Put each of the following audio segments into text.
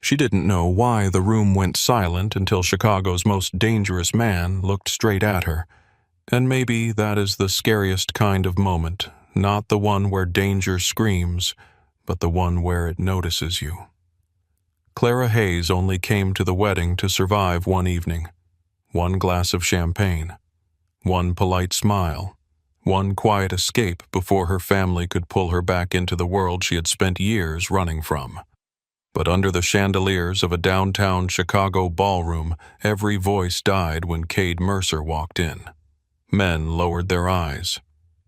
She didn't know why the room went silent until Chicago's most dangerous man looked straight at her. And maybe that is the scariest kind of moment, not the one where danger screams, but the one where it notices you. Clara Hayes only came to the wedding to survive one evening. One glass of champagne. One polite smile. One quiet escape before her family could pull her back into the world she had spent years running from. But under the chandeliers of a downtown Chicago ballroom, every voice died when Cade Mercer walked in. Men lowered their eyes.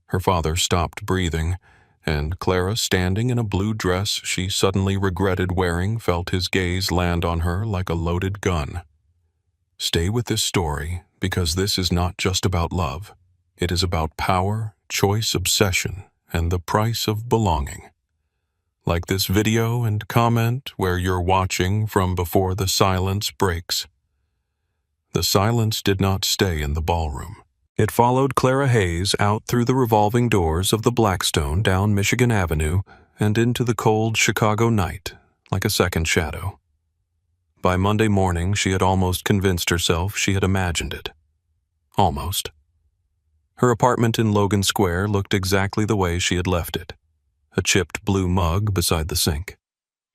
Her father stopped breathing, and Clara, standing in a blue dress she suddenly regretted wearing, felt his gaze land on her like a loaded gun. Stay with this story, because this is not just about love. It is about power, choice, obsession, and the price of belonging. Like this video and comment where you're watching from before the silence breaks. The silence did not stay in the ballroom. It followed Clara Hayes out through the revolving doors of the Blackstone down Michigan Avenue and into the cold Chicago night, like a second shadow. By Monday morning, she had almost convinced herself she had imagined it. Almost. Her apartment in Logan Square looked exactly the way she had left it. A chipped blue mug beside the sink.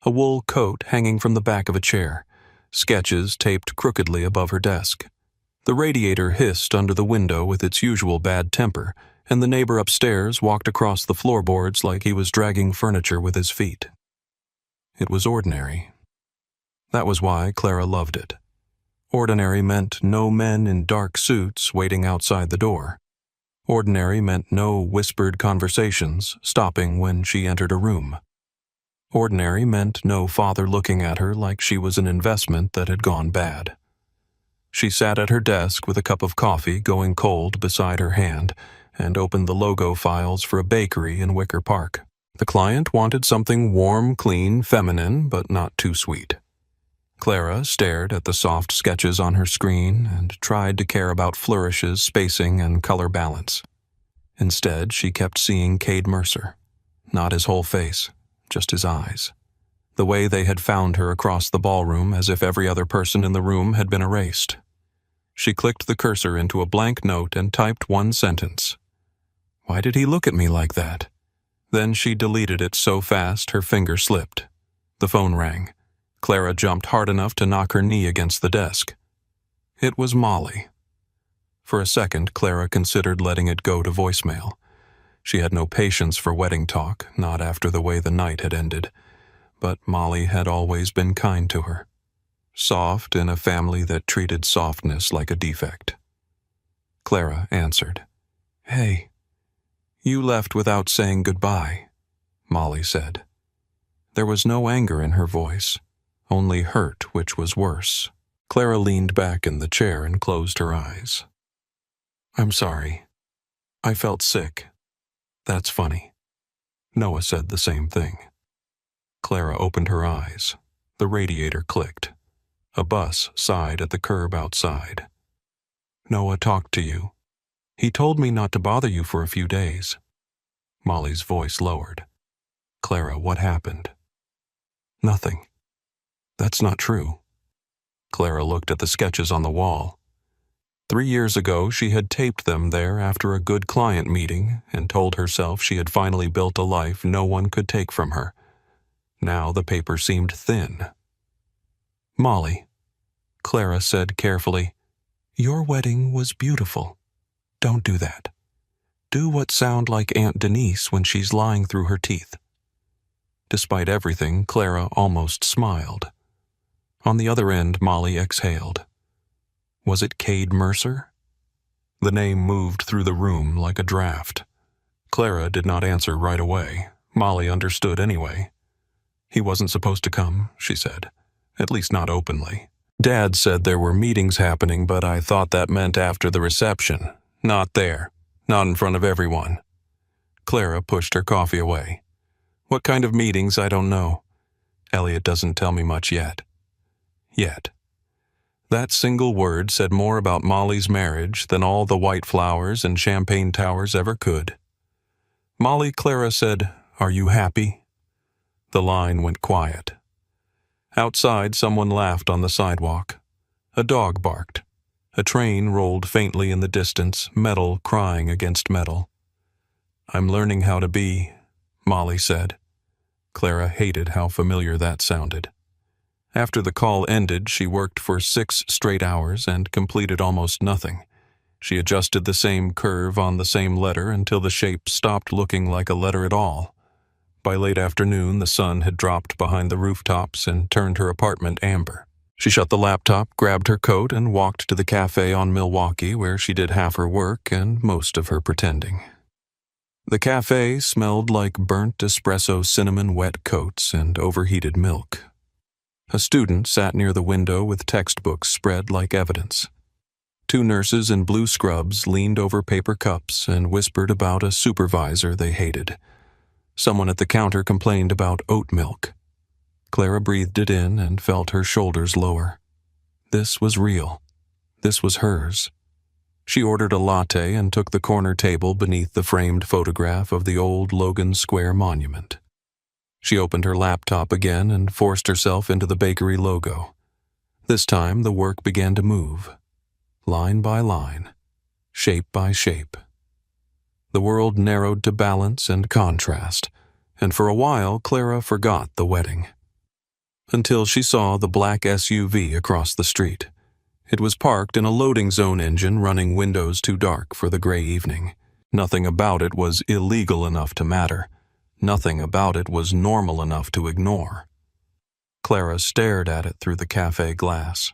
A wool coat hanging from the back of a chair. Sketches taped crookedly above her desk. The radiator hissed under the window with its usual bad temper, and the neighbor upstairs walked across the floorboards like he was dragging furniture with his feet. It was ordinary. That was why Clara loved it. Ordinary meant no men in dark suits waiting outside the door. Ordinary meant no whispered conversations stopping when she entered a room. Ordinary meant no father looking at her like she was an investment that had gone bad. She sat at her desk with a cup of coffee going cold beside her hand and opened the logo files for a bakery in Wicker Park. The client wanted something warm, clean, feminine, but not too sweet. Clara stared at the soft sketches on her screen and tried to care about flourishes, spacing, and color balance. Instead, she kept seeing Cade Mercer. Not his whole face, just his eyes. The way they had found her across the ballroom, as if every other person in the room had been erased. She clicked the cursor into a blank note and typed one sentence. Why did he look at me like that? Then she deleted it so fast her finger slipped. The phone rang. Clara jumped hard enough to knock her knee against the desk. It was Molly. For a second, Clara considered letting it go to voicemail. She had no patience for wedding talk, not after the way the night had ended. But Molly had always been kind to her. Soft in a family that treated softness like a defect. Clara answered. "Hey, you left without saying goodbye," Molly said. There was no anger in her voice. Only hurt, which was worse. Clara leaned back in the chair and closed her eyes. "I'm sorry. I felt sick. That's funny." Noah said the same thing. Clara opened her eyes. The radiator clicked. A bus sighed at the curb outside. "Noah talked to you. He told me not to bother you for a few days." Molly's voice lowered. "Clara, what happened?" "Nothing. That's not true." Clara looked at the sketches on the wall. 3 years ago, she had taped them there after a good client meeting and told herself she had finally built a life no one could take from her. Now the paper seemed thin. "Molly," Clara said carefully, "your wedding was beautiful. Don't do that. Do what sound like Aunt Denise when she's lying through her teeth." Despite everything, Clara almost smiled. On the other end, Molly exhaled. Was it Cade Mercer? The name moved through the room like a draft. Clara did not answer right away. Molly understood anyway. "He wasn't supposed to come," she said. "At least not openly. Dad said there were meetings happening, but I thought that meant after the reception. Not there. Not in front of everyone." Clara pushed her coffee away. "What kind of meetings, I don't know. Elliot doesn't tell me much yet." Yet. That single word said more about Molly's marriage than all the white flowers and champagne towers ever could. Molly, Clara said, "Are you happy?" The line went quiet. Outside, someone laughed on the sidewalk. A dog barked. A train rolled faintly in the distance, metal crying against metal. "I'm learning how to be," Molly said. Clara hated how familiar that sounded. After the call ended, she worked for 6 straight hours and completed almost nothing. She adjusted the same curve on the same letter until the shape stopped looking like a letter at all. By late afternoon, the sun had dropped behind the rooftops and turned her apartment amber. She shut the laptop, grabbed her coat, and walked to the cafe on Milwaukee, where she did half her work and most of her pretending. The cafe smelled like burnt espresso cinnamon wet coats and overheated milk. A student sat near the window with textbooks spread like evidence. 2 nurses in blue scrubs leaned over paper cups and whispered about a supervisor they hated. Someone at the counter complained about oat milk. Clara breathed it in and felt her shoulders lower. This was real. This was hers. She ordered a latte and took the corner table beneath the framed photograph of the old Logan Square monument. She opened her laptop again and forced herself into the bakery logo. This time, the work began to move. Line by line, shape by shape. The world narrowed to balance and contrast, and for a while Clara forgot the wedding. Until she saw the black SUV across the street. It was parked in a loading zone engine running windows too dark for the gray evening. Nothing about it was illegal enough to matter. Nothing about it was normal enough to ignore. Clara stared at it through the cafe glass.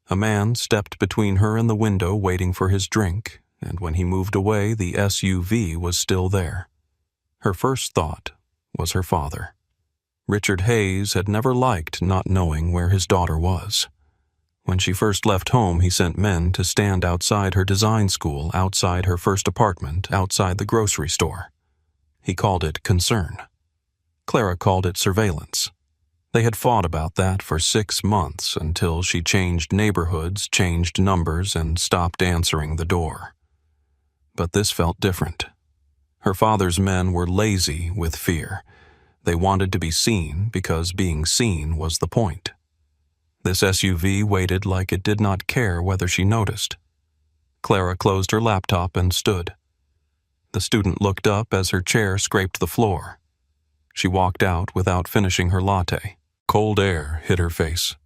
A man stepped between her and the window waiting for his drink, and when he moved away, the SUV was still there. Her first thought was her father. Richard Hayes had never liked not knowing where his daughter was. When she first left home, he sent men to stand outside her design school, outside her first apartment, outside the grocery store. He called it concern. Clara called it surveillance. They had fought about that for 6 months until she changed neighborhoods, changed numbers, and stopped answering the door. But this felt different. Her father's men were lazy with fear. They wanted to be seen because being seen was the point. This SUV waited like it did not care whether she noticed. Clara closed her laptop and stood. The student looked up as her chair scraped the floor. She walked out without finishing her latte. Cold air hit her face.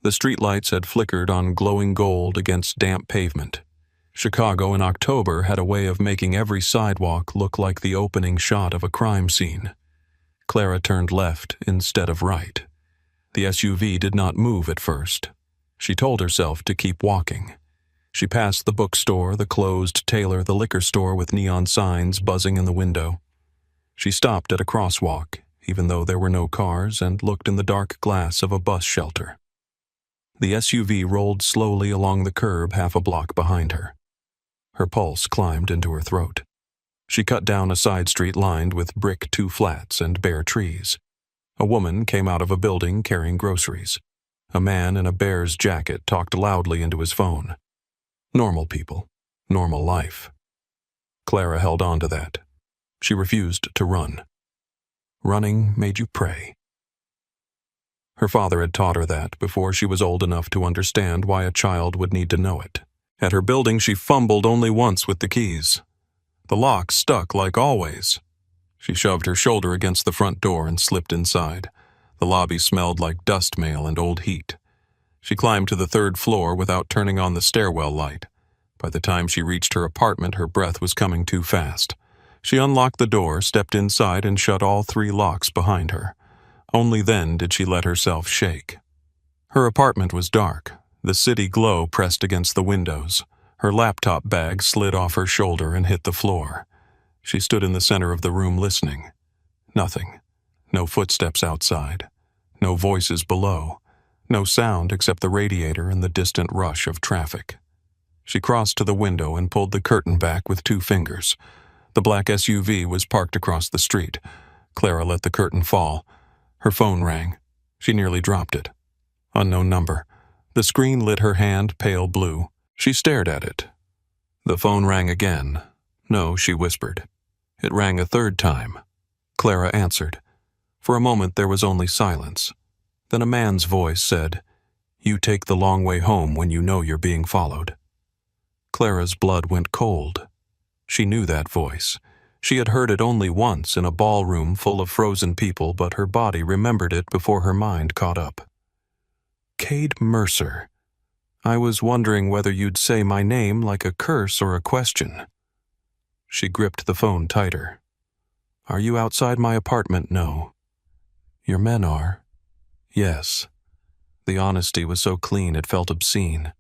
The streetlights had flickered on glowing gold against damp pavement. Chicago in October had a way of making every sidewalk look like the opening shot of a crime scene. Clara turned left instead of right. The SUV did not move at first. She told herself to keep walking. She passed the bookstore, the closed tailor, the liquor store with neon signs buzzing in the window. She stopped at a crosswalk, even though there were no cars, and looked in the dark glass of a bus shelter. The SUV rolled slowly along the curb half a block behind her. Her pulse climbed into her throat. She cut down a side street lined with brick 2 flats and bare trees. A woman came out of a building carrying groceries. A man in a bear's jacket talked loudly into his phone. Normal people, normal life. Clara held on to that. She refused to run. Running made you pray. Her father had taught her that before she was old enough to understand why a child would need to know it. At her building, she fumbled only once with the keys. The lock stuck like always. She shoved her shoulder against the front door and slipped inside. The lobby smelled like dust mail and old heat. She climbed to the 3rd floor without turning on the stairwell light. By the time she reached her apartment, her breath was coming too fast. She unlocked the door, stepped inside, and shut all 3 locks behind her. Only then did she let herself shake. Her apartment was dark. The city glow pressed against the windows. Her laptop bag slid off her shoulder and hit the floor. She stood in the center of the room listening. Nothing. No footsteps outside. No voices below. No sound except the radiator and the distant rush of traffic. She crossed to the window and pulled the curtain back with 2 fingers. The black SUV was parked across the street. Clara let the curtain fall. Her phone rang. She nearly dropped it. Unknown number. The screen lit her hand pale blue. She stared at it. The phone rang again. No, she whispered. It rang a 3rd time. Clara answered. For a moment there was only silence. Then a man's voice said, "You take the long way home when you know you're being followed." Clara's blood went cold. She knew that voice. She had heard it only once in a ballroom full of frozen people, but her body remembered it before her mind caught up. Cade Mercer. I was wondering whether you'd say my name like a curse or a question. She gripped the phone tighter. Are you outside my apartment? No. Your men are? Yes. The honesty was so clean it felt obscene.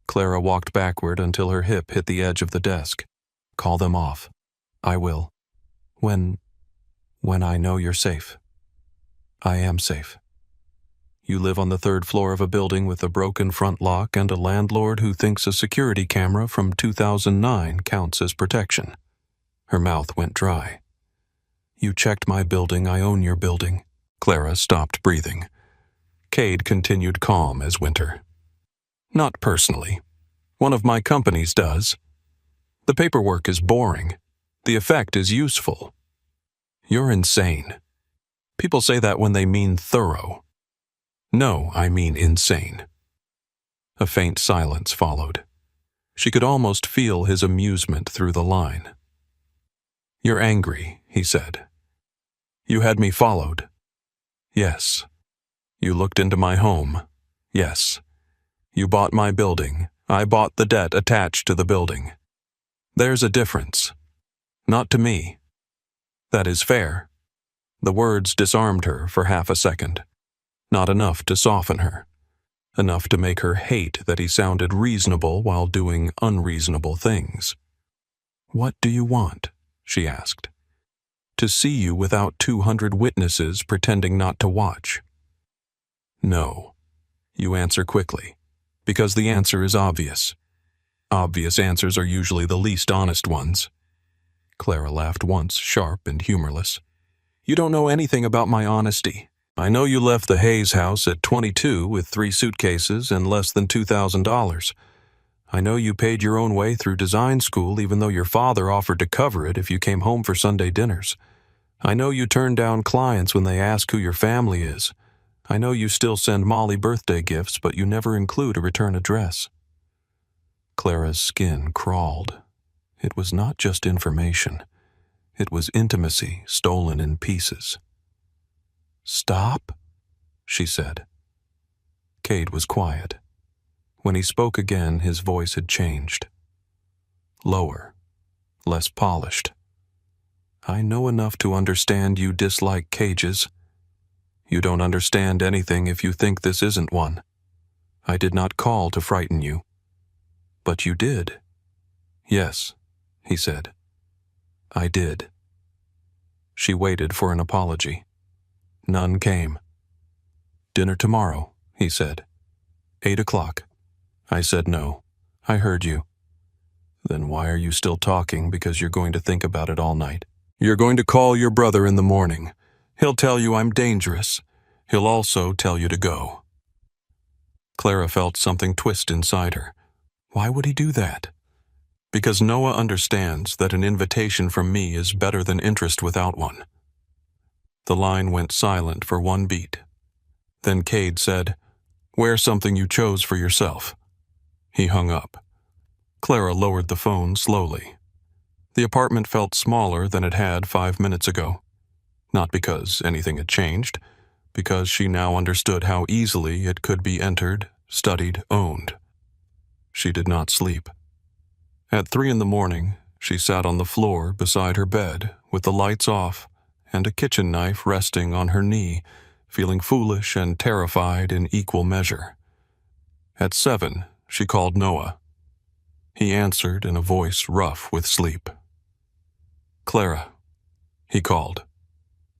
Clara walked backward until her hip hit the edge of the desk. Call them off. I will. When I know you're safe. I am safe. You live on the 3rd floor of a building with a broken front lock and a landlord who thinks a security camera from 2009 counts as protection. Her mouth went dry. You checked my building, I own your building. Clara stopped breathing. Cade continued calm as winter. Not personally. One of my companies does. The paperwork is boring. The effect is useful. You're insane. People say that when they mean thorough. No, I mean insane. A faint silence followed. She could almost feel his amusement through the line. You're angry, he said. You had me followed. Yes. You looked into my home. Yes. You bought my building. I bought the debt attached to the building. There's a difference. Not to me. That is fair. The words disarmed her for half a second. Not enough to soften her. Enough to make her hate that he sounded reasonable while doing unreasonable things. What do you want? She asked. To see you without 200 witnesses pretending not to watch. No. You answer quickly, because the answer is obvious. Obvious answers are usually the least honest ones. Clara laughed once, sharp and humorless. You don't know anything about my honesty. I know you left the Hayes house at 22 with 3 suitcases and less than $2,000. I know you paid your own way through design school even though your father offered to cover it if you came home for Sunday dinners. I know you turn down clients when they ask who your family is. I know you still send Molly birthday gifts, but you never include a return address. Clara's skin crawled. It was not just information. It was intimacy stolen in pieces. Stop, she said. Cade was quiet. When he spoke again, his voice had changed. Lower, less polished. I know enough to understand you dislike cages. You don't understand anything if you think this isn't one. I did not call to frighten you. But you did. Yes, he said. I did. She waited for an apology. None came. Dinner tomorrow, he said. 8 o'clock. I said no. I heard you. Then why are you still talking? Because you're going to think about it all night. You're going to call your brother in the morning. He'll tell you I'm dangerous. He'll also tell you to go. Clara felt something twist inside her. Why would he do that? Because Noah understands that an invitation from me is better than interest without one. The line went silent for one beat. Then Cade said, Wear something you chose for yourself. He hung up. Clara lowered the phone slowly. The apartment felt smaller than it had 5 minutes ago. Not because anything had changed, because she now understood how easily it could be entered, studied, owned. She did not sleep. At 3 a.m, she sat on the floor beside her bed with the lights off and a kitchen knife resting on her knee, feeling foolish and terrified in equal measure. At 7, she called Noah. He answered in a voice rough with sleep. Clara, he called.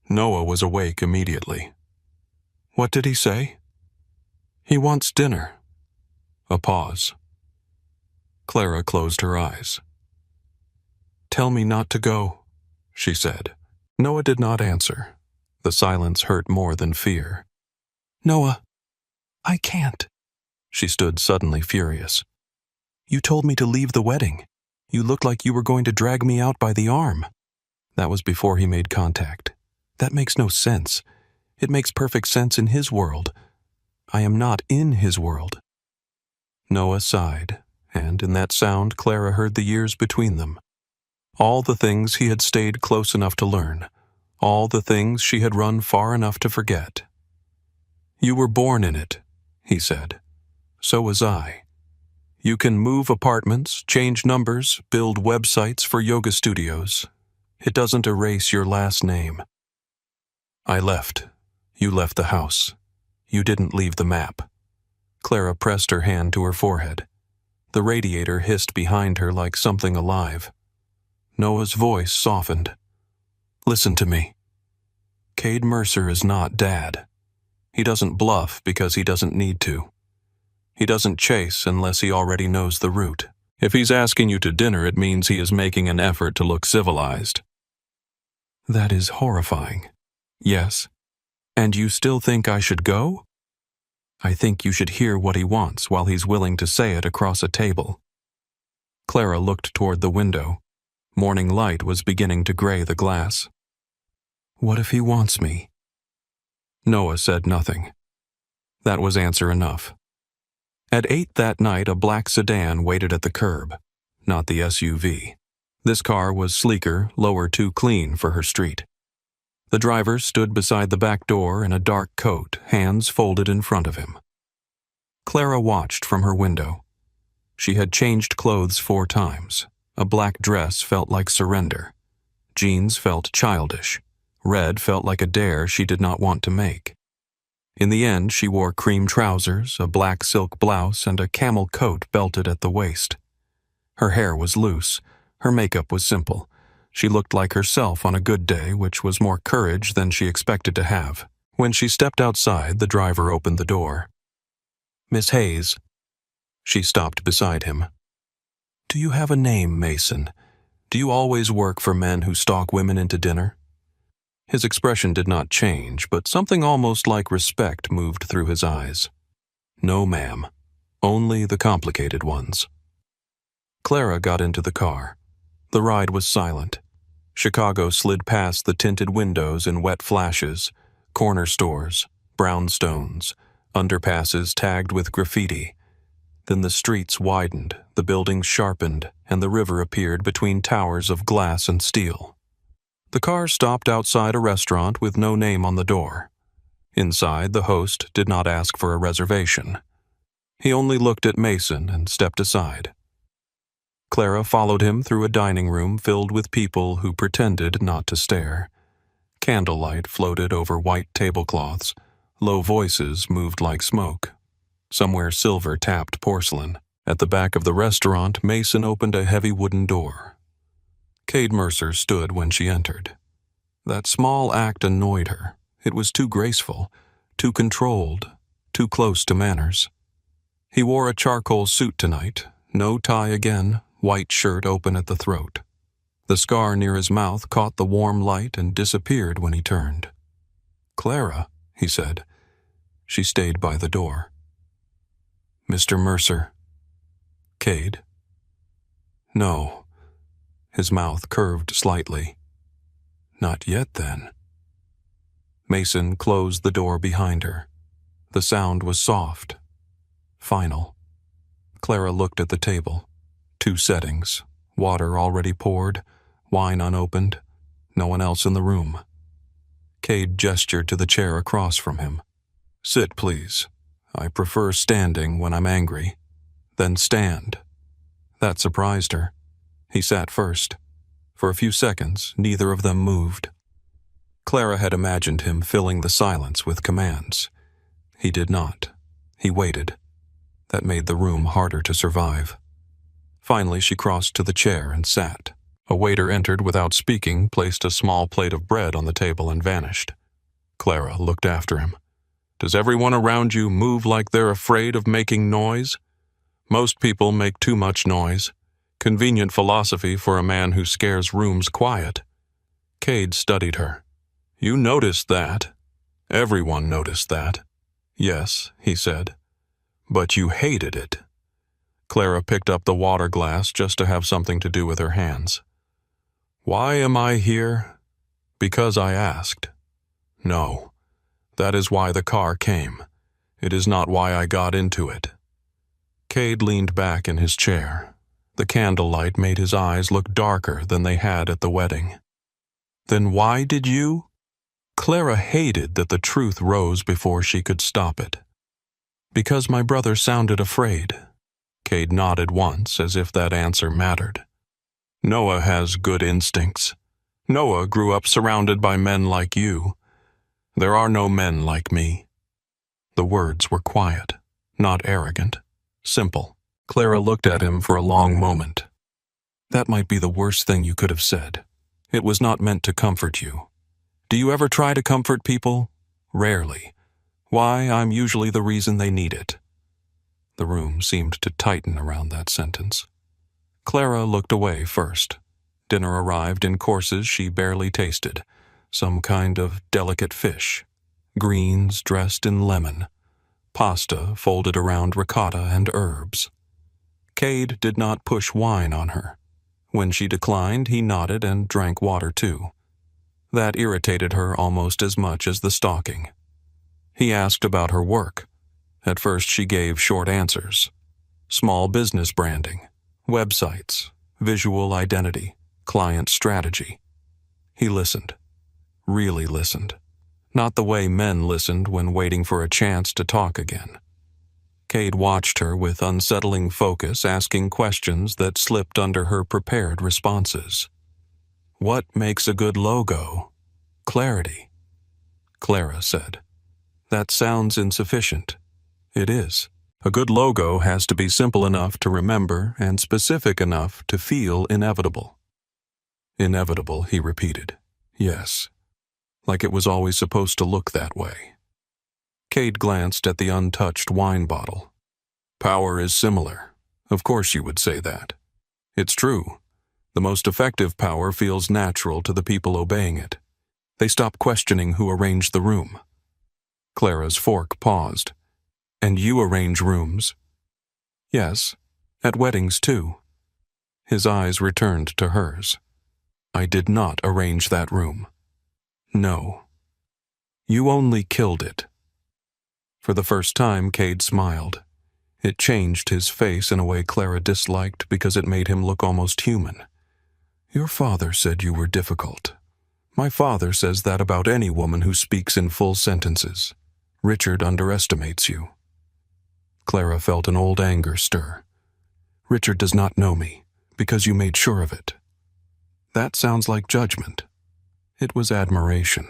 Noah was awake immediately. What did he say? He wants dinner. A pause. Clara closed her eyes. Tell me not to go, she said. Noah did not answer. The silence hurt more than fear. Noah, I can't. She stood suddenly furious. You told me to leave the wedding. You looked like you were going to drag me out by the arm. That was before he made contact. That makes no sense. It makes perfect sense in his world. I am not in his world." Noah sighed, and in that sound Clara heard the years between them. All the things he had stayed close enough to learn. All the things she had run far enough to forget. "You were born in it," he said. "So was I. You can move apartments, change numbers, build websites for yoga studios. It doesn't erase your last name." "I left. You left the house. You didn't leave the map." Clara pressed her hand to her forehead. The radiator hissed behind her like something alive. Noah's voice softened. "Listen to me. Cade Mercer is not Dad. He doesn't bluff because he doesn't need to. He doesn't chase unless he already knows the route. If he's asking you to dinner, it means he is making an effort to look civilized." "That is horrifying." "Yes. And you still think I should go?" "I think you should hear what he wants while he's willing to say it across a table." Clara looked toward the window. Morning light was beginning to gray the glass. "What if he wants me?" Noah said nothing. That was answer enough. At 8 that night, a black sedan waited at the curb, not the SUV. This car was sleeker, lower too clean for her street. The driver stood beside the back door in a dark coat, hands folded in front of him. Clara watched from her window. She had changed clothes 4 times. A black dress felt like surrender. Jeans felt childish. Red felt like a dare she did not want to make. In the end, she wore cream trousers, a black silk blouse, and a camel coat belted at the waist. Her hair was loose. Her makeup was simple. She looked like herself on a good day, which was more courage than she expected to have. When she stepped outside, the driver opened the door. "Miss Hayes." She stopped beside him. "Do you have a name, Mason? Do you always work for men who stalk women into dinner?" His expression did not change, but something almost like respect moved through his eyes. "No, ma'am. Only the complicated ones." Clara got into the car. The ride was silent. Chicago slid past the tinted windows in wet flashes, corner stores, brownstones, underpasses tagged with graffiti. Then the streets widened, the buildings sharpened, and the river appeared between towers of glass and steel. The car stopped outside a restaurant with no name on the door. Inside, the host did not ask for a reservation. He only looked at Mason and stepped aside. Clara followed him through a dining room filled with people who pretended not to stare. Candlelight floated over white tablecloths. Low voices moved like smoke. Somewhere silver tapped porcelain. At the back of the restaurant, Mason opened a heavy wooden door. Cade Mercer stood when she entered. That small act annoyed her. It was too graceful, too controlled, too close to manners. He wore a charcoal suit tonight, no tie again, white shirt open at the throat. The scar near his mouth caught the warm light and disappeared when he turned. "Clara," he said. She stayed by the door. "Mr. Mercer." "Cade?" "No." His mouth curved slightly. "Not yet, then." Mason closed the door behind her. The sound was soft, final. Clara looked at the table. 2 settings, water already poured, wine unopened, no one else in the room. Cade gestured to the chair across from him. "Sit, please. I prefer standing when I'm angry." "Then stand." That surprised her. He sat first. For a few seconds, neither of them moved. Clara had imagined him filling the silence with commands. He did not. He waited. That made the room harder to survive. Finally, she crossed to the chair and sat. A waiter entered without speaking, placed a small plate of bread on the table and vanished. Clara looked after him. "Does everyone around you move like they're afraid of making noise?" "Most people make too much noise. Convenient philosophy for a man who scares rooms quiet." Cade studied her. "You noticed that. Everyone noticed that." "Yes," he said. "But you hated it." Clara picked up the water glass just to have something to do with her hands. "Why am I here? Because I asked. No. That is why the car came. It is not why I got into it. Cade leaned back in his chair. The candlelight made his eyes look darker than they had at the wedding. Then why did you? Clara hated that the truth rose before she could stop it. Because my brother sounded afraid. Cade nodded once, as if that answer mattered. Noah has good instincts. Noah grew up surrounded by men like you. There are no men like me. The words were quiet, not arrogant, simple. Clara looked at him for a long moment. That might be the worst thing you could have said. It was not meant to comfort you. Do you ever try to comfort people? Rarely. Why, I'm usually the reason they need it. The room seemed to tighten around that sentence. Clara looked away first. Dinner arrived in courses she barely tasted, some kind of delicate fish, greens dressed in lemon, pasta folded around ricotta and herbs. Cade did not push wine on her. When she declined, he nodded and drank water too. That irritated her almost as much as the stalking. He asked about her work. At first she gave short answers. Small business branding, websites, visual identity, client strategy. He listened. Really listened. Not the way men listened when waiting for a chance to talk again. Cade watched her with unsettling focus, asking questions that slipped under her prepared responses. What makes a good logo? Clarity. Clara said. That sounds insufficient. It is. A good logo has to be simple enough to remember and specific enough to feel inevitable. Inevitable, he repeated. Yes. Like it was always supposed to look that way. Cade glanced at the untouched wine bottle. Power is similar. Of course you would say that. It's true. The most effective power feels natural to the people obeying it. They stop questioning who arranged the room. Clara's fork paused. And you arrange rooms? Yes, at weddings too. His eyes returned to hers. I did not arrange that room. No. You only killed it. For the first time, Cade smiled. It changed his face in a way Clara disliked because it made him look almost human. Your father said you were difficult. My father says that about any woman who speaks in full sentences. Richard underestimates you. Clara felt an old anger stir. Richard does not know me, because you made sure of it. That sounds like judgment. It was admiration.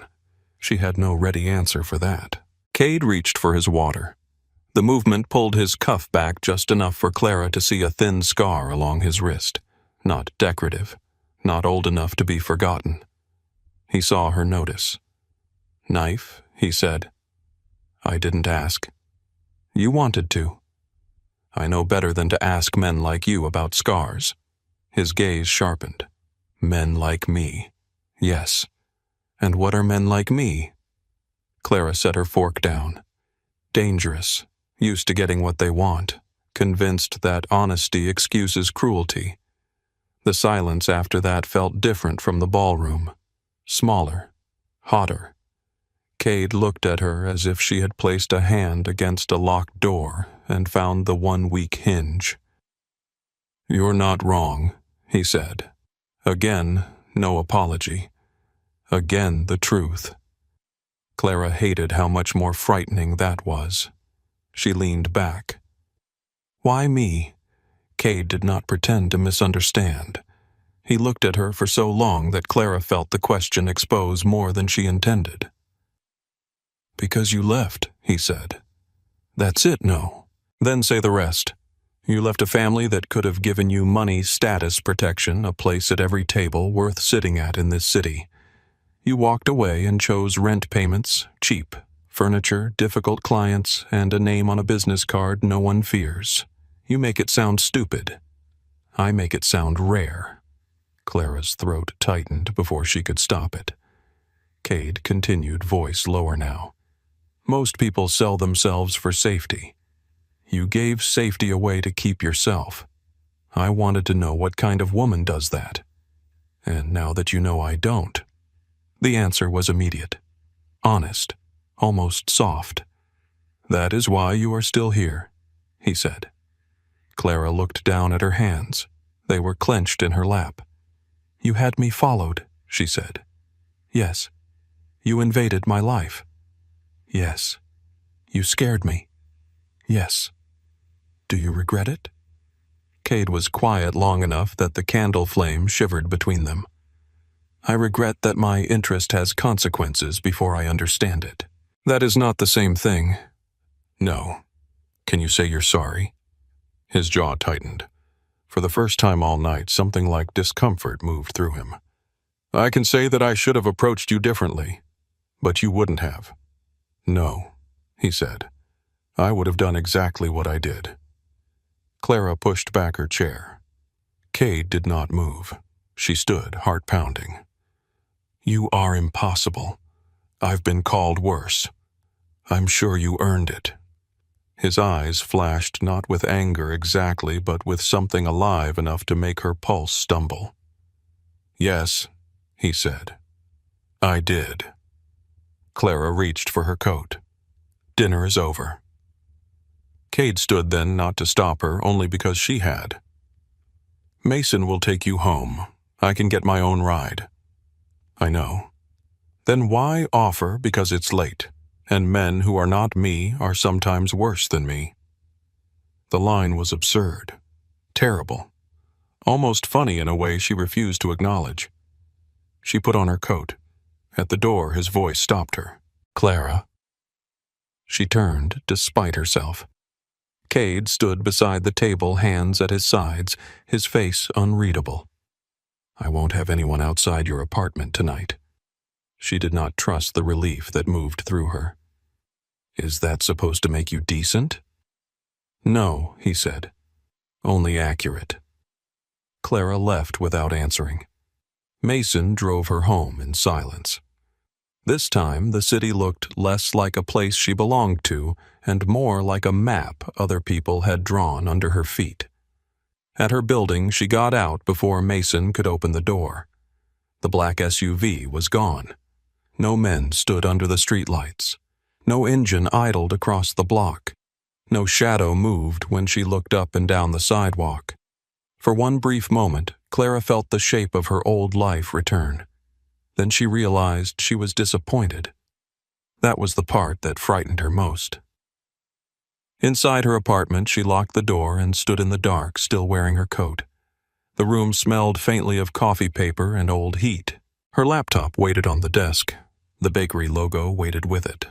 She had no ready answer for that. Cade reached for his water. The movement pulled his cuff back just enough for Clara to see a thin scar along his wrist. Not decorative, not old enough to be forgotten. He saw her notice. Knife, he said. I didn't ask. You wanted to. I know better than to ask men like you about scars. His gaze sharpened. Men like me. Yes. And what are men like me? Clara set her fork down. Dangerous, used to getting what they want, convinced that honesty excuses cruelty. The silence after that felt different from the ballroom. Smaller, hotter. Cade looked at her as if she had placed a hand against a locked door and found the one weak hinge. You're not wrong, he said. Again, no apology. Again, the truth. Clara hated how much more frightening that was. She leaned back. Why me? Cade did not pretend to misunderstand. He looked at her for so long that Clara felt the question expose more than she intended. Because you left, he said. That's it, no. Then say the rest. You left a family that could have given you money, status, protection, a place at every table worth sitting at in this city. You walked away and chose rent payments, cheap, furniture, difficult clients, and a name on a business card no one fears. You make it sound stupid. I make it sound rare. Clara's throat tightened before she could stop it. Cade continued, voice lower now. Most people sell themselves for safety. You gave safety away to keep yourself. I wanted to know what kind of woman does that. And now that you know I don't. The answer was immediate. Honest. almost soft. "That is why you are still here," he said. Clara looked down at her hands. They were clenched in her lap. "You had me followed," she said. "Yes. You invaded my life." "Yes. You scared me." "Yes. Do you regret it?" Cade was quiet long enough that the candle flame shivered between them. "I regret that my interest has consequences before I understand it." "That is not the same thing." "No. Can you say you're sorry?" His jaw tightened. For the first time all night, something like discomfort moved through him. "I can say that I should have approached you differently, but you wouldn't have." "No," he said. "I would have done exactly what I did." Clara pushed back her chair. Cade did not move. She stood, heart pounding. "You are impossible. I've been called worse. I'm sure you earned it." His eyes flashed not with anger exactly, but with something alive enough to make her pulse stumble. "Yes," he said. "I did." Clara reached for her coat. "Dinner is over." Cade stood then, not to stop her, only because she had. "Mason will take you home. I can get my own ride." "I know." "Then why offer because it's late, and men who are not me are sometimes worse than me?" The line was absurd, terrible, almost funny in a way she refused to acknowledge. She put on her coat. At the door, his voice stopped her. "Clara." She turned, despite herself. Cade stood beside the table, hands at his sides, his face unreadable. "I won't have anyone outside your apartment tonight." She did not trust the relief that moved through her. "Is that supposed to make you decent?" "No," he said. "Only accurate." Clara left without answering. Mason drove her home in silence. This time, the city looked less like a place she belonged to and more like a map other people had drawn under her feet. At her building, she got out before Mason could open the door. The black SUV was gone. No men stood under the streetlights. No engine idled across the block. No shadow moved when she looked up and down the sidewalk. For one brief moment, Clara felt the shape of her old life return. Then she realized she was disappointed. That was the part that frightened her most. Inside her apartment, she locked the door and stood in the dark, still wearing her coat. The room smelled faintly of coffee paper and old heat. Her laptop waited on the desk. The bakery logo waited with it.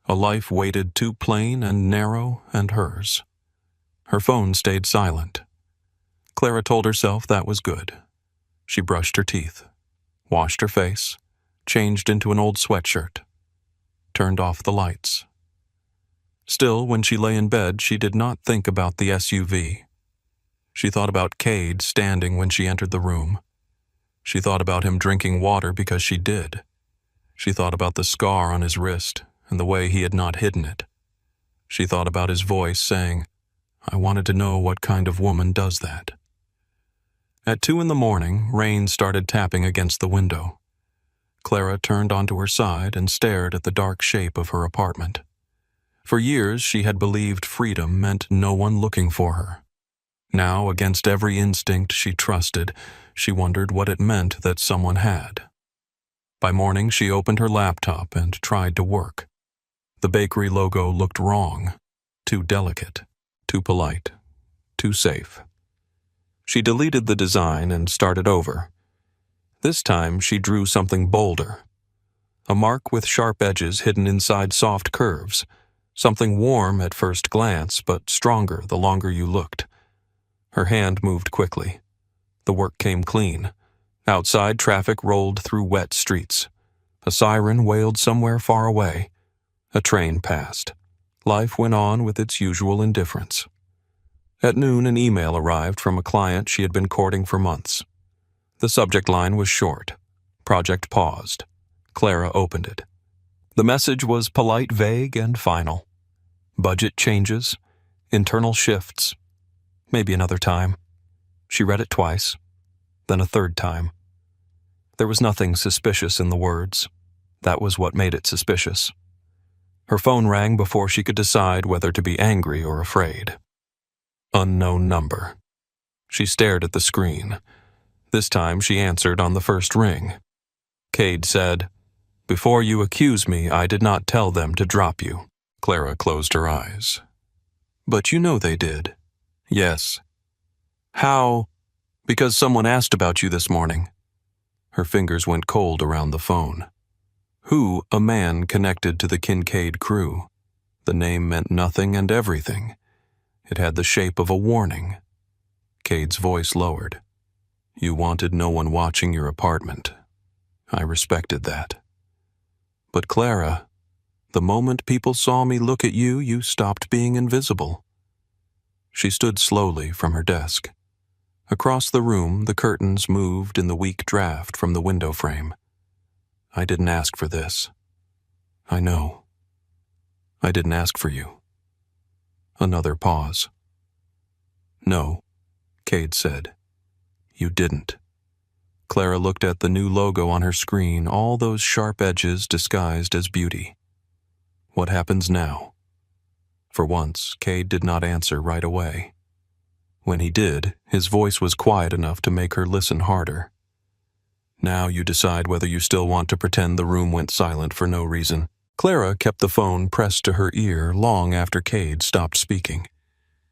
A life waited too plain and narrow and hers. Her phone stayed silent. Clara told herself that was good. She brushed her teeth, washed her face, changed into an old sweatshirt, turned off the lights. Still, when she lay in bed, she did not think about the SUV. She thought about Cade standing when she entered the room. She thought about him drinking water because she did. She thought about the scar on his wrist and the way he had not hidden it. She thought about his voice saying, "I wanted to know what kind of woman does that." At 2 a.m, rain started tapping against the window. Clara turned onto her side and stared at the dark shape of her apartment. For years, she had believed freedom meant no one looking for her. Now, against every instinct she trusted, she wondered what it meant that someone had. By morning, she opened her laptop and tried to work. The bakery logo looked wrong, too delicate, too polite, too safe. She deleted the design and started over. This time, she drew something bolder. A mark with sharp edges hidden inside soft curves. Something warm at first glance, but stronger the longer you looked. Her hand moved quickly. The work came clean. Outside, traffic rolled through wet streets. A siren wailed somewhere far away. A train passed. Life went on with its usual indifference. At noon, an email arrived from a client she had been courting for months. The subject line was short. Project paused. Clara opened it. The message was polite, vague, and final. Budget changes, internal shifts, maybe another time. She read it twice, then a third time. There was nothing suspicious in the words. That was what made it suspicious. Her phone rang before she could decide whether to be angry or afraid. Unknown number. She stared at the screen. This time she answered on the first ring. Cade said, "Before you accuse me, I did not tell them to drop you." Clara closed her eyes. "But you know they did." "Yes." "How?" "Because someone asked about you this morning." Her fingers went cold around the phone. Who, a man connected to the Kincaid crew? The name meant nothing and everything. It had the shape of a warning. Cade's voice lowered. "You wanted no one watching your apartment. I respected that. But Clara, the moment people saw me look at you, you stopped being invisible." She stood slowly from her desk. Across the room, the curtains moved in the weak draft from the window frame. "I didn't ask for this. I know. I didn't ask for you." Another pause. "No," Cade said. "You didn't." Clara looked at the new logo on her screen, all those sharp edges disguised as beauty. "What happens now?" For once, Cade did not answer right away. When he did, his voice was quiet enough to make her listen harder. "Now you decide whether you still want to pretend the room went silent for no reason." Clara kept the phone pressed to her ear long after Cade stopped speaking.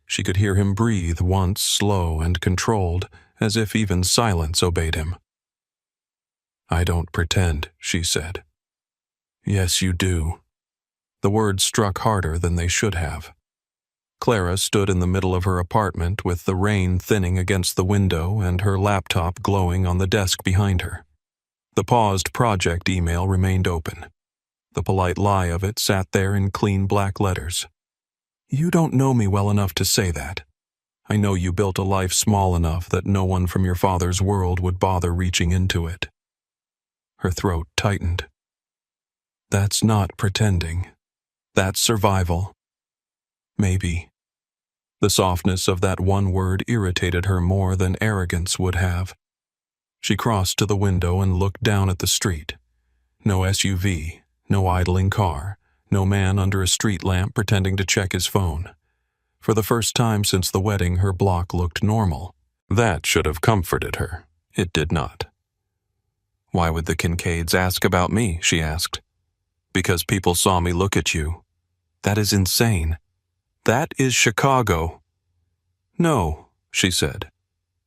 She could hear him breathe once, slow and controlled, as if even silence obeyed him. "I don't pretend," she said. "Yes, you do." The words struck harder than they should have. Clara stood in the middle of her apartment with the rain thinning against the window and her laptop glowing on the desk behind her. The paused project email remained open. The polite lie of it sat there in clean black letters. "You don't know me well enough to say that. I know you built a life small enough that no one from your father's world would bother reaching into it." Her throat tightened. "That's not pretending. That's survival." "Maybe." The softness of that one word irritated her more than arrogance would have. She crossed to the window and looked down at the street. No SUV, no idling car, no man under a street lamp pretending to check his phone. For the first time since the wedding, her block looked normal. That should have comforted her. It did not. "Why would the Kincaids ask about me?" she asked. "Because people saw me look at you. That is insane. That is Chicago." "No," she said.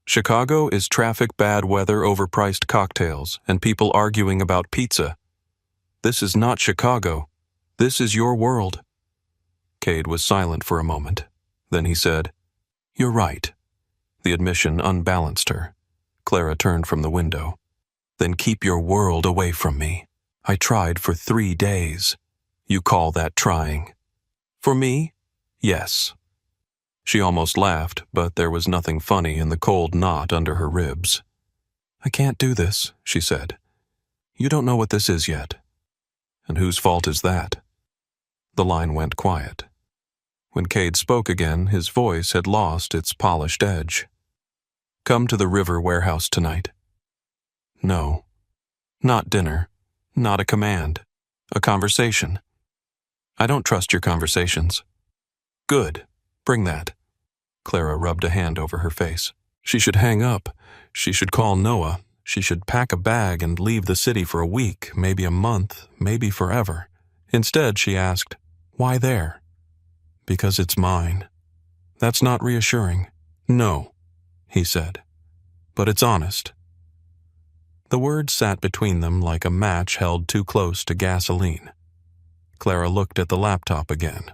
"Chicago is traffic, bad weather, overpriced cocktails, and people arguing about pizza. This is not Chicago. This is your world." Cade was silent for a moment. Then he said, "You're right." The admission unbalanced her. Clara turned from the window. "Then keep your world away from me. I tried for 3 days. You call that trying?" "For me? Yes." She almost laughed, but there was nothing funny in the cold knot under her ribs. "I can't do this," she said. "You don't know what this is yet." "And whose fault is that?" The line went quiet. When Cade spoke again, his voice had lost its polished edge. "Come to the river warehouse tonight." "No." "Not dinner. Not a command. A conversation." "I don't trust your conversations." "Good. Bring that." Clara rubbed a hand over her face. She should hang up. She should call Noah. She should pack a bag and leave the city for a week, maybe a month, maybe forever. Instead, she asked, "Why there?" "Because it's mine." "That's not reassuring." "No," he said. "But it's honest." The words sat between them like a match held too close to gasoline. Clara looked at the laptop again,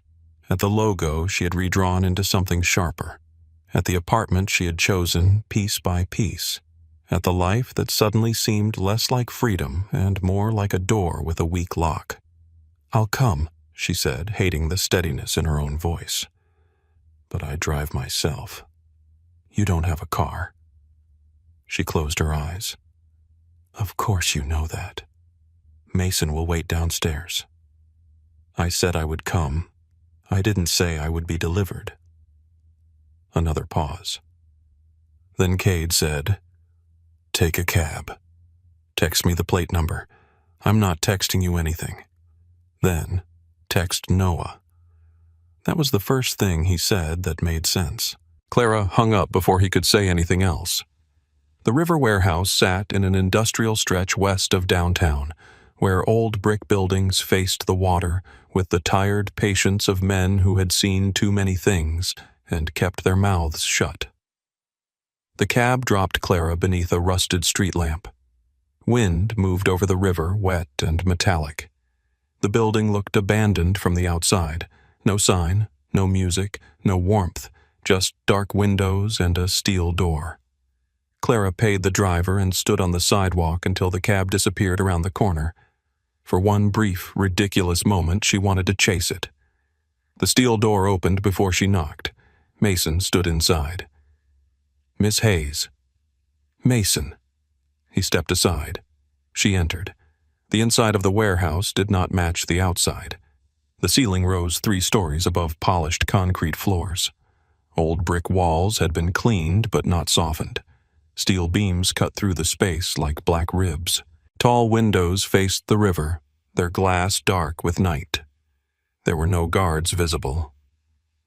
at the logo she had redrawn into something sharper, at the apartment she had chosen piece by piece, at the life that suddenly seemed less like freedom and more like a door with a weak lock. "I'll come," she said, hating the steadiness in her own voice. "But I drive myself. You don't have a car." She closed her eyes. "Of course you know that. Mason will wait downstairs." "I said I would come. I didn't say I would be delivered." Another pause. Then Cade said, "Take a cab. Text me the plate number. I'm not texting you anything. Then, text Noah. That was the first thing he said that made sense. Clara hung up before he could say anything else. The river warehouse sat in an industrial stretch west of downtown, where old brick buildings faced the water with the tired patience of men who had seen too many things and kept their mouths shut. The cab dropped Clara beneath a rusted street lamp. Wind moved over the river, wet and metallic. The building looked abandoned from the outside. No sign, no music, no warmth, just dark windows and a steel door. Clara paid the driver and stood on the sidewalk until the cab disappeared around the corner. For one brief, ridiculous moment, she wanted to chase it. The steel door opened before she knocked. Mason stood inside. Miss Hayes. Mason. He stepped aside. She entered. The inside of the warehouse did not match the outside. The ceiling rose 3 stories above polished concrete floors. Old brick walls had been cleaned but not softened. Steel beams cut through the space like black ribs. Tall windows faced the river, their glass dark with night. There were no guards visible.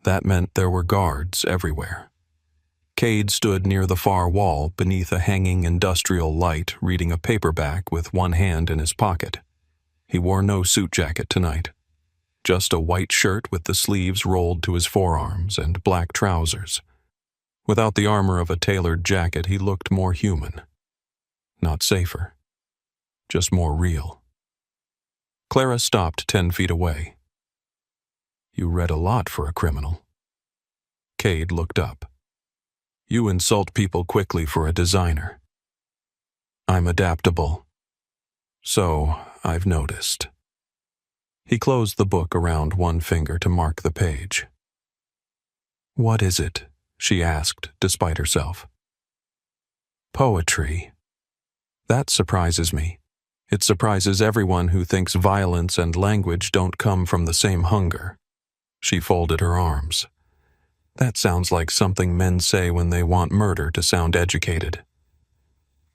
That meant there were guards everywhere. Cade stood near the far wall beneath a hanging industrial light, reading a paperback with one hand in his pocket. He wore no suit jacket tonight. Just a white shirt with the sleeves rolled to his forearms and black trousers. Without the armor of a tailored jacket, he looked more human. Not safer. Just more real. Clara stopped 10 feet away. You read a lot for a criminal. Cade looked up. You insult people quickly for a designer. I'm adaptable. So, I've noticed. He closed the book around one finger to mark the page. What is it? She asked, despite herself. Poetry. That surprises me. It surprises everyone who thinks violence and language don't come from the same hunger. She folded her arms. That sounds like something men say when they want murder to sound educated.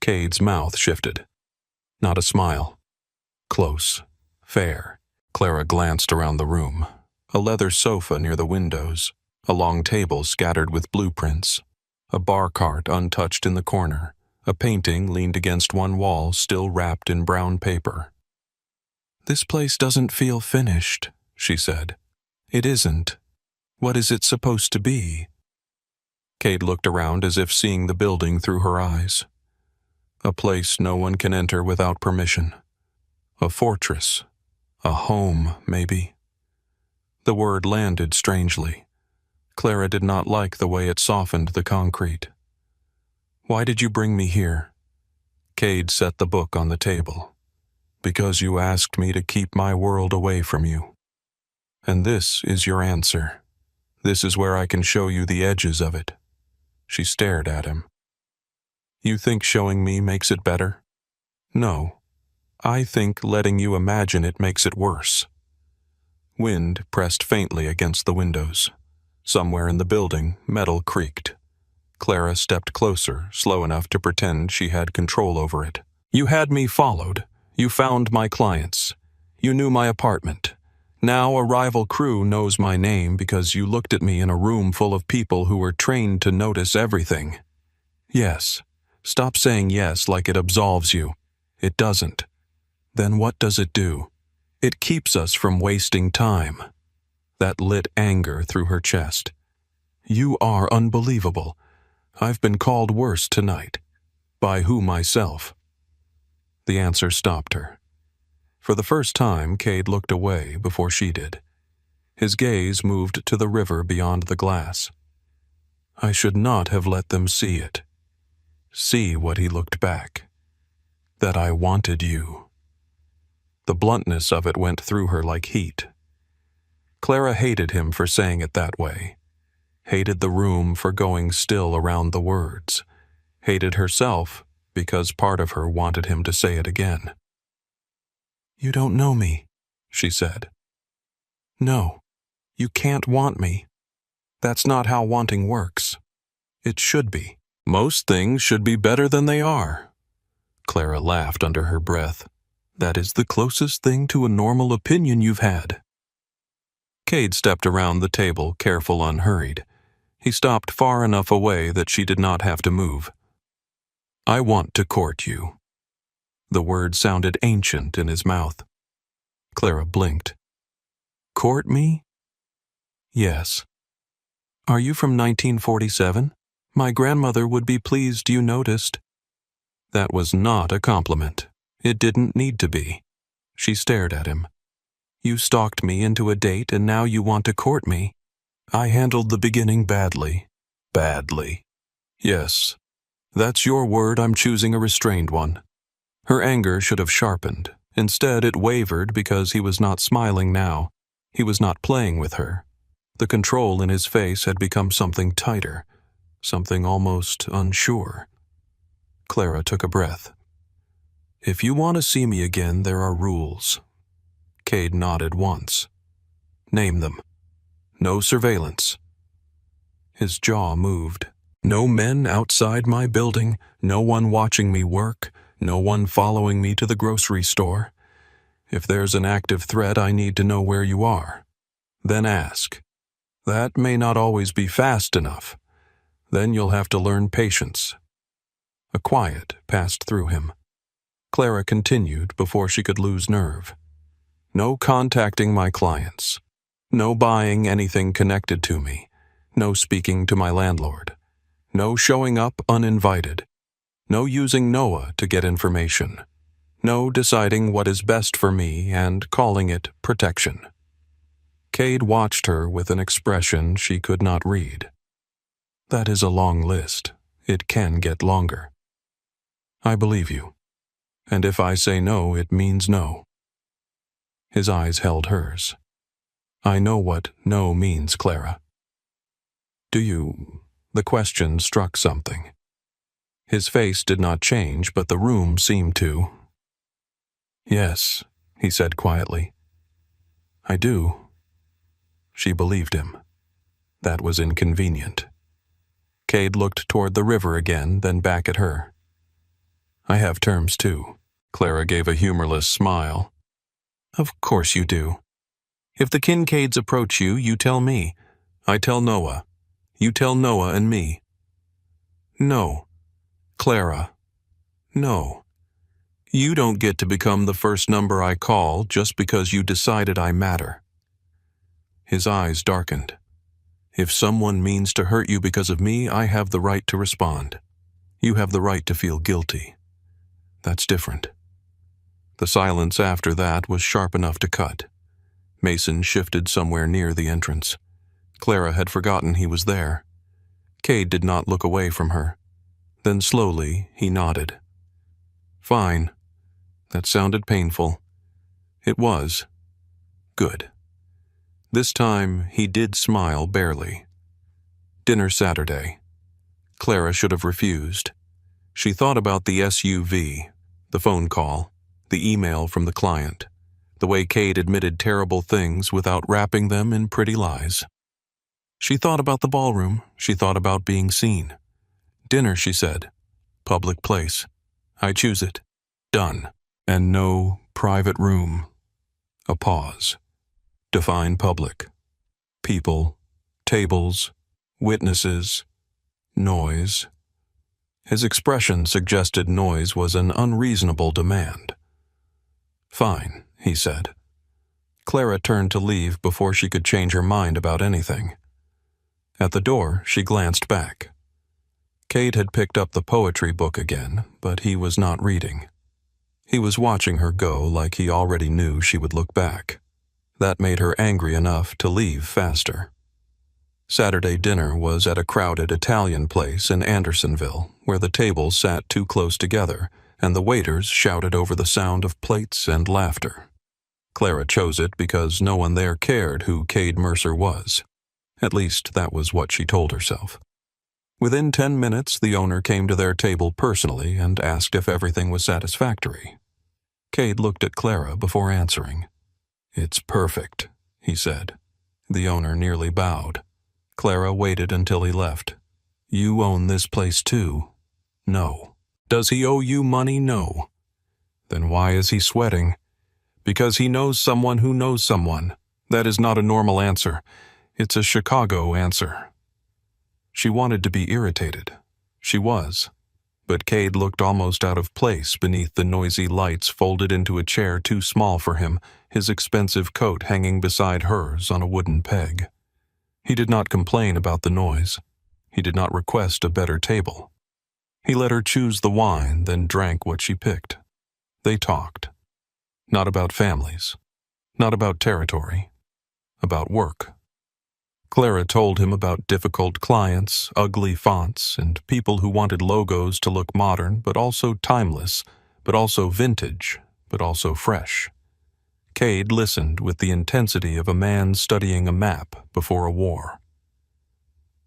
Cade's mouth shifted. Not a smile. Close. Fair. Clara glanced around the room. A leather sofa near the windows. A long table scattered with blueprints. A bar cart untouched in the corner. A painting leaned against one wall, still wrapped in brown paper. This place doesn't feel finished, she said. It isn't. What is it supposed to be? Cade looked around as if seeing the building through her eyes. A place no one can enter without permission. A fortress. A home, maybe. The word landed strangely. Clara did not like the way it softened the concrete. Why did you bring me here? Cade set the book on the table. Because you asked me to keep my world away from you. And this is your answer. This is where I can show you the edges of it. She stared at him. You think showing me makes it better? No. I think letting you imagine it makes it worse. Wind pressed faintly against the windows. Somewhere in the building, metal creaked. Clara stepped closer, slow enough to pretend she had control over it. You had me followed. You found my clients. You knew my apartment. Now a rival crew knows my name because you looked at me in a room full of people who were trained to notice everything. Yes. Stop saying yes like it absolves you. It doesn't. Then what does it do? It keeps us from wasting time. That lit anger through her chest. You are unbelievable. I've been called worse tonight. By who myself? The answer stopped her. For the first time, Cade looked away before she did. His gaze moved to the river beyond the glass. I should not have let them see it. See what he looked back. That I wanted you. The bluntness of it went through her like heat. Clara hated him for saying it that way. Hated the room for going still around the words. Hated herself because part of her wanted him to say it again. You don't know me, she said. No, you can't want me. That's not how wanting works. It should be. Most things should be better than they are. Clara laughed under her breath. That is the closest thing to a normal opinion you've had. Cade stepped around the table, careful, unhurried. He stopped far enough away that she did not have to move. I want to court you. The word sounded ancient in his mouth. Clara blinked. Court me? Yes. Are you from 1947? My grandmother would be pleased you noticed. That was not a compliment. It didn't need to be. She stared at him. You stalked me into a date and now you want to court me. I handled the beginning badly. Badly. Yes. That's your word. I'm choosing a restrained one. Her anger should have sharpened. Instead, it wavered because he was not smiling now. He was not playing with her. The control in his face had become something tighter, something almost unsure. Clara took a breath. If you want to see me again, there are rules. Cade nodded once. Name them. No surveillance. His jaw moved. No men outside my building, no one watching me work, no one following me to the grocery store. If there's an active threat, I need to know where you are. Then ask. That may not always be fast enough. Then you'll have to learn patience. A quiet passed through him. Clara continued before she could lose nerve. No contacting my clients. No buying anything connected to me. No speaking to my landlord. No showing up uninvited. No using Noah to get information. No deciding what is best for me and calling it protection. Cade watched her with an expression she could not read. That is a long list. It can get longer. I believe you. And if I say no, it means no. His eyes held hers. I know what no means, Clara. Do you? The question struck something. His face did not change, but the room seemed to. Yes, he said quietly. I do. She believed him. That was inconvenient. Cade looked toward the river again, then back at her. I have terms too. Clara gave a humorless smile. Of course you do. If the Kincaids approach you, you tell me. I tell Noah. You tell Noah and me. No. Clara. No. You don't get to become the first number I call just because you decided I matter. His eyes darkened. If someone means to hurt you because of me, I have the right to respond. You have the right to feel guilty. That's different. The silence after that was sharp enough to cut. Mason shifted somewhere near the entrance. Clara had forgotten he was there. Cade did not look away from her. Then slowly he nodded. Fine. That sounded painful. It was. Good. This time he did smile barely. Dinner Saturday. Clara should have refused. She thought about the SUV, the phone call, the email from the client, the way Cade admitted terrible things without wrapping them in pretty lies. She thought about the ballroom. She thought about being seen. Dinner, she said. Public place. I choose it. Done. And no private room. A pause. Define public. People. Tables. Witnesses. Noise. His expression suggested noise was an unreasonable demand. Fine, he said. Clara turned to leave before she could change her mind about anything. At the door, she glanced back. Cade had picked up the poetry book again, but he was not reading. He was watching her go like he already knew she would look back. That made her angry enough to leave faster. Saturday dinner was at a crowded Italian place in Andersonville, where the tables sat too close together and the waiters shouted over the sound of plates and laughter. Clara chose it because no one there cared who Cade Mercer was. At least that was what she told herself. Within 10 minutes, the owner came to their table personally and asked if everything was satisfactory. Cade looked at Clara before answering. It's perfect, he said. The owner nearly bowed. Clara waited until he left. You own this place too? No. Does he owe you money? No. Then why is he sweating? Because he knows someone who knows someone. That is not a normal answer. It's a Chicago answer. She wanted to be irritated. She was. But Cade looked almost out of place beneath the noisy lights folded into a chair too small for him, his expensive coat hanging beside hers on a wooden peg. He did not complain about the noise. He did not request a better table. He let her choose the wine, then drank what she picked. They talked. Not about families. Not about territory. About work. Clara told him about difficult clients, ugly fonts, and people who wanted logos to look modern, but also timeless, but also vintage, but also fresh. Cade listened with the intensity of a man studying a map before a war.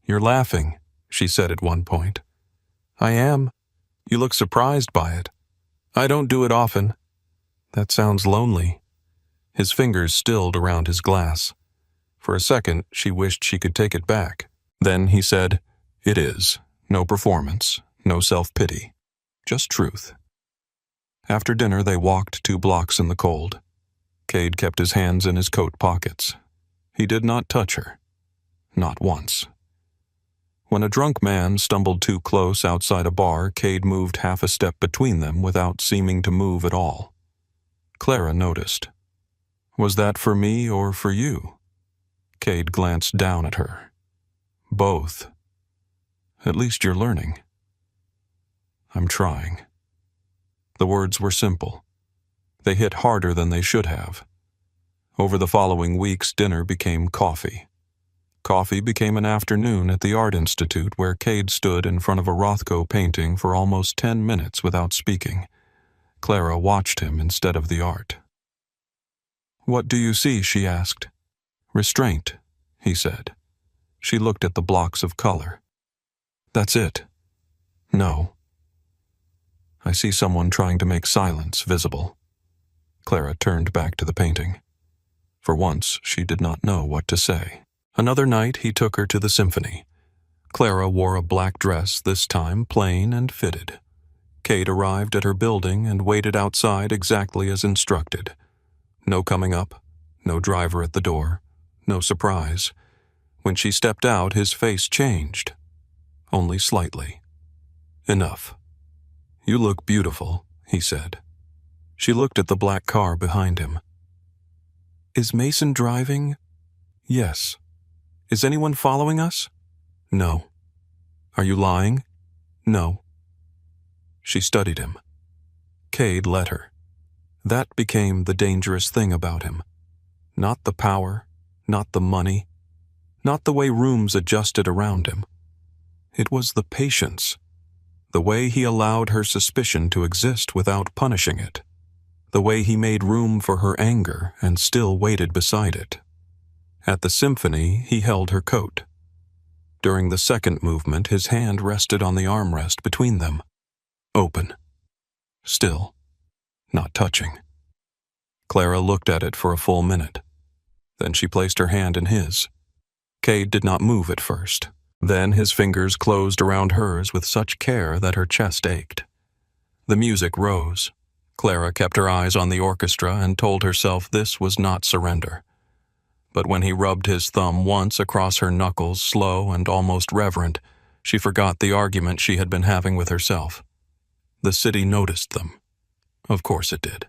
"You're laughing," she said at one point. "I am. You look surprised by it. I don't do it often." "That sounds lonely." His fingers stilled around his glass. For a second, she wished she could take it back. Then he said, "It is. No performance, no self-pity. Just truth." After dinner, they walked 2 blocks in the cold. Cade kept his hands in his coat pockets. He did not touch her. Not once. When a drunk man stumbled too close outside a bar, Cade moved half a step between them without seeming to move at all. Clara noticed. "Was that for me or for you?" Cade glanced down at her. "Both. At least you're learning." "I'm trying." The words were simple. They hit harder than they should have. Over the following weeks, dinner became coffee. Coffee became an afternoon at the Art Institute, where Cade stood in front of a Rothko painting for almost 10 minutes without speaking. Clara watched him instead of the art. "What do you see?" she asked. "Restraint," he said. She looked at the blocks of color. "That's it." "No." "I see someone trying to make silence visible." Clara turned back to the painting. For once, she did not know what to say. Another night, he took her to the symphony. Clara wore a black dress, this time plain and fitted. Cade arrived at her building and waited outside exactly as instructed. No coming up, no driver at the door, no surprise. When she stepped out, his face changed. Only slightly. "Enough." "You look beautiful," he said. She looked at the black car behind him. "Is Mason driving?" "Yes." "Is anyone following us?" "No." "Are you lying?" "No." She studied him. Cade let her. That became the dangerous thing about him. Not the power, not the money, not the way rooms adjusted around him. It was the patience, the way he allowed her suspicion to exist without punishing it, the way he made room for her anger and still waited beside it. At the symphony, he held her coat. During the second movement, his hand rested on the armrest between them. Open. Still. Not touching. Clara looked at it for a full minute. Then she placed her hand in his. Cade did not move at first. Then his fingers closed around hers with such care that her chest ached. The music rose. Clara kept her eyes on the orchestra and told herself this was not surrender. But when he rubbed his thumb once across her knuckles, slow and almost reverent, she forgot the argument she had been having with herself. The city noticed them. Of course it did.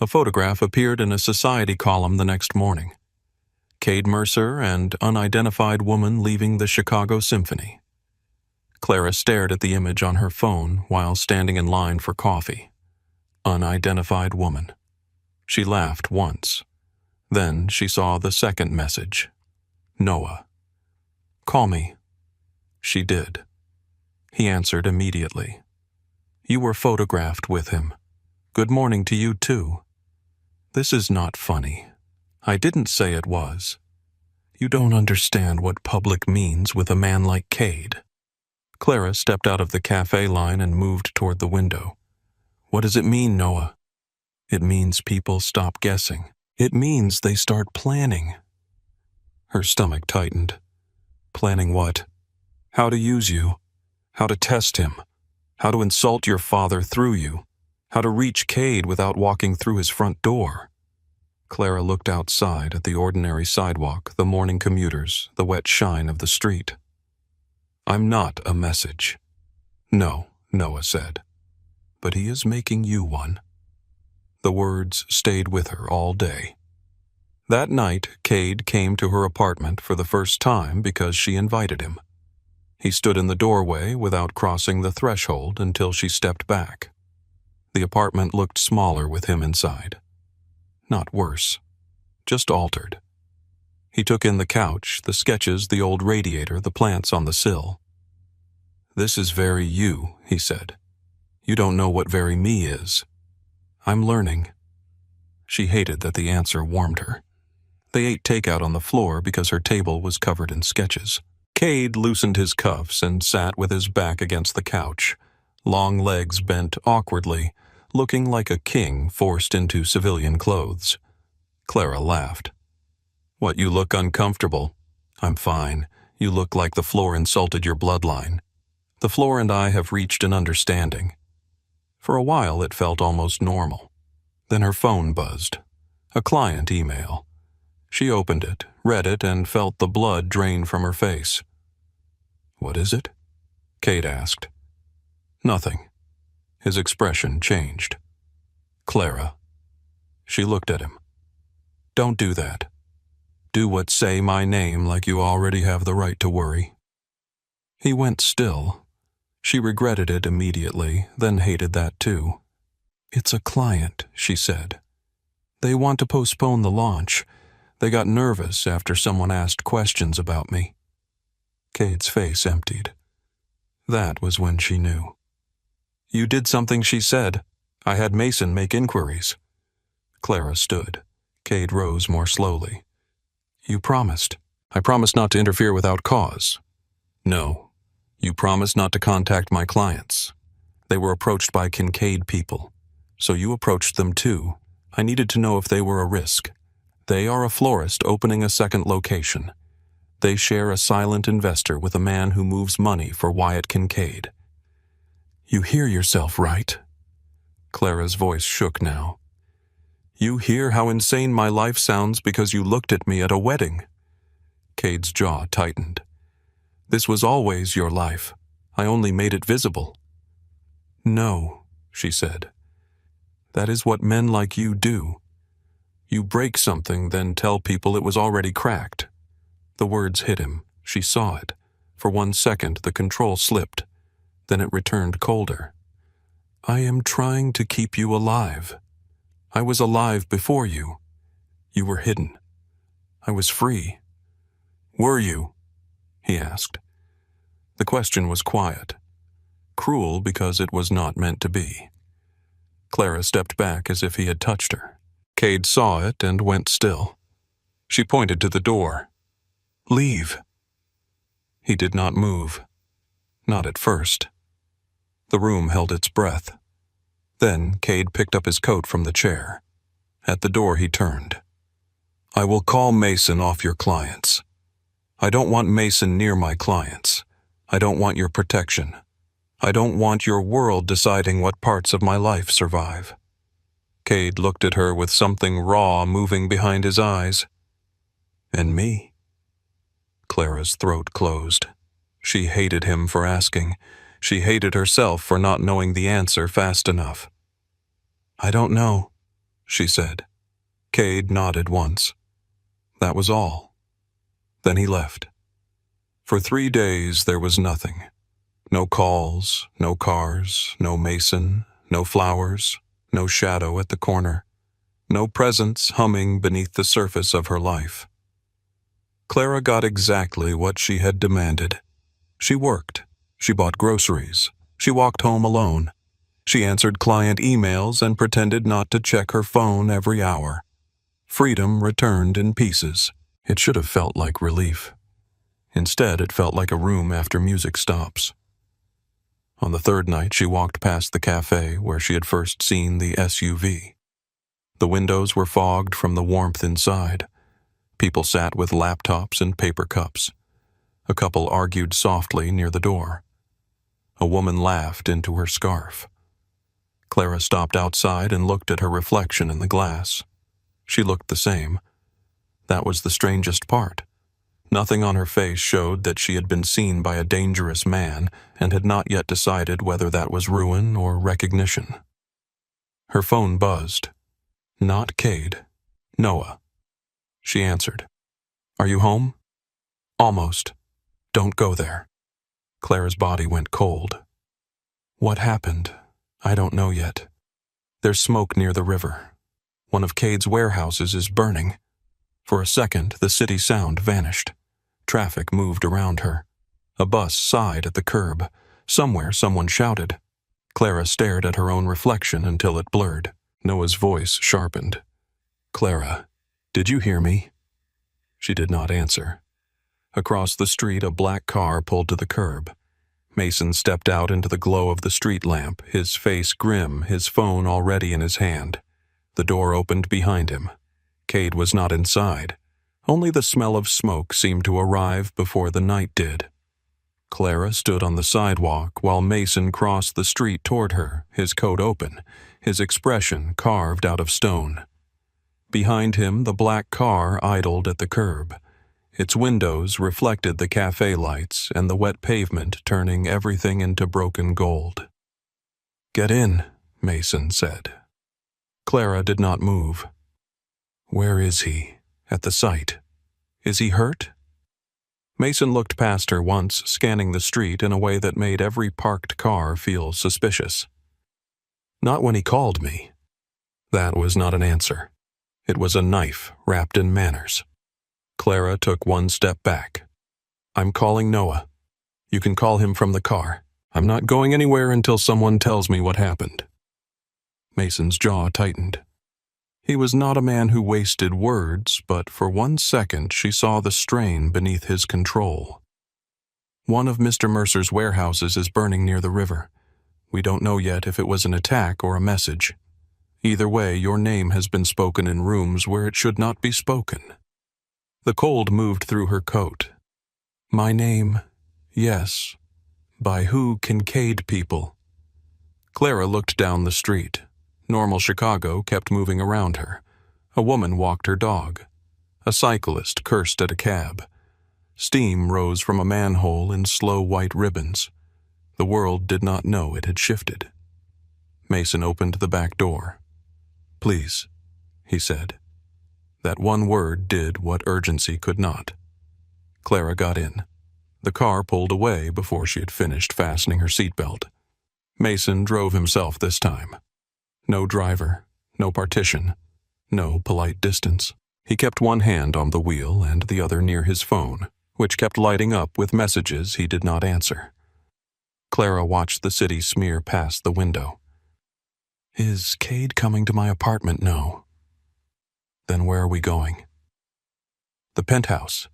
A photograph appeared in a society column the next morning. Cade Mercer and unidentified woman leaving the Chicago Symphony. Clara stared at the image on her phone while standing in line for coffee. Unidentified woman. She laughed once. Then she saw the second message. Noah. "Call me." She did. He answered immediately. "You were photographed with him. Good morning to you too." "This is not funny. I didn't say it was. You don't understand what public means with a man like Cade." Clara stepped out of the cafe line and moved toward the window. "What does it mean, Noah?" "It means people stop guessing. It means they start planning." Her stomach tightened. "Planning what?" "How to use you. How to test him. How to insult your father through you. How to reach Cade without walking through his front door." Clara looked outside at the ordinary sidewalk, the morning commuters, the wet shine of the street. "I'm not a message." "No," Noah said. "But he is making you one." The words stayed with her all day. That night, Cade came to her apartment for the first time because she invited him. He stood in the doorway without crossing the threshold until she stepped back. The apartment looked smaller with him inside. Not worse, just altered. He took in the couch, the sketches, the old radiator, the plants on the sill. "This is very you," he said. "You don't know what very me is." "I'm learning." She hated that the answer warmed her. They ate takeout on the floor because her table was covered in sketches. Cade loosened his cuffs and sat with his back against the couch, long legs bent awkwardly, looking like a king forced into civilian clothes. Clara laughed. "What, you look uncomfortable?" "I'm fine. You look like the floor insulted your bloodline. The floor and I have reached an understanding." For a while it felt almost normal. Then her phone buzzed. A client email. She opened it, read it, and felt the blood drain from her face. "What is it?" Cade asked. "Nothing." His expression changed. "Clara." She looked at him. "Don't do that. Do what say my name like you already have the right to worry." He went still. She regretted it immediately, then hated that too. "It's a client," she said. "They want to postpone the launch. They got nervous after someone asked questions about me." Cade's face emptied. That was when she knew. "You did something she said. I had Mason make inquiries." Clara stood. Cade rose more slowly. "You promised." "I promised not to interfere without cause." "No. You promised not to contact my clients. They were approached by Kincaid people. So you approached them too. I needed to know if they were a risk. They are a florist opening a second location. They share a silent investor with a man who moves money for Wyatt Kincaid." "You hear yourself, right?" Clara's voice shook now. "You hear how insane my life sounds because you looked at me at a wedding." Cade's jaw tightened. "This was always your life. I only made it visible." "No," she said. "That is what men like you do. You break something, then tell people it was already cracked." The words hit him. She saw it. For 1 second, the control slipped. Then it returned colder. "I am trying to keep you alive. I was alive before you. You were hidden. I was free." "Were you?" he asked. The question was quiet. Cruel because it was not meant to be. Clara stepped back as if he had touched her. Cade saw it and went still. She pointed to the door. "Leave." He did not move. Not at first. The room held its breath. Then Cade picked up his coat from the chair. At the door he turned. "I will call Mason off your clients. I don't want Mason near my clients. I don't want your protection. I don't want your world deciding what parts of my life survive." Cade looked at her with something raw moving behind his eyes. "And me?" Clara's throat closed. She hated him for asking. She hated herself for not knowing the answer fast enough. "I don't know," she said. Cade nodded once. That was all. Then he left. For 3 days there was nothing. No calls, no cars, no Mason, no flowers, no shadow at the corner, no presence humming beneath the surface of her life. Clara got exactly what she had demanded. She worked. She bought groceries. She walked home alone. She answered client emails and pretended not to check her phone every hour. Freedom returned in pieces. It should have felt like relief. Instead, it felt like a room after music stops. On the 3rd night, she walked past the cafe where she had first seen the SUV. The windows were fogged from the warmth inside. People sat with laptops and paper cups. A couple argued softly near the door. A woman laughed into her scarf. Clara stopped outside and looked at her reflection in the glass. She looked the same. That was the strangest part. Nothing on her face showed that she had been seen by a dangerous man and had not yet decided whether that was ruin or recognition. Her phone buzzed. Not Cade. Noah. She answered. "Are you home?" "Almost. Don't go there." Clara's body went cold. "What happened? I don't know yet. There's smoke near the river. One of Cade's warehouses is burning." For a second, the city sound vanished. Traffic moved around her. A bus sighed at the curb. Somewhere, someone shouted. Clara stared at her own reflection until it blurred. Noah's voice sharpened. "Clara, did you hear me?" She did not answer. Across the street, a black car pulled to the curb. Mason stepped out into the glow of the street lamp, his face grim, his phone already in his hand. The door opened behind him. Cade was not inside. Only the smell of smoke seemed to arrive before the night did. Clara stood on the sidewalk while Mason crossed the street toward her, his coat open, his expression carved out of stone. Behind him, the black car idled at the curb. Its windows reflected the cafe lights and the wet pavement, turning everything into broken gold. "Get in," Mason said. Clara did not move. "Where is he?" At the site. "Is he hurt?" Mason looked past her once, scanning the street in a way that made every parked car feel suspicious. "Not when he called me." That was not an answer. It was a knife wrapped in manners. Clara took one step back. "I'm calling Noah. You can call him from the car. I'm not going anywhere until someone tells me what happened." Mason's jaw tightened. He was not a man who wasted words, but for 1 second she saw the strain beneath his control. "One of Mr. Mercer's warehouses is burning near the river. We don't know yet if it was an attack or a message. Either way, your name has been spoken in rooms where it should not be spoken." The cold moved through her coat. "My name, yes. By who Kincaid people?" Clara looked down the street. Normal Chicago kept moving around her. A woman walked her dog. A cyclist cursed at a cab. Steam rose from a manhole in slow white ribbons. The world did not know it had shifted. Mason opened the back door. "Please," he said. That one word did what urgency could not. Clara got in. The car pulled away before she had finished fastening her seatbelt. Mason drove himself this time. No driver, no partition, no polite distance. He kept one hand on the wheel and the other near his phone, which kept lighting up with messages he did not answer. Clara watched the city smear past the window. "Is Cade coming to my apartment? No." "Then where are we going?" "The penthouse."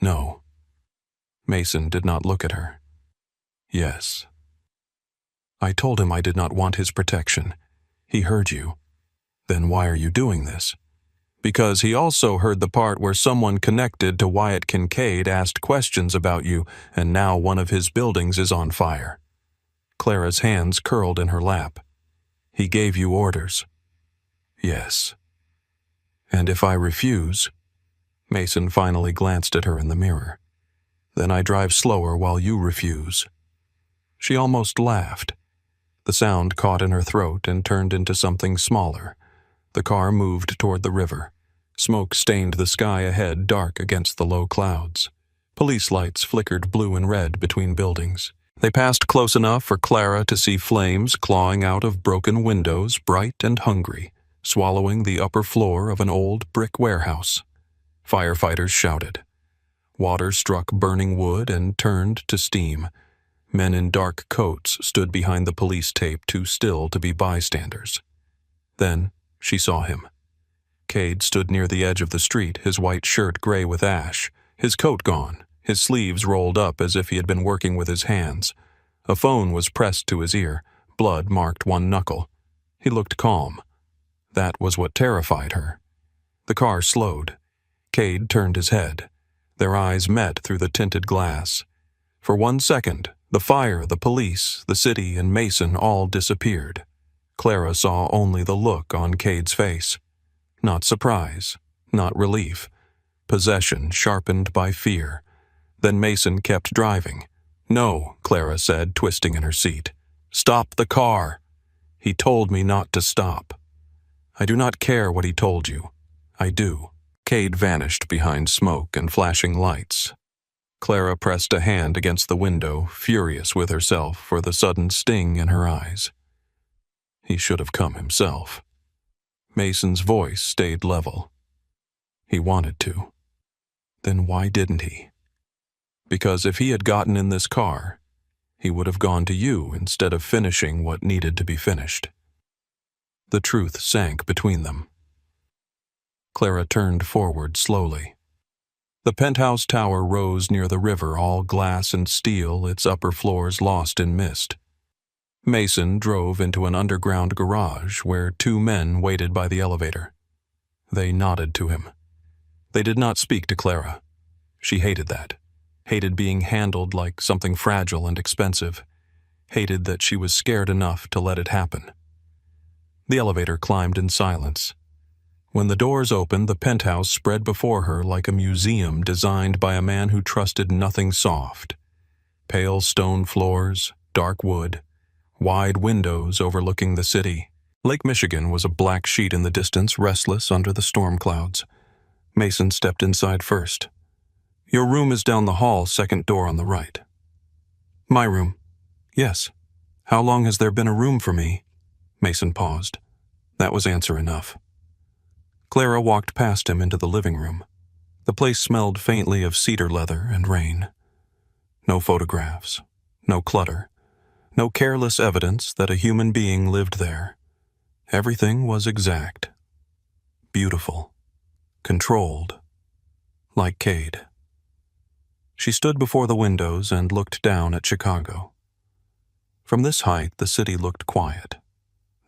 "No." Mason did not look at her. "Yes." "I told him I did not want his protection. He heard you. Then why are you doing this?" "Because he also heard the part where someone connected to Wyatt Kincaid asked questions about you, and now one of his buildings is on fire." Clara's hands curled in her lap. "He gave you orders." "Yes." "And if I refuse?" Mason finally glanced at her in the mirror. "Then I drive slower while you refuse." She almost laughed. The sound caught in her throat and turned into something smaller. The car moved toward the river. Smoke stained the sky ahead dark against the low clouds. Police lights flickered blue and red between buildings. They passed close enough for Clara to see flames clawing out of broken windows, bright and hungry, swallowing the upper floor of an old brick warehouse. Firefighters shouted. Water struck burning wood and turned to steam. Men in dark coats stood behind the police tape too still to be bystanders. Then she saw him. Cade stood near the edge of the street, his white shirt gray with ash, his coat gone, his sleeves rolled up as if he had been working with his hands. A phone was pressed to his ear. Blood marked one knuckle. He looked calm. That was what terrified her. The car slowed. Cade turned his head. Their eyes met through the tinted glass. For 1 second, the fire, the police, the city, and Mason all disappeared. Clara saw only the look on Cade's face. Not surprise, not relief. Possession sharpened by fear. Then Mason kept driving. "No," Clara said, twisting in her seat. "Stop the car." "He told me not to stop." "I do not care what he told you. I do." Cade vanished behind smoke and flashing lights. Clara pressed a hand against the window, furious with herself for the sudden sting in her eyes. He should have come himself. Mason's voice stayed level. He wanted to. Then why didn't he? Because if he had gotten in this car, he would have gone to you instead of finishing what needed to be finished. The truth sank between them. Clara turned forward slowly. The penthouse tower rose near the river, all glass and steel, its upper floors lost in mist. Mason drove into an underground garage where two men waited by the elevator. They nodded to him. They did not speak to Clara. She hated that. Hated being handled like something fragile and expensive. Hated that she was scared enough to let it happen. The elevator climbed in silence. When the doors opened, the penthouse spread before her like a museum designed by a man who trusted nothing soft. Pale stone floors, dark wood, wide windows overlooking the city. Lake Michigan was a black sheet in the distance, restless under the storm clouds. Mason stepped inside first. "Your room is down the hall, second door on the right." "My room?" "Yes. How long has there been a room for me?" Mason paused. That was answer enough. Clara walked past him into the living room. The place smelled faintly of cedar leather and rain. No photographs, no clutter, no careless evidence that a human being lived there. Everything was exact, beautiful, controlled, like Cade. She stood before the windows and looked down at Chicago. From this height, the city looked quiet.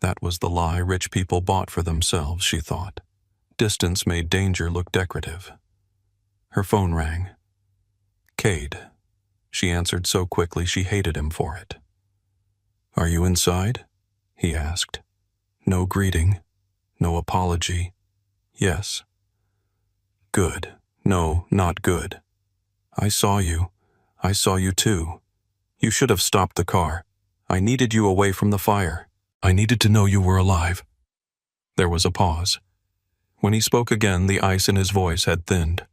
That was the lie rich people bought for themselves, she thought. Distance made danger look decorative. Her phone rang. "Cade." She answered so quickly she hated him for it. "Are you inside?" he asked. No greeting, no apology. "Yes." "Good. No, not good. I saw you. I saw you too. You should have stopped the car. I needed you away from the fire. I needed to know you were alive." There was a pause. When he spoke again, the ice in his voice had thinned.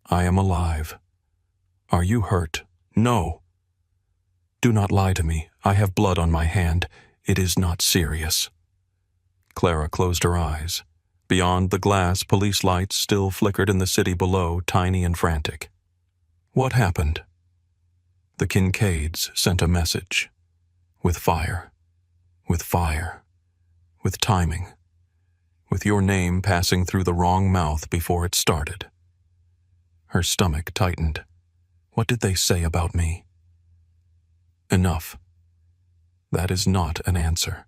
"I am alive. Are you hurt?" "No." "Do not lie to me. I have blood on my hand. It is not serious." Clara closed her eyes. Beyond the glass, police lights still flickered in the city below, tiny and frantic. What happened? The Kincaids sent a message. With fire. With fire. With timing. With your name passing through the wrong mouth before it started. Her stomach tightened. What did they say about me? Enough. That is not an answer.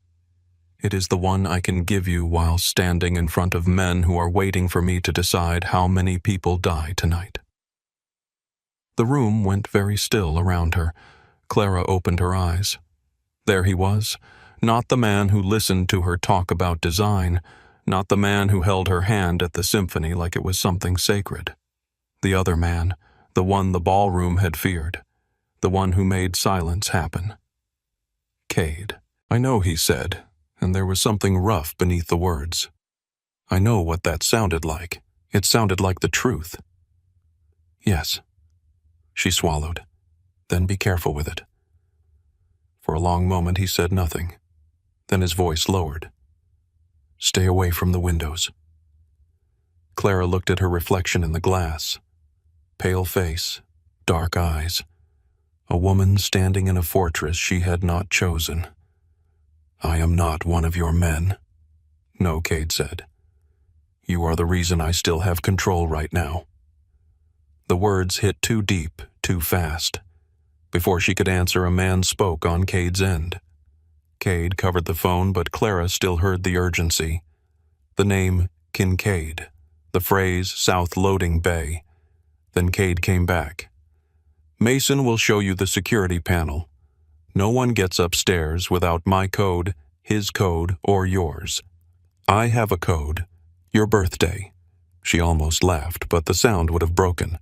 It is the one I can give you while standing in front of men who are waiting for me to decide how many people die tonight. The room went very still around her. Clara opened her eyes. There he was, not the man who listened to her talk about design, not the man who held her hand at the symphony like it was something sacred. The other man, the one the ballroom had feared, the one who made silence happen. Cade. "I know," he said, and there was something rough beneath the words. "I know what that sounded like. It sounded like the truth." "Yes." She swallowed. "Then be careful with it." For a long moment he said nothing. Then his voice lowered. "Stay away from the windows." Clara looked at her reflection in the glass. Pale face, dark eyes. A woman standing in a fortress she had not chosen. "I am not one of your men." "No," Cade said. "You are the reason I still have control right now." The words hit too deep, too fast. Before she could answer, a man spoke on Cade's end. Cade covered the phone, but Clara still heard the urgency. The name Kincaid, the phrase South Loading Bay. Then Cade came back. "Mason will show you the security panel. No one gets upstairs without my code, his code, or yours. I have a code. Your birthday. She almost laughed, but the sound would have broken.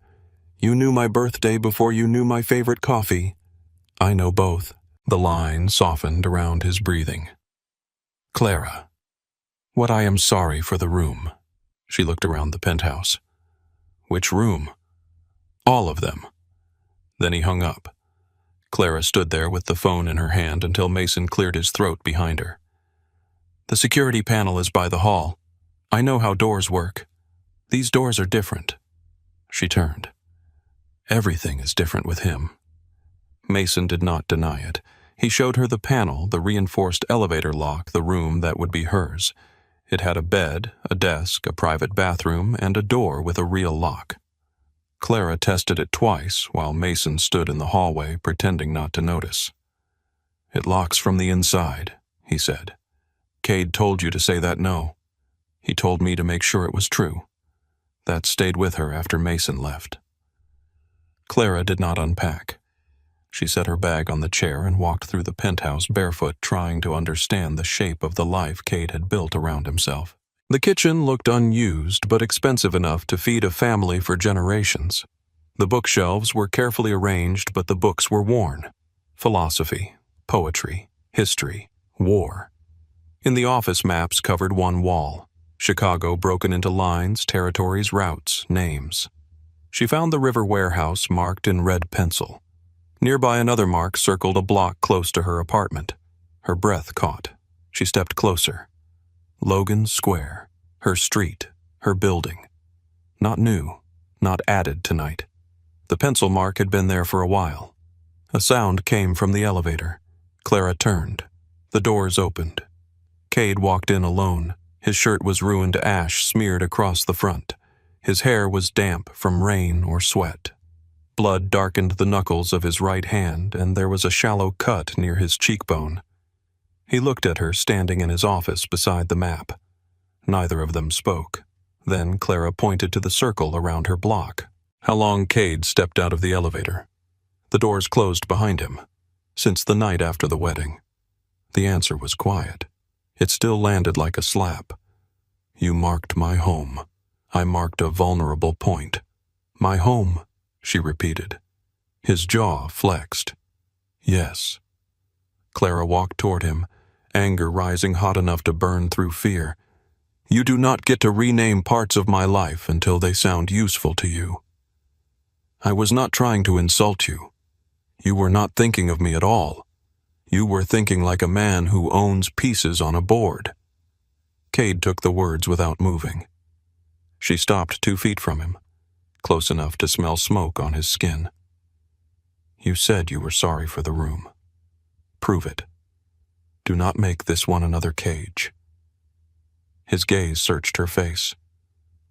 You knew my birthday before you knew my favorite coffee. I know both. The line softened around his breathing. Clara. What I am sorry for the room. She looked around the penthouse. Which room? All of them. Then he hung up. Clara stood there with the phone in her hand until Mason cleared his throat behind her. The security panel is by the hall. I know how doors work. These doors are different. She turned. Everything is different with him. Mason did not deny it. He showed her the panel, the reinforced elevator lock, the room that would be hers. It had a bed, a desk, a private bathroom, and a door with a real lock. Clara tested it twice while Mason stood in the hallway pretending not to notice. It locks from the inside, he said. Cade told you to say that no. He told me to make sure it was true. That stayed with her after Mason left. Clara did not unpack. She set her bag on the chair and walked through the penthouse barefoot, trying to understand the shape of the life Cade had built around himself. The kitchen looked unused but expensive enough to feed a family for generations. The bookshelves were carefully arranged, but the books were worn. Philosophy, poetry, history, war. In the office, maps covered one wall. Chicago broken into lines, territories, routes, names. She found the river warehouse marked in red pencil. Nearby, another mark circled a block close to her apartment. Her breath caught. She stepped closer. Logan Square. Her street. Her building. Not new. Not added tonight. The pencil mark had been there for a while. A sound came from the elevator. Clara turned. The doors opened. Cade walked in alone. His shirt was ruined ash smeared across the front. His hair was damp from rain or sweat. Blood darkened the knuckles of his right hand, and there was a shallow cut near his cheekbone. He looked at her standing in his office beside the map. Neither of them spoke. Then Clara pointed to the circle around her block. How long Cade stepped out of the elevator? The doors closed behind him. Since the night after the wedding. The answer was quiet. It still landed like a slap. You marked my home. I marked a vulnerable point. My home, she repeated. His jaw flexed. Yes. Clara walked toward him, anger rising hot enough to burn through fear. You do not get to rename parts of my life until they sound useful to you. I was not trying to insult you. You were not thinking of me at all. You were thinking like a man who owns pieces on a board. Cade took the words without moving. She stopped 2 feet from him, close enough to smell smoke on his skin. You said you were sorry for the room. Prove it. Do not make this one another cage. His gaze searched her face.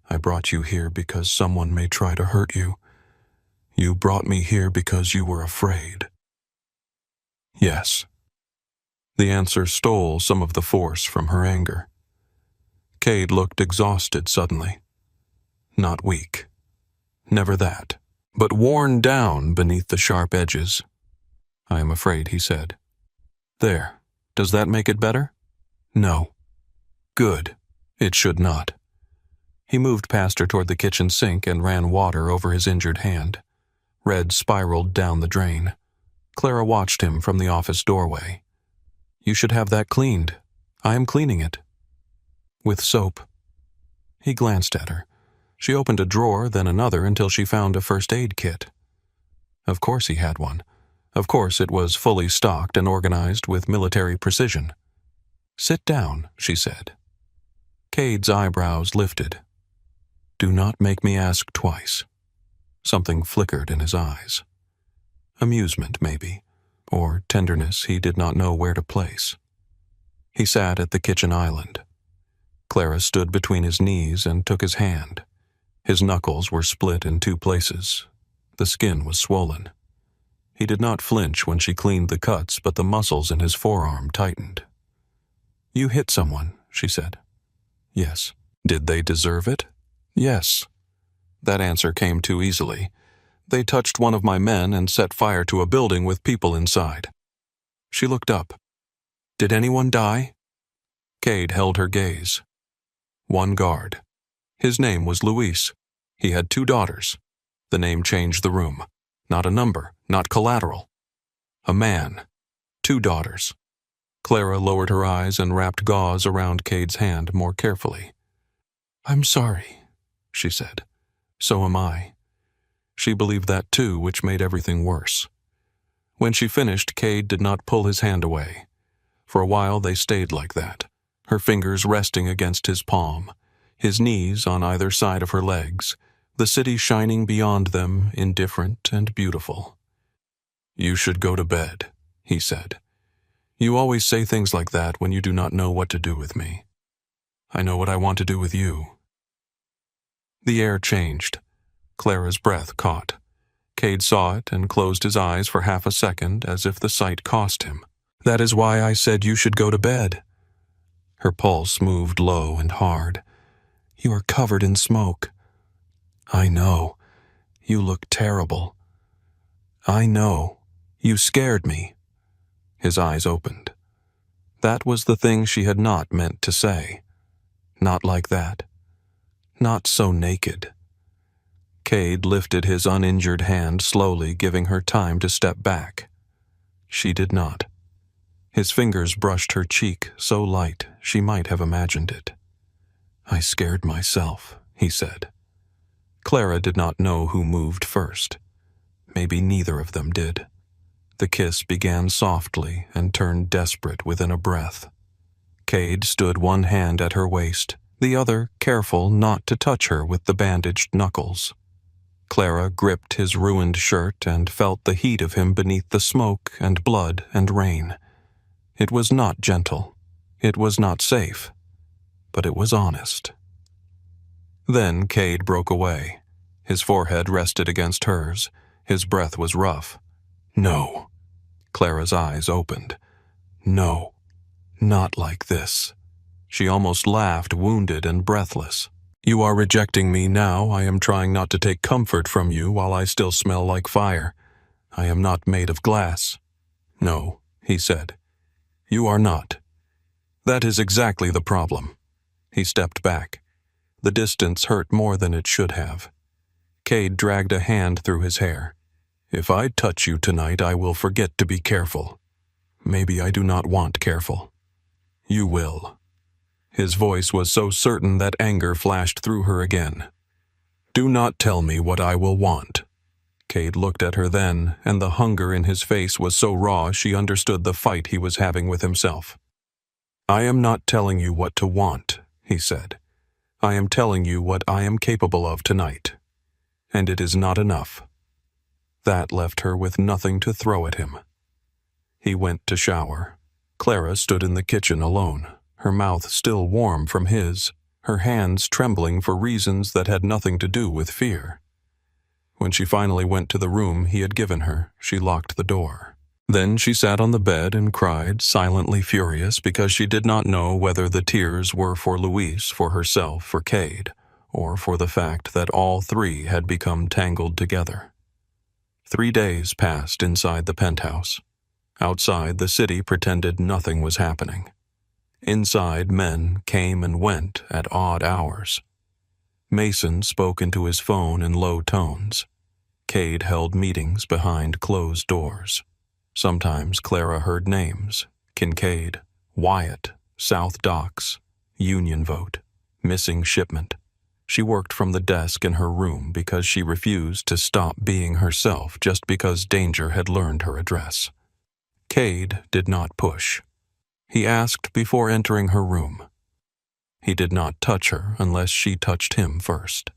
I brought you here because someone may try to hurt you. You brought me here because you were afraid. Yes. The answer stole some of the force from her anger. Cade looked exhausted suddenly. Not weak. Never that. But worn down beneath the sharp edges. I am afraid, he said. There. Does that make it better? No. Good. It should not. He moved past her toward the kitchen sink and ran water over his injured hand. Red spiraled down the drain. Clara watched him from the office doorway. You should have that cleaned. I am cleaning it. With soap. He glanced at her. She opened a drawer, then another, until she found a first aid kit. Of course he had one. Of course it was fully stocked and organized with military precision. Sit down, she said. Cade's eyebrows lifted. Do not make me ask twice. Something flickered in his eyes. Amusement, maybe, or tenderness he did not know where to place. He sat at the kitchen island. Clara stood between his knees and took his hand. His knuckles were split in 2 places. The skin was swollen. He did not flinch when she cleaned the cuts, but the muscles in his forearm tightened. You hit someone, she said. Yes. Did they deserve it? Yes. That answer came too easily. They touched one of my men and set fire to a building with people inside. She looked up. Did anyone die? Cade held her gaze. One guard. His name was Luis. He had 2 daughters. The name changed the room. Not a number, not collateral. A man. 2 daughters. Clara lowered her eyes and wrapped gauze around Cade's hand more carefully. "I'm sorry," she said. "So am I." She believed that too, which made everything worse. When she finished, Cade did not pull his hand away. For a while they stayed like that, her fingers resting against his palm, his knees on either side of her legs, the city shining beyond them, indifferent and beautiful. "You should go to bed," he said. "You always say things like that when you do not know what to do with me. I know what I want to do with you." The air changed. Clara's breath caught. Cade saw it and closed his eyes for half a second as if the sight cost him. "That is why I said you should go to bed." Her pulse moved low and hard. "You are covered in smoke." "I know. You look terrible." "I know. You scared me." His eyes opened. That was the thing she had not meant to say. Not like that. Not so naked. Cade lifted his uninjured hand slowly, giving her time to step back. She did not. His fingers brushed her cheek, so light she might have imagined it. "I scared myself," he said. Clara did not know who moved first. Maybe neither of them did. The kiss began softly and turned desperate within a breath. Cade stood one hand at her waist, the other careful not to touch her with the bandaged knuckles. Clara gripped his ruined shirt and felt the heat of him beneath the smoke and blood and rain. It was not gentle. It was not safe. But it was honest. Then Cade broke away. His forehead rested against hers. His breath was rough. "No." Clara's eyes opened. "No. Not like this." She almost laughed, wounded and breathless. "You are rejecting me now. I am trying not to take comfort from you while I still smell like fire. I am not made of glass." "No," he said. "You are not. That is exactly the problem." He stepped back. The distance hurt more than it should have. Cade dragged a hand through his hair. "If I touch you tonight, I will forget to be careful. Maybe I do not want careful. You will." His voice was so certain that anger flashed through her again. "Do not tell me what I will want." Cade looked at her then, and the hunger in his face was so raw she understood the fight he was having with himself. "I am not telling you what to want," he said. "I am telling you what I am capable of tonight. And it is not enough." That left her with nothing to throw at him. He went to shower. Clara stood in the kitchen alone, her mouth still warm from his, her hands trembling for reasons that had nothing to do with fear. When she finally went to the room he had given her, she locked the door. Then she sat on the bed and cried, silently furious because she did not know whether the tears were for Luis, for herself, for Cade, or for the fact that all 3 had become tangled together. 3 days passed inside the penthouse. Outside, the city pretended nothing was happening. Inside, men came and went at odd hours. Mason spoke into his phone in low tones. Cade held meetings behind closed doors. Sometimes Clara heard names: Kincaid, Wyatt, South Docks, Union Vote, Missing Shipment. She worked from the desk in her room because she refused to stop being herself just because danger had learned her address. Cade did not push. He asked before entering her room. He did not touch her unless she touched him first.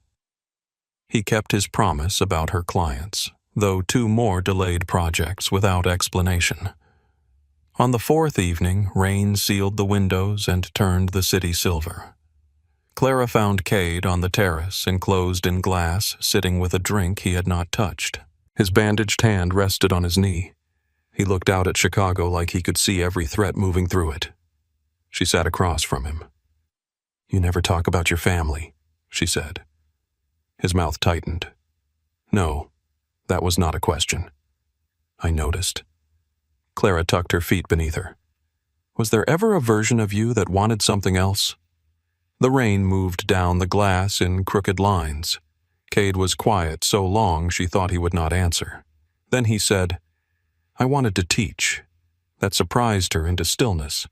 He kept his promise about her clients, though 2 more delayed projects without explanation. On the 4th evening, rain sealed the windows and turned the city silver. Clara found Cade on the terrace, enclosed in glass, sitting with a drink he had not touched. His bandaged hand rested on his knee. He looked out at Chicago like he could see every threat moving through it. She sat across from him. "You never talk about your family," she said. His mouth tightened. "No, that was not a question." "I noticed." Clara tucked her feet beneath her. "Was there ever a version of you that wanted something else?" The rain moved down the glass in crooked lines. Cade was quiet so long she thought he would not answer. Then he said, "I wanted to teach." That surprised her into stillness.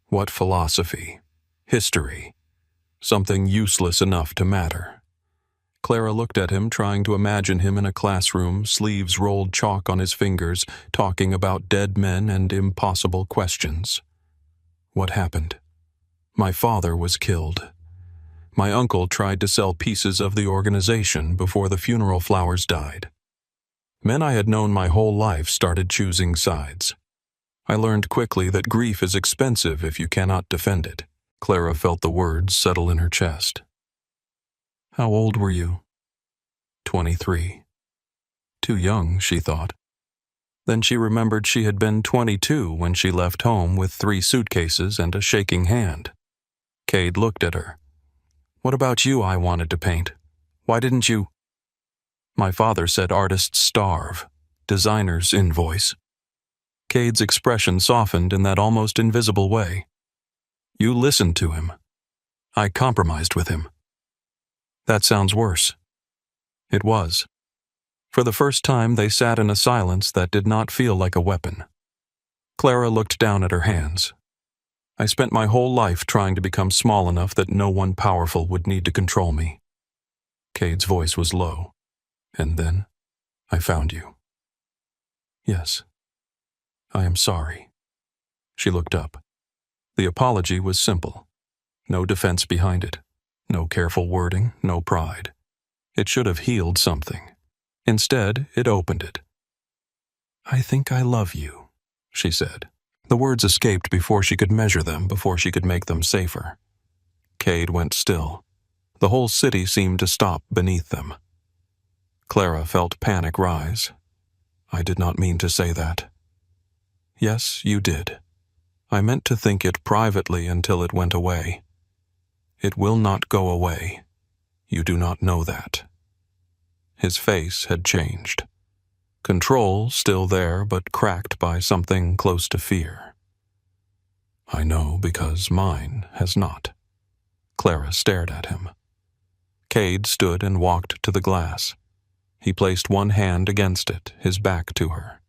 What philosophy? History? Something useless enough to matter. Clara looked at him, trying to imagine him in a classroom, sleeves rolled chalk on his fingers, talking about dead men and impossible questions. What happened? My father was killed. My uncle tried to sell pieces of the organization before the funeral flowers died. Men I had known my whole life started choosing sides. I learned quickly that grief is expensive if you cannot defend it. Clara felt the words settle in her chest. How old were you? 23. Too young, she thought. Then she remembered she had been 22 when she left home with 3 suitcases and a shaking hand. Cade looked at her. What about you? I wanted to paint. Why didn't you? My father said artists starve, designers invoice. Cade's expression softened in that almost invisible way. You listened to him. I compromised with him. That sounds worse. It was. For the first time, they sat in a silence that did not feel like a weapon. Clara looked down at her hands. I spent my whole life trying to become small enough that no one powerful would need to control me. Cade's voice was low. And then, I found you. Yes. I am sorry. She looked up. The apology was simple. No defense behind it. No careful wording, no pride. It should have healed something. Instead, it opened it. I think I love you, she said. The words escaped before she could measure them, before she could make them safer. Cade went still. The whole city seemed to stop beneath them. Clara felt panic rise. I did not mean to say that. Yes, you did. I meant to think it privately until it went away. It will not go away. You do not know that. His face had changed. Control still there, but cracked by something close to fear. I know because mine has not. Clara stared at him. Cade stood and walked to the glass. He placed one hand against it, his back to her.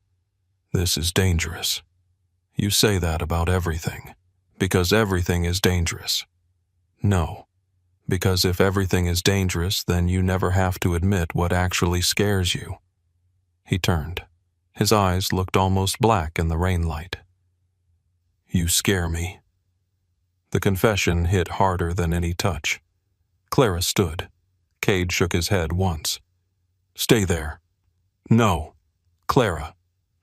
This is dangerous. You say that about everything, because everything is dangerous. No, because if everything is dangerous, then you never have to admit what actually scares you. He turned. His eyes looked almost black in the rainlight. You scare me. The confession hit harder than any touch. Clara stood. Cade shook his head once. Stay there. No. Clara.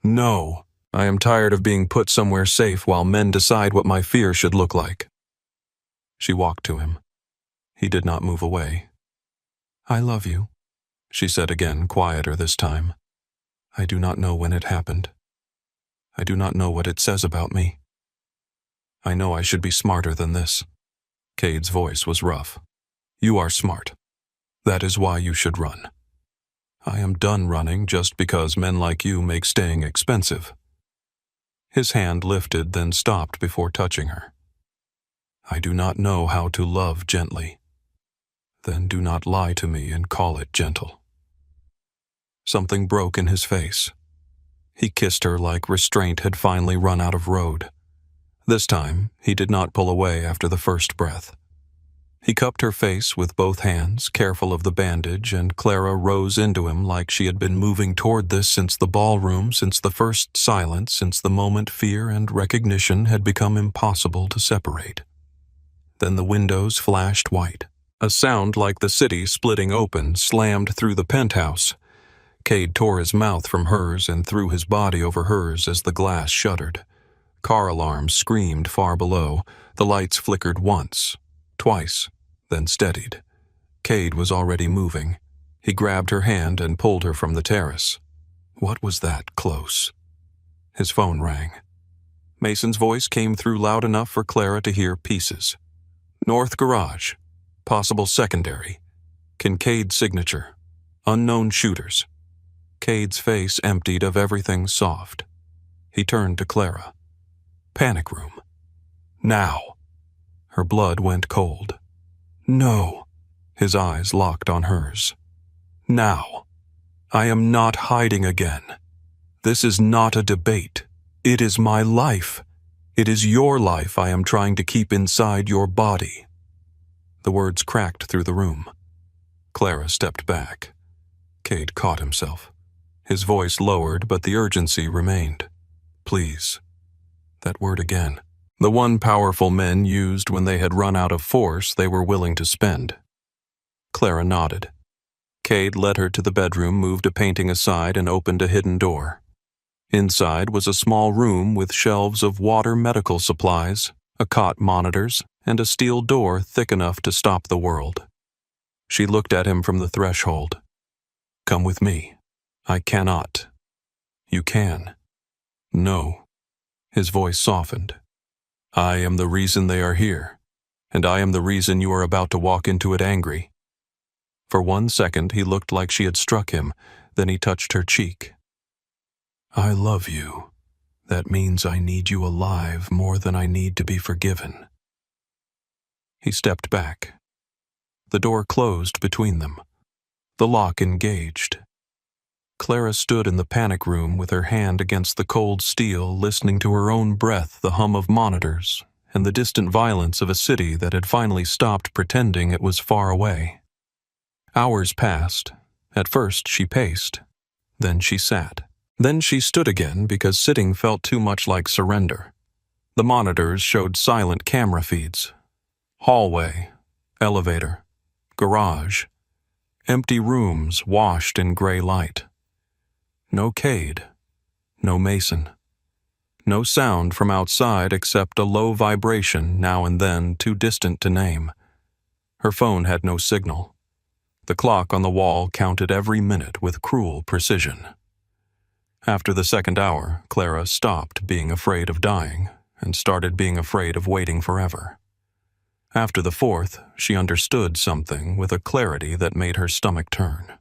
No. I am tired of being put somewhere safe while men decide what my fear should look like. She walked to him. He did not move away. I love you, she said again, quieter this time. I do not know when it happened. I do not know what it says about me. I know I should be smarter than this. Cade's voice was rough. You are smart. That is why you should run. I am done running just because men like you make staying expensive. His hand lifted, then stopped before touching her. I do not know how to love gently. Then do not lie to me and call it gentle. Something broke in his face. He kissed her like restraint had finally run out of road. This time, he did not pull away after the first breath. He cupped her face with both hands, careful of the bandage, and Clara rose into him like she had been moving toward this since the ballroom, since the first silence, since the moment fear and recognition had become impossible to separate. Then the windows flashed white. A sound like the city splitting open slammed through the penthouse. Cade tore his mouth from hers and threw his body over hers as the glass shuddered. Car alarms screamed far below. The lights flickered once, twice, then steadied. Cade was already moving. He grabbed her hand and pulled her from the terrace. What was that close? His phone rang. Mason's voice came through loud enough for Clara to hear pieces. North Garage. Possible secondary. Kincaid's signature. Unknown shooters. Cade's face emptied of everything soft. He turned to Clara. Panic room. Now. Her blood went cold. No. His eyes locked on hers. Now. I am not hiding again. This is not a debate. It is my life. It is your life I am trying to keep inside your body. The words cracked through the room. Clara stepped back. Cade caught himself. His voice lowered, but the urgency remained. Please. That word again. The one powerful men used when they had run out of force they were willing to spend. Clara nodded. Cade led her to the bedroom, moved a painting aside, and opened a hidden door. Inside was a small room with shelves of water medical supplies, a cot monitors, and a steel door thick enough to stop the world. She looked at him from the threshold. Come with me. I cannot. You can. No. His voice softened. I am the reason they are here, and I am the reason you are about to walk into it angry. For 1 second he looked like she had struck him, then he touched her cheek. I love you. That means I need you alive more than I need to be forgiven. He stepped back. The door closed between them. The lock engaged. Clara stood in the panic room with her hand against the cold steel, listening to her own breath, the hum of monitors, and the distant violence of a city that had finally stopped pretending it was far away. Hours passed. At first she paced. Then she sat. Then she stood again because sitting felt too much like surrender. The monitors showed silent camera feeds. Hallway, elevator, garage, empty rooms washed in gray light. No Cade, no Mason. No sound from outside except a low vibration now and then too distant to name. Her phone had no signal. The clock on the wall counted every minute with cruel precision. After the second hour, Clara stopped being afraid of dying and started being afraid of waiting forever. After the fourth, she understood something with a clarity that made her stomach turn.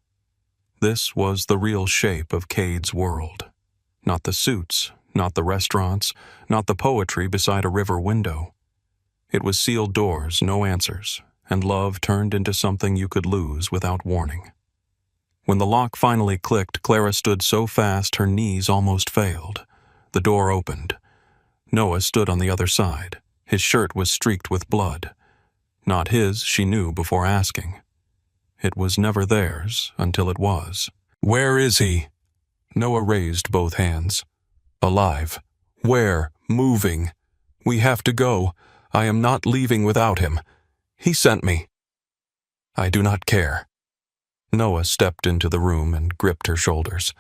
This was the real shape of Cade's world. Not the suits, not the restaurants, not the poetry beside a river window. It was sealed doors, no answers, and love turned into something you could lose without warning. When the lock finally clicked, Clara stood so fast her knees almost failed. The door opened. Noah stood on the other side. His shirt was streaked with blood. Not his, she knew before asking. It was never theirs until it was. Where is he? Noah raised both hands. Alive. Where? Moving. We have to go. I am not leaving without him. He sent me. I do not care. Noah stepped into the room and gripped her shoulders.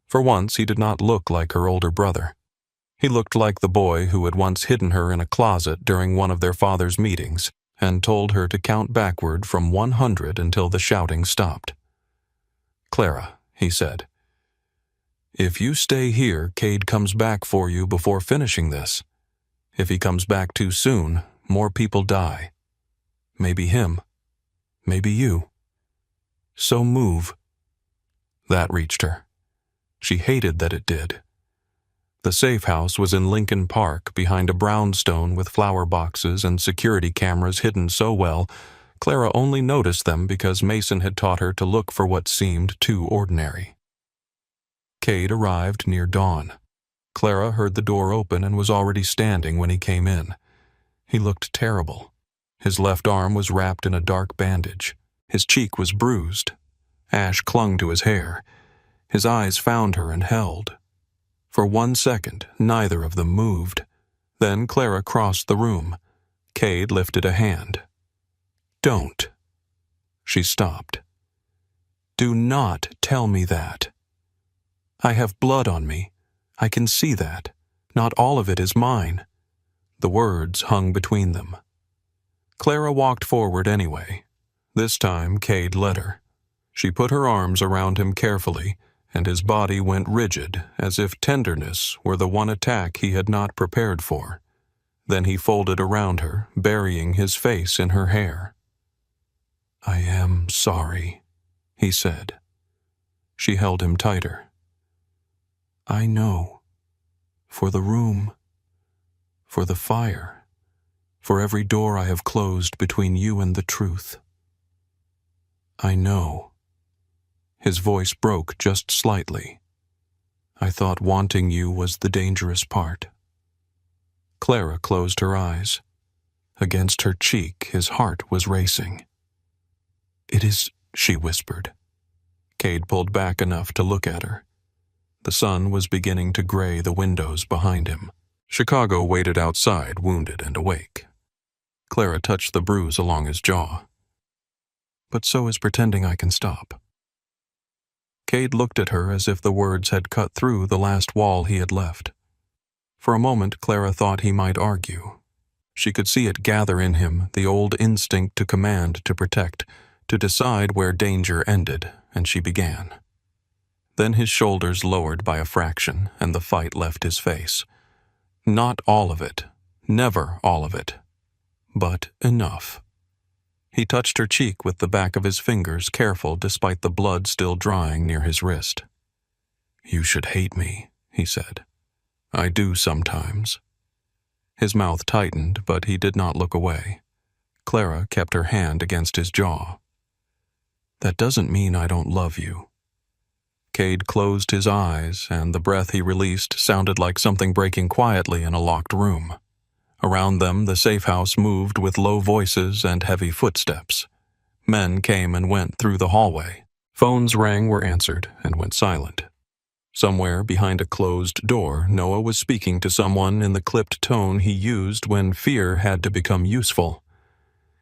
For once, he did not look like her older brother. He looked like the boy who had once hidden her in a closet during one of their father's meetings and told her to count backward from 100 until the shouting stopped. Clara, he said, if you stay here, Cade comes back for you before finishing this. If he comes back too soon, more people die. Maybe him. Maybe you. So move. That reached her. She hated that it did. The safe house was in Lincoln Park, behind a brownstone with flower boxes and security cameras hidden so well, Clara only noticed them because Mason had taught her to look for what seemed too ordinary. Cade arrived near dawn. Clara heard the door open and was already standing when he came in. He looked terrible. His left arm was wrapped in a dark bandage. His cheek was bruised. Ash clung to his hair. His eyes found her and held. For 1 second, neither of them moved. Then Clara crossed the room. Cade lifted a hand. Don't. She stopped. Do not tell me that. I have blood on me. I can see that. Not all of it is mine. The words hung between them. Clara walked forward anyway. This time, Cade led her. She put her arms around him carefully, and his body went rigid, as if tenderness were the one attack he had not prepared for. Then he folded around her, burying his face in her hair. I am sorry, he said. She held him tighter. I know. For the room. For the fire. for every door I have closed between you and the truth. I know. His voice broke just slightly. I thought wanting you was the dangerous part. Clara closed her eyes. Against her cheek, his heart was racing. It is, she whispered. Cade pulled back enough to look at her. The sun was beginning to gray the windows behind him. Chicago waited outside, wounded and awake. Clara touched the bruise along his jaw. But so is pretending I can stop. Cade looked at her as if the words had cut through the last wall he had left. For a moment, Clara thought he might argue. She could see it gather in him, the old instinct to command, to protect, to decide where danger ended, and she began. Then his shoulders lowered by a fraction, and the fight left his face. Not all of it, never all of it, but enough. He touched her cheek with the back of his fingers, careful despite the blood still drying near his wrist. You should hate me, he said. I do sometimes. His mouth tightened, but he did not look away. Clara kept her hand against his jaw. That doesn't mean I don't love you. Cade closed his eyes, and the breath he released sounded like something breaking quietly in a locked room. Around them, the safe house moved with low voices and heavy footsteps. Men came and went through the hallway. Phones rang, were answered, and went silent. Somewhere behind a closed door, Noah was speaking to someone in the clipped tone he used when fear had to become useful.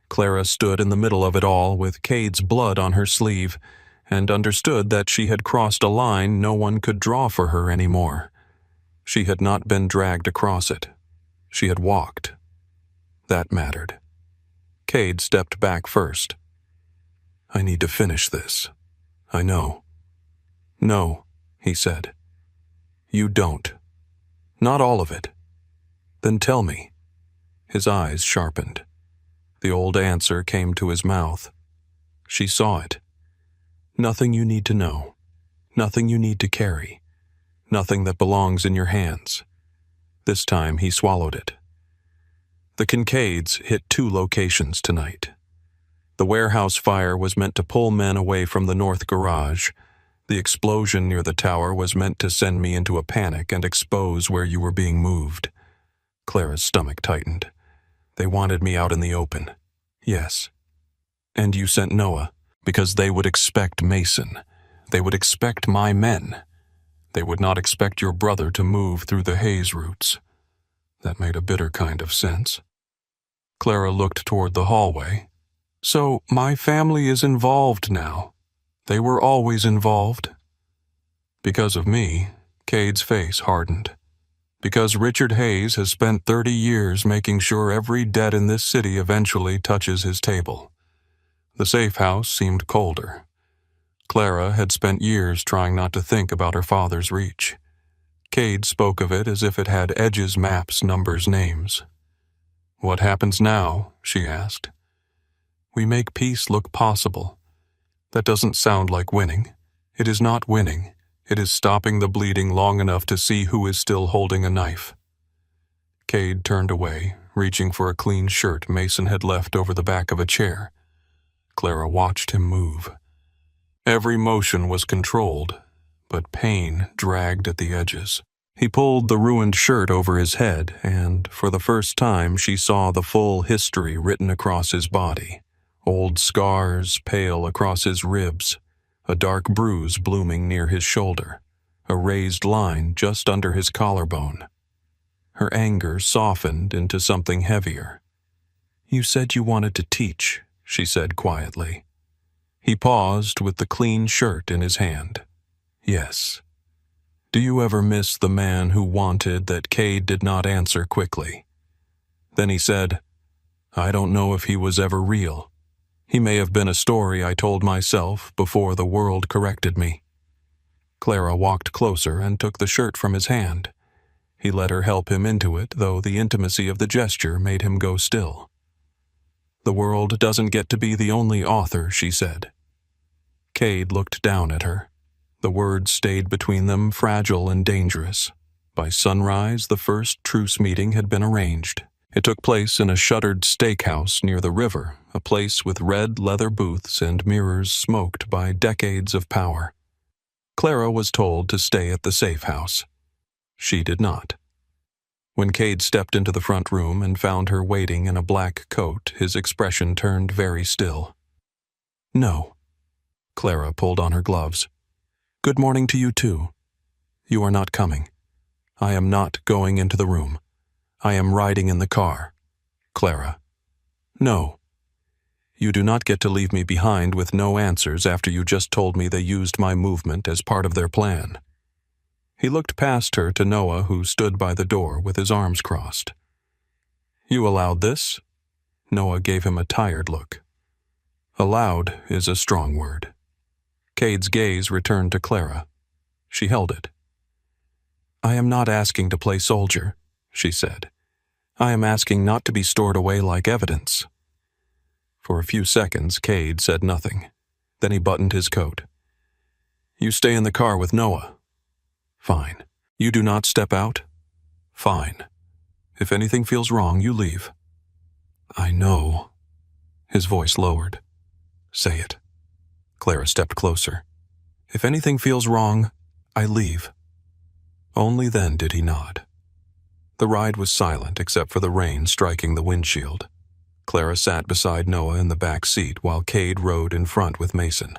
Clara stood in the middle of it all with Cade's blood on her sleeve, and understood that she had crossed a line no one could draw for her anymore. She had not been dragged across it. She had walked. That mattered. Cade stepped back first. I need to finish this. I know. No, he said. You don't. Not all of it. Then tell me. His eyes sharpened. The old answer came to his mouth. She saw it. Nothing you need to know. Nothing you need to carry. Nothing that belongs in your hands. This time he swallowed it. The Kincaids hit 2 locations tonight. The warehouse fire was meant to pull men away from the north garage. The explosion near the tower was meant to send me into a panic and expose where you were being moved. Clara's stomach tightened. They wanted me out in the open. Yes. And you sent Noah, because they would expect Mason. They would expect my men. They would not expect your brother to move through the haze routes. That made a bitter kind of sense. Clara looked toward the hallway. So my family is involved now. They were always involved. Because of me, Cade's face hardened. Because Richard Hayes has spent 30 years making sure every debt in this city eventually touches his table. The safe house seemed colder. Clara had spent years trying not to think about her father's reach. Cade spoke of it as if it had edges, maps, numbers, names. What happens now? She asked. We make peace look possible. That doesn't sound like winning. It is not winning. It is stopping the bleeding long enough to see who is still holding a knife. Cade turned away, reaching for a clean shirt Mason had left over the back of a chair. Clara watched him move. Every motion was controlled, but pain dragged at the edges. He pulled the ruined shirt over his head, and for the first time she saw the full history written across his body. Old scars pale across his ribs, a dark bruise blooming near his shoulder, a raised line just under his collarbone. Her anger softened into something heavier. You said you wanted to teach, she said quietly. He paused with the clean shirt in his hand. Yes. Do you ever miss the man who wanted that Cade did not answer quickly? Then he said, I don't know if he was ever real. He may have been a story I told myself before the world corrected me. Clara walked closer and took the shirt from his hand. He let her help him into it, though the intimacy of the gesture made him go still. The world doesn't get to be the only author, she said. Cade looked down at her. The words stayed between them, fragile and dangerous. By sunrise, the first truce meeting had been arranged. It took place in a shuttered steakhouse near the river, a place with red leather booths and mirrors smoked by decades of power. Clara was told to stay at the safe house. She did not. When Cade stepped into the front room and found her waiting in a black coat, his expression turned very still. "No." Clara pulled on her gloves. "Good morning to you too. You are not coming. I am not going into the room. I am riding in the car." Clara. "No. You do not get to leave me behind with no answers after you just told me they used my movement as part of their plan." He looked past her to Noah, who stood by the door with his arms crossed. "You allowed this?" Noah gave him a tired look. "Allowed" is a strong word. Cade's gaze returned to Clara. She held it. "I am not asking to play soldier," she said. "I am asking not to be stored away like evidence." For a few seconds, Cade said nothing. Then he buttoned his coat. "You stay in the car with Noah." "Fine. You do not step out?" "Fine. If anything feels wrong, you leave." "I know." His voice lowered. "Say it." Clara stepped closer. "If anything feels wrong, I leave." Only then did he nod. The ride was silent except for the rain striking the windshield. Clara sat beside Noah in the back seat while Cade rode in front with Mason.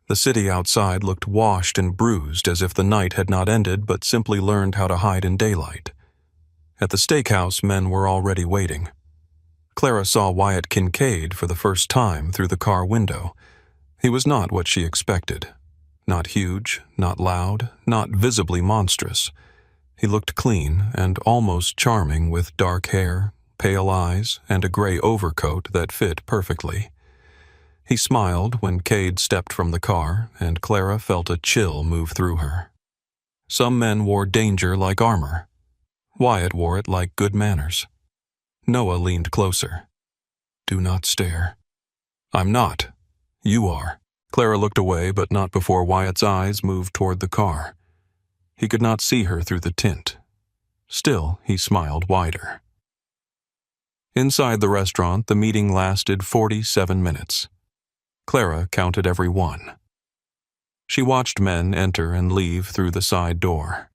The city outside looked washed and bruised, as if the night had not ended but simply learned how to hide in daylight. At the steakhouse, men were already waiting. Clara saw Wyatt Kincaid for the first time through the car window. He was not what she expected. Not huge, not loud, not visibly monstrous. He looked clean and almost charming, with dark hair, pale eyes, and a gray overcoat that fit perfectly. He smiled when Cade stepped from the car, and Clara felt a chill move through her. Some men wore danger like armor. Wyatt wore it like good manners. Noah leaned closer. "Do not stare." "I'm not. You are." Clara looked away, but not before Wyatt's eyes moved toward the car. He could not see her through the tint. Still, he smiled wider. Inside the restaurant, the meeting lasted 47 minutes. Clara counted every one. She watched men enter and leave through the side door.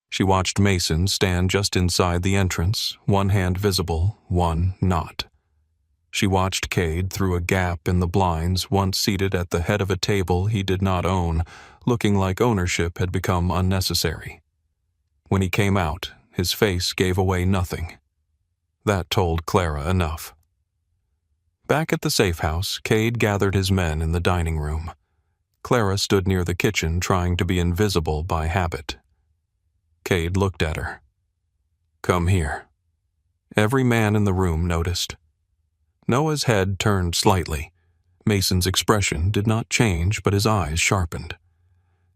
She watched Mason stand just inside the entrance, one hand visible, one not. She watched Cade through a gap in the blinds, once seated at the head of a table he did not own, looking like ownership had become unnecessary. When he came out, his face gave away nothing. That told Clara enough. Back at the safe house, Cade gathered his men in the dining room. Clara stood near the kitchen, trying to be invisible by habit. Cade looked at her. "Come here." Every man in the room noticed. Noah's head turned slightly. Mason's expression did not change, but his eyes sharpened.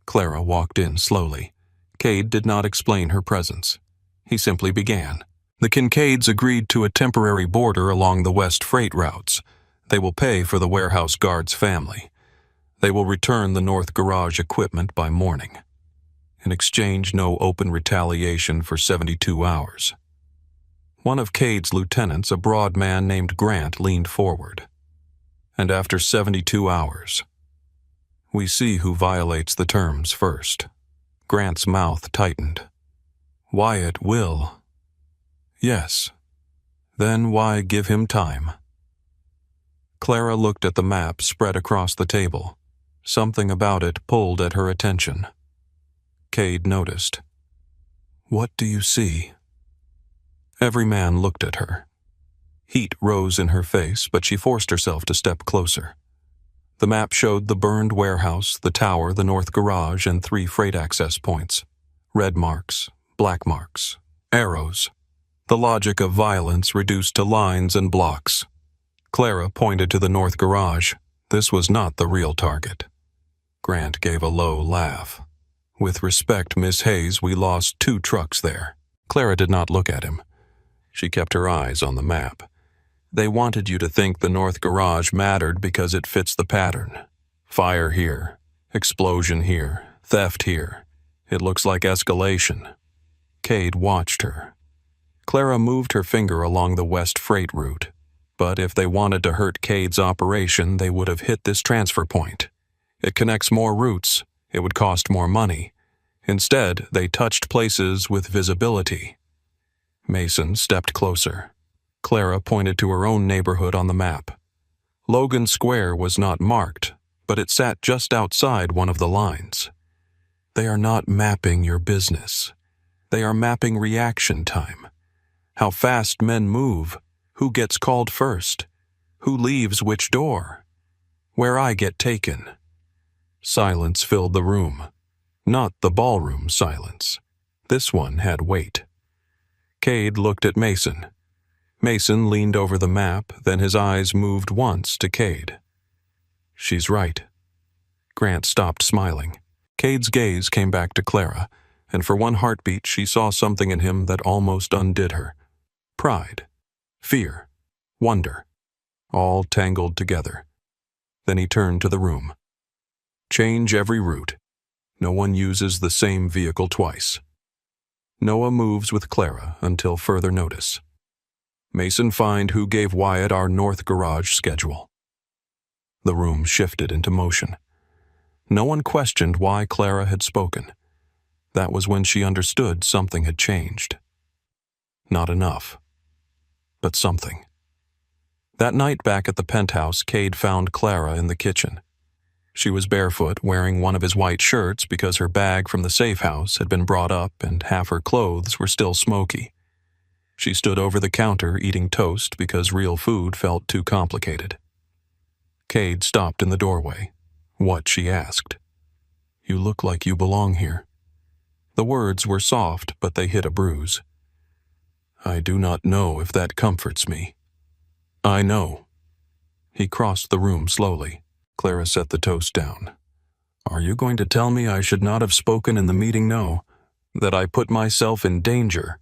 Clara walked in slowly. Cade did not explain her presence. He simply began. "The Kincaids agreed to a temporary border along the west freight routes. They will pay for the warehouse guard's family. They will return the north garage equipment by morning. In exchange, no open retaliation for 72 hours. One of Cade's lieutenants, a broad man named Grant, leaned forward. "And after 72 hours, we see who violates the terms first." Grant's mouth tightened. "Wyatt will." "Yes. Then why give him time?" Clara looked at the map spread across the table. Something about it pulled at her attention. Cade noticed. "What do you see?" Every man looked at her. Heat rose in her face, but she forced herself to step closer. The map showed the burned warehouse, the tower, the north garage, and 3 freight access points. Red marks, black marks, arrows. The logic of violence reduced to lines and blocks. Clara pointed to the north garage. This was not the real target. Grant gave a low laugh. "With respect, Miss Hayes, we lost 2 trucks there." Clara did not look at him. She kept her eyes on the map. "They wanted you to think the north garage mattered because it fits the pattern. Fire here, explosion here, theft here. It looks like escalation." Cade watched her. Clara moved her finger along the west freight route, but if they wanted to hurt Cade's operation, they would have hit this transfer point. It connects more routes. It would cost more money. Instead, they touched places with visibility. Mason stepped closer. Clara pointed to her own neighborhood on the map. Logan Square was not marked, but it sat just outside one of the lines. They are not mapping your business. They are mapping reaction time. How fast men move, who gets called first, who leaves which door, where I get taken. Silence filled the room. Not the ballroom silence. This one had weight. Cade looked at Mason. Mason leaned over the map, then his eyes moved once to Cade. She's right. Grant stopped smiling. Cade's gaze came back to Clara, and for one heartbeat she saw something in him that almost undid her. Pride, fear, wonder, all tangled together. Then he turned to the room. Change every route. No one uses the same vehicle twice. Noah moves with Clara until further notice. Mason, find who gave Wyatt our north garage schedule. The room shifted into motion. No one questioned why Clara had spoken. That was when she understood something had changed. Not enough, but something. That night back at the penthouse, Cade found Clara in the kitchen. She was barefoot, wearing one of his white shirts because her bag from the safe house had been brought up and half her clothes were still smoky. She stood over the counter eating toast because real food felt too complicated. Cade stopped in the doorway. What, she asked. You look like you belong here. The words were soft, but they hit a bruise. I do not know if that comforts me. I know. He crossed the room slowly. Clara set the toast down. Are you going to tell me I should not have spoken in the meeting? No. That I put myself in danger?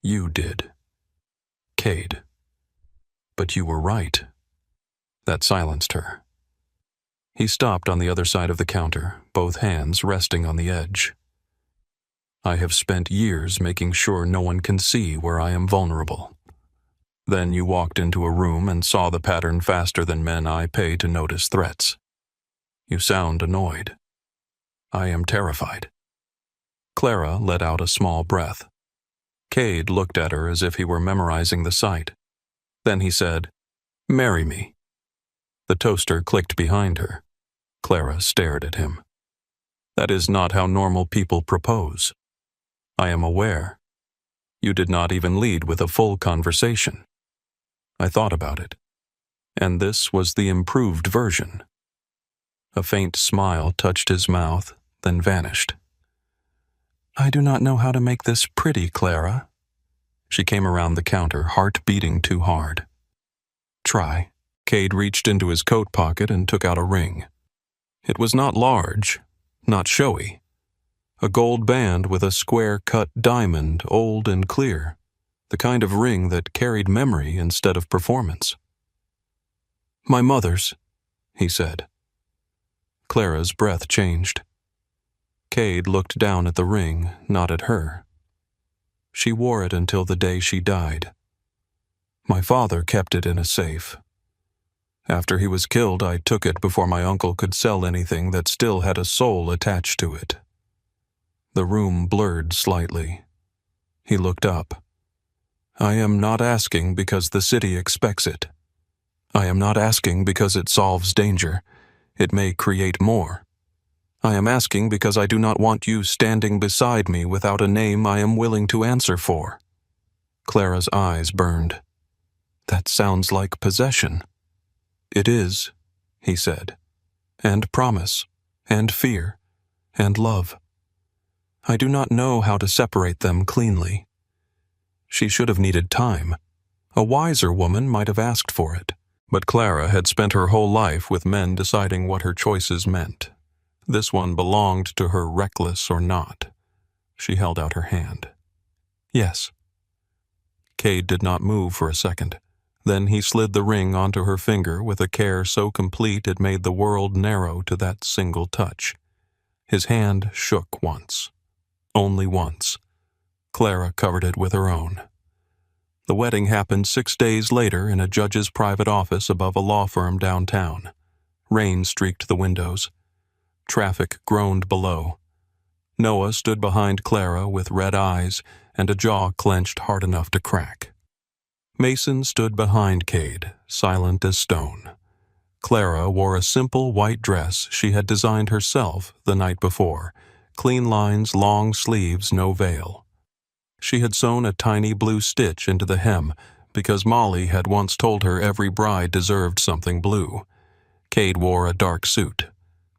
You did. Cade. But you were right. That silenced her. He stopped on the other side of the counter, both hands resting on the edge. I have spent years making sure no one can see where I am vulnerable. Then you walked into a room and saw the pattern faster than men I pay to notice threats. You sound annoyed. I am terrified. Clara let out a small breath. Cade looked at her as if he were memorizing the sight. Then he said, Marry me. The toaster clicked behind her. Clara stared at him. That is not how normal people propose. I am aware. You did not even lead with a full conversation. I thought about it. And this was the improved version. A faint smile touched his mouth, then vanished. I do not know how to make this pretty, Clara. She came around the counter, heart beating too hard. Try. Cade reached into his coat pocket and took out a ring. It was not large, not showy. A gold band with a square-cut diamond, old and clear, the kind of ring that carried memory instead of performance. My mother's, he said. Clara's breath changed. Cade looked down at the ring, not at her. She wore it until the day she died. My father kept it in a safe. After he was killed, I took it before my uncle could sell anything that still had a soul attached to it. The room blurred slightly. He looked up. I am not asking because the city expects it. I am not asking because it solves danger. It may create more. I am asking because I do not want you standing beside me without a name I am willing to answer for. Clara's eyes burned. That sounds like possession. It is, he said, and promise, and fear, and love. I do not know how to separate them cleanly. She should have needed time. A wiser woman might have asked for it, but Clara had spent her whole life with men deciding what her choices meant. This one belonged to her, reckless or not. She held out her hand. Yes. Cade did not move for a second. Then he slid the ring onto her finger with a care so complete it made the world narrow to that single touch. His hand shook once. Only once. Clara covered it with her own. The wedding happened 6 days later in a judge's private office above a law firm downtown. Rain streaked the windows. Traffic groaned below. Noah stood behind Clara with red eyes and a jaw clenched hard enough to crack. Mason stood behind Cade, silent as stone. Clara wore a simple white dress she had designed herself the night before, clean lines, long sleeves, no veil. She had sewn a tiny blue stitch into the hem because Molly had once told her every bride deserved something blue. Cade wore a dark suit.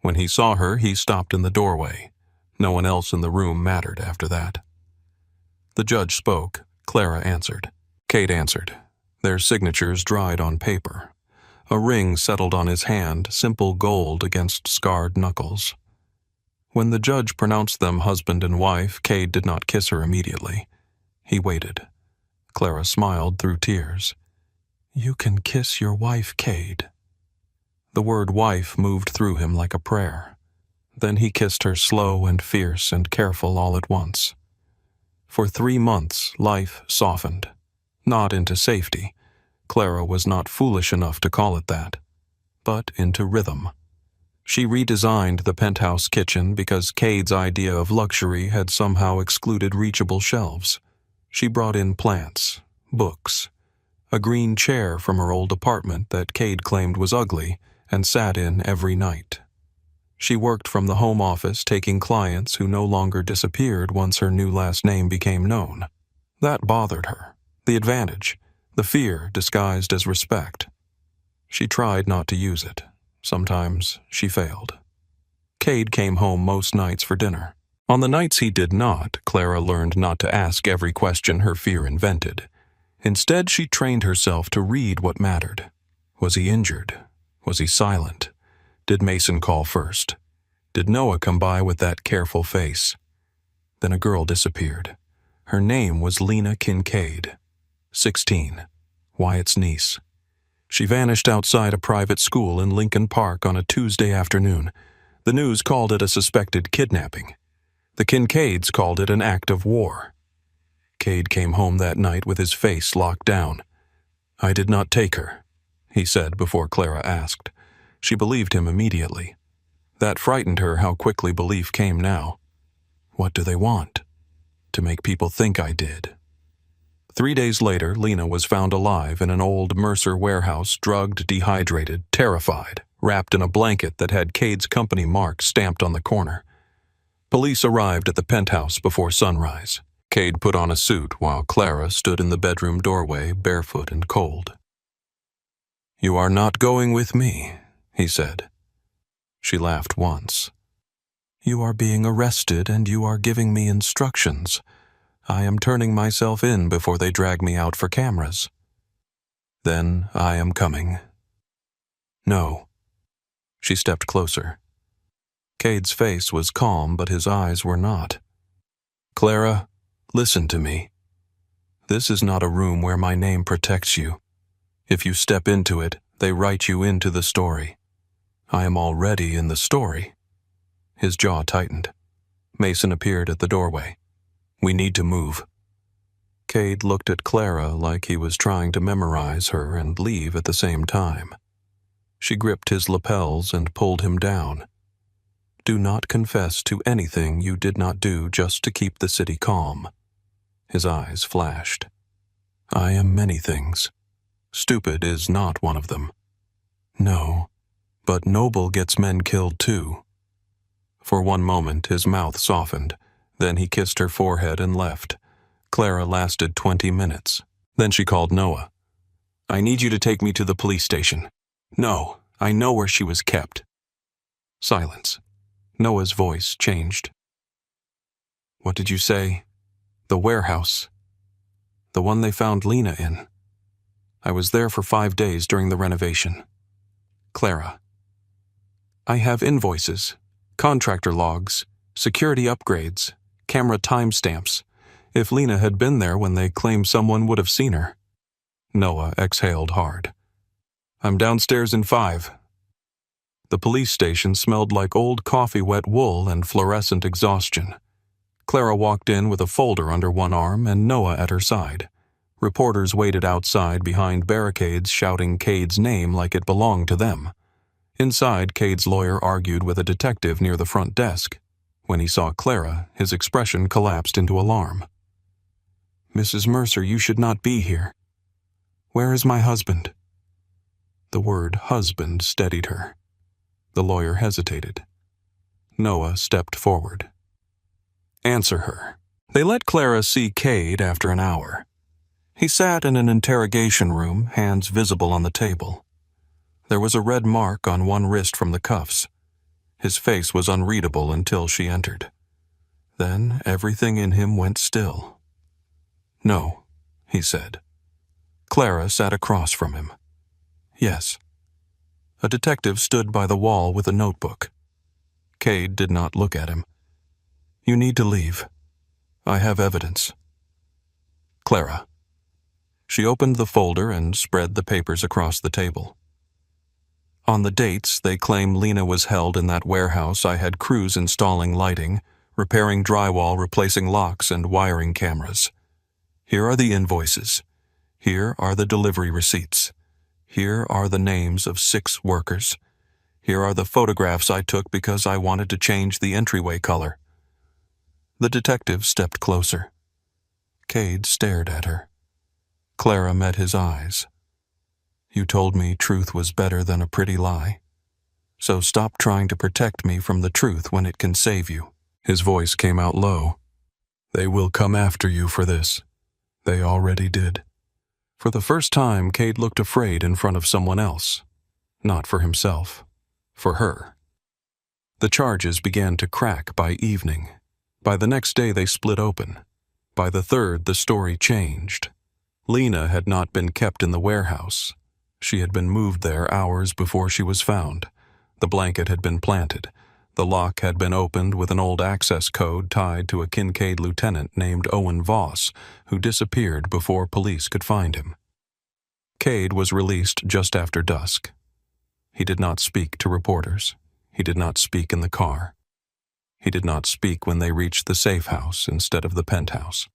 When he saw her, he stopped in the doorway. No one else in the room mattered after that. The judge spoke. Clara answered. Cade answered. Their signatures dried on paper. A ring settled on his hand, simple gold against scarred knuckles. When the judge pronounced them husband and wife, Cade did not kiss her immediately. He waited. Clara smiled through tears. "You can kiss your wife, Cade." The word wife moved through him like a prayer. Then he kissed her slow and fierce and careful all at once. For 3 months, life softened. Not into safety. Clara was not foolish enough to call it that. But into rhythm. She redesigned the penthouse kitchen because Cade's idea of luxury had somehow excluded reachable shelves. She brought in plants, books, a green chair from her old apartment that Cade claimed was ugly and sat in every night. She worked from the home office, taking clients who no longer disappeared once her new last name became known. That bothered her. The advantage, the fear disguised as respect. She tried not to use it. Sometimes she failed. Cade came home most nights for dinner. On the nights he did not, Clara learned not to ask every question her fear invented. Instead, she trained herself to read what mattered. Was he injured? Was he silent? Did Mason call first? Did Noah come by with that careful face? Then a girl disappeared. Her name was Lena Kincaid, 16, Wyatt's niece. She vanished outside a private school in Lincoln Park on a Tuesday afternoon. The news called it a suspected kidnapping. The Kincaids called it an act of war. Cade came home that night with his face locked down. "I did not take her," he said before Clara asked. She believed him immediately. That frightened her how quickly belief came now. What do they want? To make people think I did. 3 days later, Lena was found alive in an old Mercer warehouse, drugged, dehydrated, terrified, wrapped in a blanket that had Cade's company mark stamped on the corner. Police arrived at the penthouse before sunrise. Cade put on a suit while Clara stood in the bedroom doorway, barefoot and cold. "You are not going with me," he said. She laughed once. "You are being arrested and you are giving me instructions. I am turning myself in before they drag me out for cameras." "Then I am coming." "No." She stepped closer. Cade's face was calm, but his eyes were not. "Clara, listen to me. This is not a room where my name protects you. If you step into it, they write you into the story. I am already in the story." His jaw tightened. Mason appeared at the doorway. "We need to move." Cade looked at Clara like he was trying to memorize her and leave at the same time. She gripped his lapels and pulled him down. "Do not confess to anything you did not do just to keep the city calm." His eyes flashed. "I am many things. Stupid is not one of them." "No, but noble gets men killed too." For one moment his mouth softened. Then he kissed her forehead and left. Clara lasted 20 minutes. Then she called Noah. "I need you to take me to the police station." "No, I know where she was kept." Silence. Noah's voice changed. "What did you say?" "The warehouse. The one they found Lena in. I was there for 5 days during the renovation." Clara. "I have invoices, contractor logs, security upgrades, camera timestamps. If Lena had been there when they claimed someone would have seen her." Noah exhaled hard. "I'm downstairs in 5. The police station smelled like old coffee-wet wool and fluorescent exhaustion. Clara walked in with a folder under one arm and Noah at her side. Reporters waited outside behind barricades shouting Cade's name like it belonged to them. Inside, Cade's lawyer argued with a detective near the front desk. When he saw Clara, his expression collapsed into alarm. "Mrs. Mercer, you should not be here. Where is my husband?" The word husband steadied her. The lawyer hesitated. Noah stepped forward. "Answer her." They let Clara see Cade after an hour. He sat in an interrogation room, hands visible on the table. There was a red mark on one wrist from the cuffs. His face was unreadable until she entered. Then everything in him went still. "No," he said. Clara sat across from him. "Yes." A detective stood by the wall with a notebook. Cade did not look at him. "You need to leave. I have evidence." "Clara." She opened the folder and spread the papers across the table. "On the dates, they claim Lena was held in that warehouse. I had crews installing lighting, repairing drywall, replacing locks, and wiring cameras. Here are the invoices. Here are the delivery receipts. Here are the names of 6 workers. Here are the photographs I took because I wanted to change the entryway color." The detective stepped closer. Cade stared at her. Clara met his eyes. "You told me truth was better than a pretty lie. So stop trying to protect me from the truth when it can save you." His voice came out low. "They will come after you for this. They already did." For the first time, Cade looked afraid in front of someone else. Not for himself. For her. The charges began to crack by evening. By the next day they split open. By the third, the story changed. Lena had not been kept in the warehouse. She had been moved there hours before she was found. The blanket had been planted. The lock had been opened with an old access code tied to a Kincaid lieutenant named Owen Voss, who disappeared before police could find him. Cade was released just after dusk. He did not speak to reporters. He did not speak in the car. He did not speak when they reached the safe house instead of the penthouse.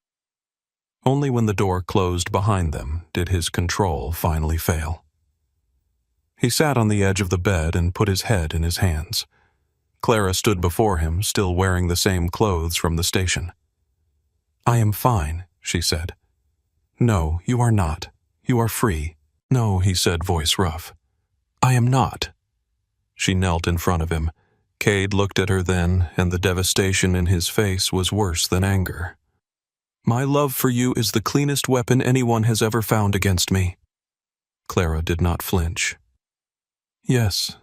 Only when the door closed behind them did his control finally fail. He sat on the edge of the bed and put his head in his hands. Clara stood before him, still wearing the same clothes from the station. "I am fine," she said. "No, you are not. You are free." "No," he said, voice rough. "I am not." She knelt in front of him. Cade looked at her then, and the devastation in his face was worse than anger. "My love for you is the cleanest weapon anyone has ever found against me." Clara did not flinch. "Yes,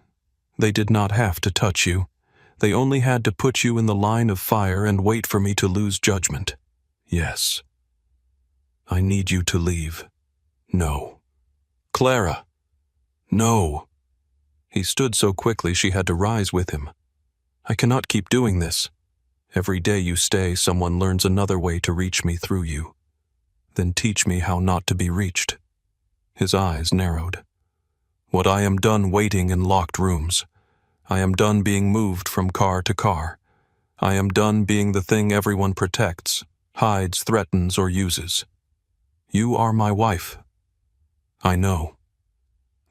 they did not have to touch you. They only had to put you in the line of fire and wait for me to lose judgment. Yes. I need you to leave." "No." "Clara." "No." He stood so quickly she had to rise with him. "I cannot keep doing this. Every day you stay, someone learns another way to reach me through you. Then teach me how not to be reached." His eyes narrowed. "What I am done waiting in locked rooms. I am done being moved from car to car. I am done being the thing everyone protects, hides, threatens, or uses. You are my wife. I know.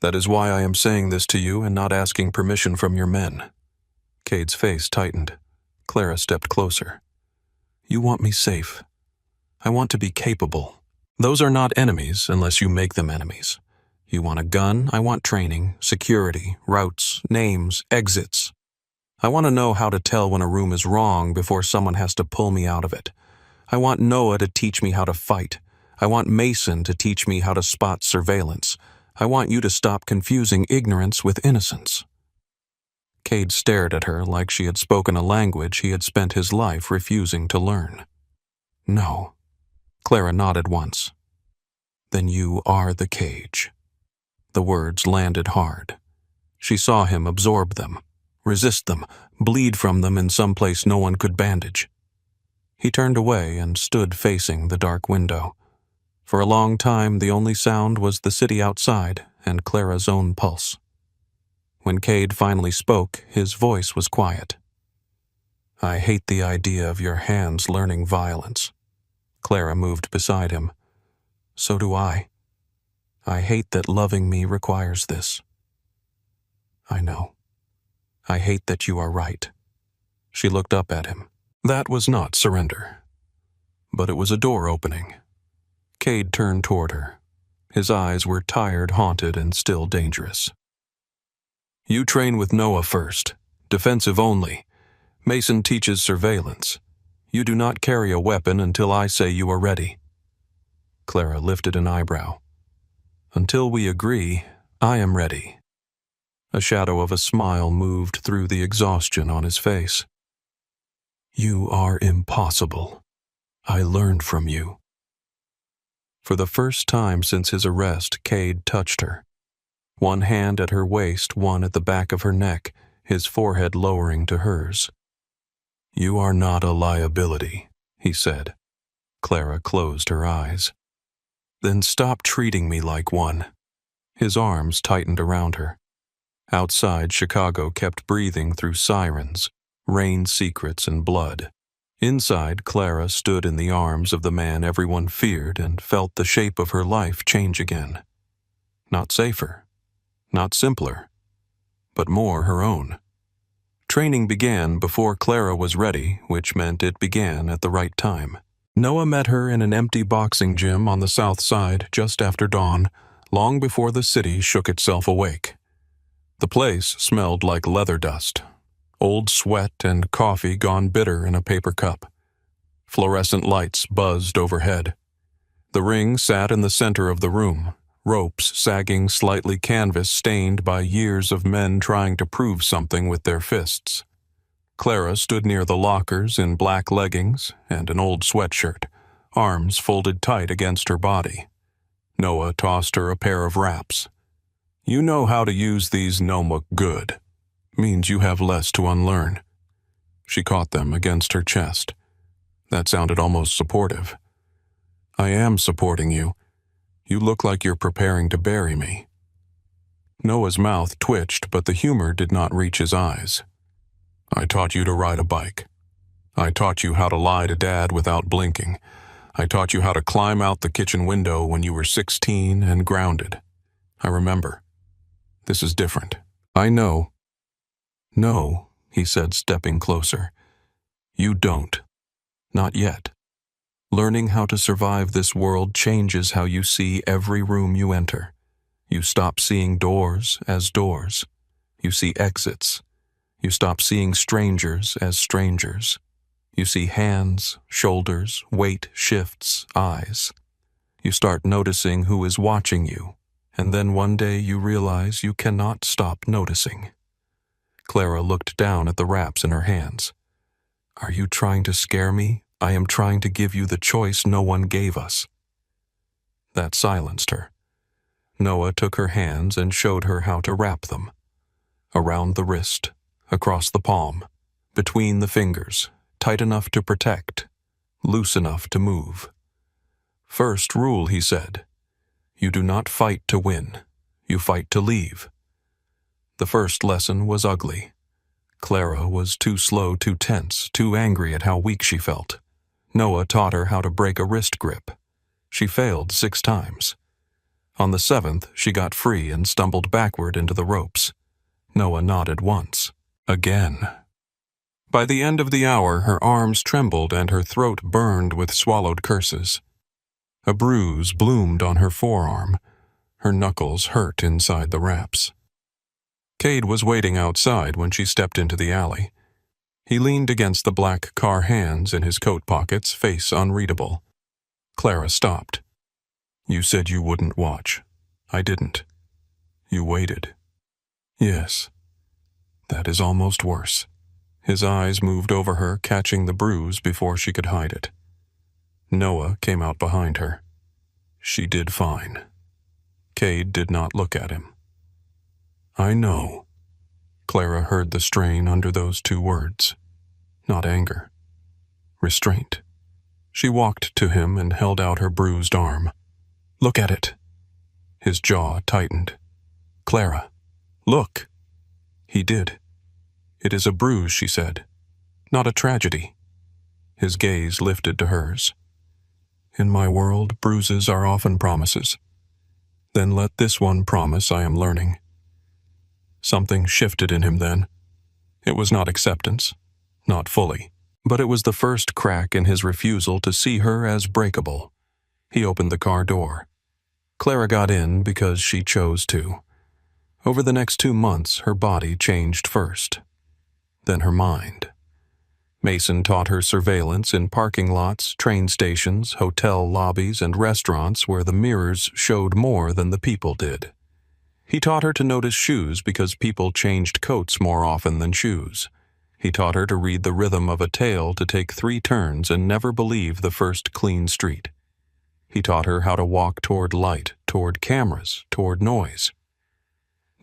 That is why I am saying this to you and not asking permission from your men." Cade's face tightened. Clara stepped closer. "You want me safe. I want to be capable. Those are not enemies unless you make them enemies. You want a gun, I want training, security, routes, names, exits. I want to know how to tell when a room is wrong before someone has to pull me out of it. I want Noah to teach me how to fight. I want Mason to teach me how to spot surveillance. I want you to stop confusing ignorance with innocence." Cade stared at her like she had spoken a language he had spent his life refusing to learn. "No." Clara nodded once. "Then you are the cage." The words landed hard. She saw him absorb them, resist them, bleed from them in some place no one could bandage. He turned away and stood facing the dark window. For a long time the only sound was the city outside and Clara's own pulse. When Cade finally spoke, his voice was quiet. "I hate the idea of your hands learning violence." Clara moved beside him. So do I. I hate that loving me requires this. I know. I hate that you are right. She looked up at him. That was not surrender, but it was a door opening. Cade turned toward her. His eyes were tired, haunted, and still dangerous. You train with Noah first, defensive only. Mason teaches surveillance. You do not carry a weapon until I say you are ready. Clara lifted an eyebrow. Until we agree, I am ready. A shadow of a smile moved through the exhaustion on his face. You are impossible. I learned from you. For the first time since his arrest, Cade touched her. One hand at her waist, one at the back of her neck, his forehead lowering to hers. You are not a liability, he said. Clara closed her eyes. Then stop treating me like one. His arms tightened around her. Outside, Chicago kept breathing through sirens, rain secrets, and blood. Inside, Clara stood in the arms of the man everyone feared and felt the shape of her life change again. Not safer, not simpler, but more her own. Training began before Clara was ready, which meant it began at the right time. Noah met her in an empty boxing gym on the south side just after dawn, long before the city shook itself awake. The place smelled like leather dust, old sweat and coffee gone bitter in a paper cup. Fluorescent lights buzzed overhead. The ring sat in the center of the room, ropes sagging slightly canvas-stained by years of men trying to prove something with their fists. Clara stood near the lockers in black leggings and an old sweatshirt, arms folded tight against her body. Noah tossed her a pair of wraps. You know how to use these Nomuk good. Means you have less to unlearn. She caught them against her chest. That sounded almost supportive. I am supporting you. You look like you're preparing to bury me. Noah's mouth twitched, but the humor did not reach his eyes. I taught you to ride a bike. I taught you how to lie to Dad without blinking. I taught you how to climb out the kitchen window when you were 16 and grounded. I remember. This is different. I know. No, he said, stepping closer. You don't. Not yet. Learning how to survive this world changes how you see every room you enter. You stop seeing doors as doors. You see exits. You stop seeing strangers as strangers. You see hands, shoulders, weight shifts, eyes. You start noticing who is watching you, and then one day you realize you cannot stop noticing. Clara looked down at the wraps in her hands. Are you trying to scare me? I am trying to give you the choice no one gave us. That silenced her. Noah took her hands and showed her how to wrap them. Around the wrist, across the palm, between the fingers, tight enough to protect, loose enough to move. First rule, he said. You do not fight to win. You fight to leave. The first lesson was ugly. Clara was too slow, too tense, too angry at how weak she felt. Noah taught her how to break a wrist grip. She failed 6 times. On the 7th, she got free and stumbled backward into the ropes. Noah nodded once. Again. By the end of the hour, her arms trembled and her throat burned with swallowed curses. A bruise bloomed on her forearm. Her knuckles hurt inside the wraps. Cade was waiting outside when she stepped into the alley. He leaned against the black car hands in his coat pockets, face unreadable. Clara stopped. You said you wouldn't watch. I didn't. You waited. Yes. That is almost worse. His eyes moved over her, catching the bruise before she could hide it. Noah came out behind her. She did fine. Cade did not look at him. I know. Clara heard the strain under those 2 words. Not anger. Restraint. She walked to him and held out her bruised arm. Look at it. His jaw tightened. Clara, look. He did. It is a bruise, she said. Not a tragedy. His gaze lifted to hers. In my world, bruises are often promises. Then let this one promise I am learning. Something shifted in him then. It was not acceptance, not fully, but it was the first crack in his refusal to see her as breakable. He opened the car door. Clara got in because she chose to. Over the next 2 months, her body changed first, then her mind. Mason taught her surveillance in parking lots, train stations, hotel lobbies, and restaurants where the mirrors showed more than the people did. He taught her to notice shoes because people changed coats more often than shoes. He taught her to read the rhythm of a tale, to take 3 turns and never believe the first clean street. He taught her how to walk toward light, toward cameras, toward noise.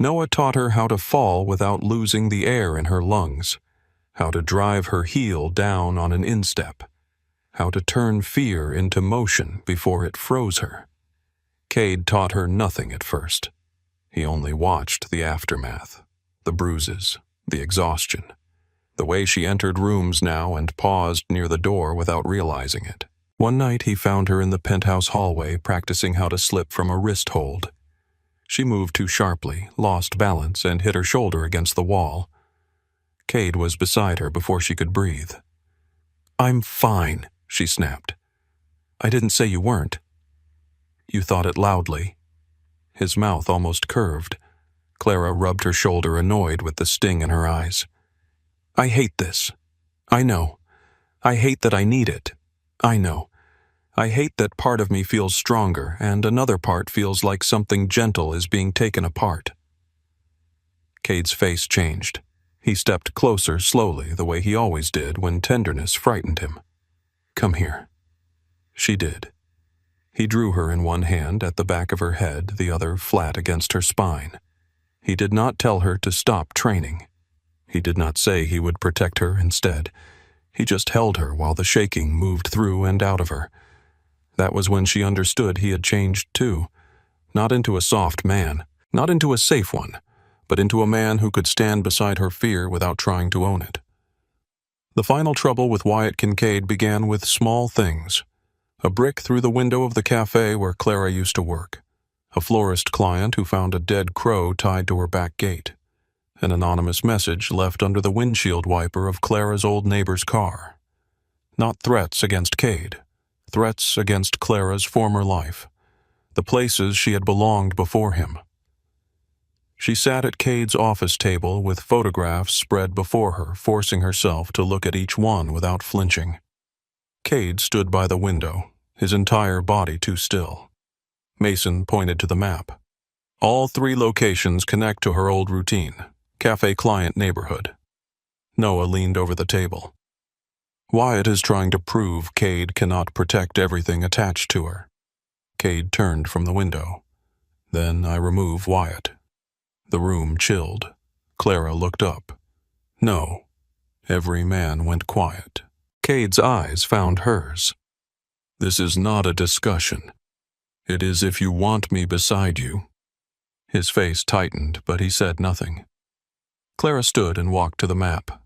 Noah taught her how to fall without losing the air in her lungs, how to drive her heel down on an instep, how to turn fear into motion before it froze her. Cade taught her nothing at first. He only watched the aftermath, the bruises, the exhaustion, the way she entered rooms now and paused near the door without realizing it. One night he found her in the penthouse hallway practicing how to slip from a wrist hold. She moved too sharply, lost balance, and hit her shoulder against the wall. Cade was beside her before she could breathe. "I'm fine," she snapped. "I didn't say you weren't." "You thought it loudly." His mouth almost curved. Clara rubbed her shoulder, annoyed with the sting in her eyes. "I hate this. I know. I hate that I need it. I know. I hate that part of me feels stronger and another part feels like something gentle is being taken apart." Cade's face changed. He stepped closer slowly, the way he always did when tenderness frightened him. "Come here." She did. He drew her in one hand at the back of her head, the other flat against her spine. He did not tell her to stop training. He did not say he would protect her instead. He just held her while the shaking moved through and out of her. That was when she understood he had changed too. Not into a soft man, not into a safe one, but into a man who could stand beside her fear without trying to own it. The final trouble with Wyatt Kincaid began with small things. A brick through the window of the cafe where Clara used to work. A florist client who found a dead crow tied to her back gate. An anonymous message left under the windshield wiper of Clara's old neighbor's car. Not threats against Cade. Threats against Clara's former life. The places she had belonged before him. She sat at Cade's office table with photographs spread before her, forcing herself to look at each one without flinching. Cade stood by the window, his entire body too still. Mason pointed to the map. All 3 locations connect to her old routine, cafe client neighborhood. Noah leaned over the table. Wyatt is trying to prove Cade cannot protect everything attached to her. Cade turned from the window. Then I remove Wyatt. The room chilled. Clara looked up. No. Every man went quiet. Cade's eyes found hers. This is not a discussion. It is if you want me beside you. His face tightened, but he said nothing. Clara stood and walked to the map.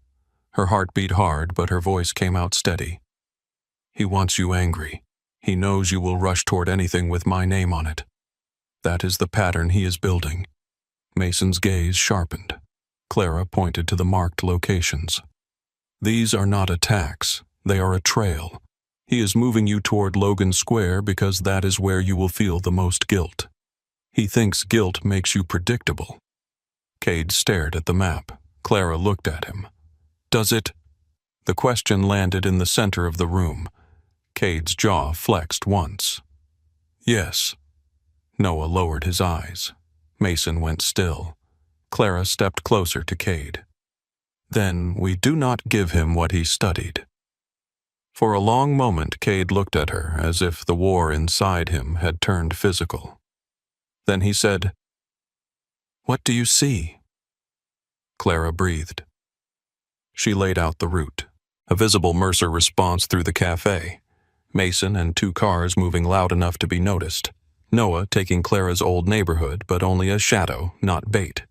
Her heart beat hard, but her voice came out steady. He wants you angry. He knows you will rush toward anything with my name on it. That is the pattern he is building. Mason's gaze sharpened. Clara pointed to the marked locations. These are not attacks. They are a trail. He is moving you toward Logan Square because that is where you will feel the most guilt. He thinks guilt makes you predictable. Cade stared at the map. Clara looked at him. Does it? The question landed in the center of the room. Cade's jaw flexed once. Yes. Noah lowered his eyes. Mason went still. Clara stepped closer to Cade. Then we do not give him what he studied. For a long moment, Cade looked at her as if the war inside him had turned physical. Then he said, "What do you see?" Clara breathed. She laid out the route. A visible Mercer response through the cafe. Mason and 2 cars moving loud enough to be noticed. Noah taking Clara's old neighborhood, but only a shadow, not bait.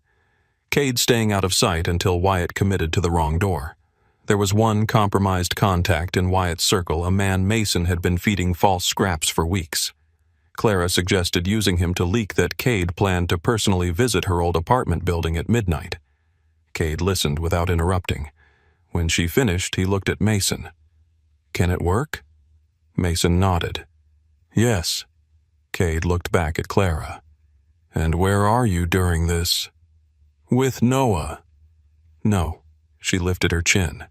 Cade staying out of sight until Wyatt committed to the wrong door. There was one compromised contact in Wyatt's circle, a man Mason had been feeding false scraps for weeks. Clara suggested using him to leak that Cade planned to personally visit her old apartment building at midnight. Cade listened without interrupting. When she finished, he looked at Mason. "Can it work?" Mason nodded. "Yes." Cade looked back at Clara. "And where are you during this?" "With Noah." "No." She lifted her chin.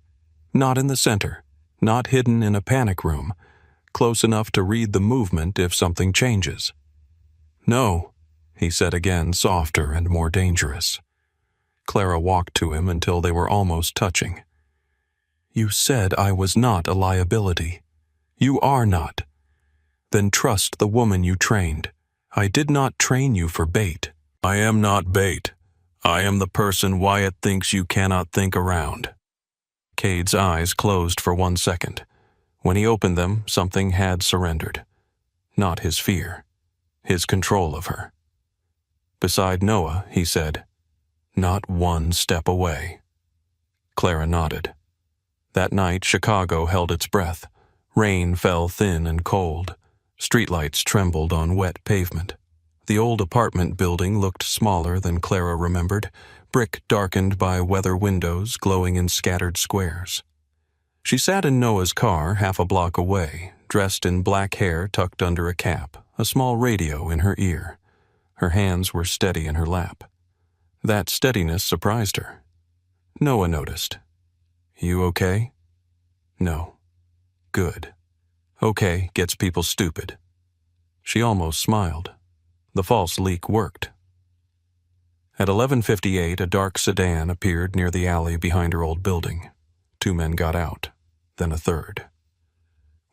"Not in the center. Not hidden in a panic room. Close enough to read the movement if something changes." "No," he said again, softer and more dangerous. Clara walked to him until they were almost touching. "You said I was not a liability. You are not. Then trust the woman you trained. I did not train you for bait." "I am not bait. I am the person Wyatt thinks you cannot think around." Cade's eyes closed for 1 second. When he opened them, something had surrendered. Not his fear, his control of her. Beside Noah, he said, "Not one step away." Clara nodded. That night, Chicago held its breath. Rain fell thin and cold. Streetlights trembled on wet pavement. The old apartment building looked smaller than Clara remembered, brick darkened by weather windows glowing in scattered squares. She sat in Noah's car half a block away, dressed in black hair tucked under a cap, a small radio in her ear. Her hands were steady in her lap. That steadiness surprised her. Noah noticed. "You okay?" "No." "Good. Okay gets people stupid." She almost smiled. The false leak worked. At 11:58, a dark sedan appeared near the alley behind her old building. 2 men got out, then a third.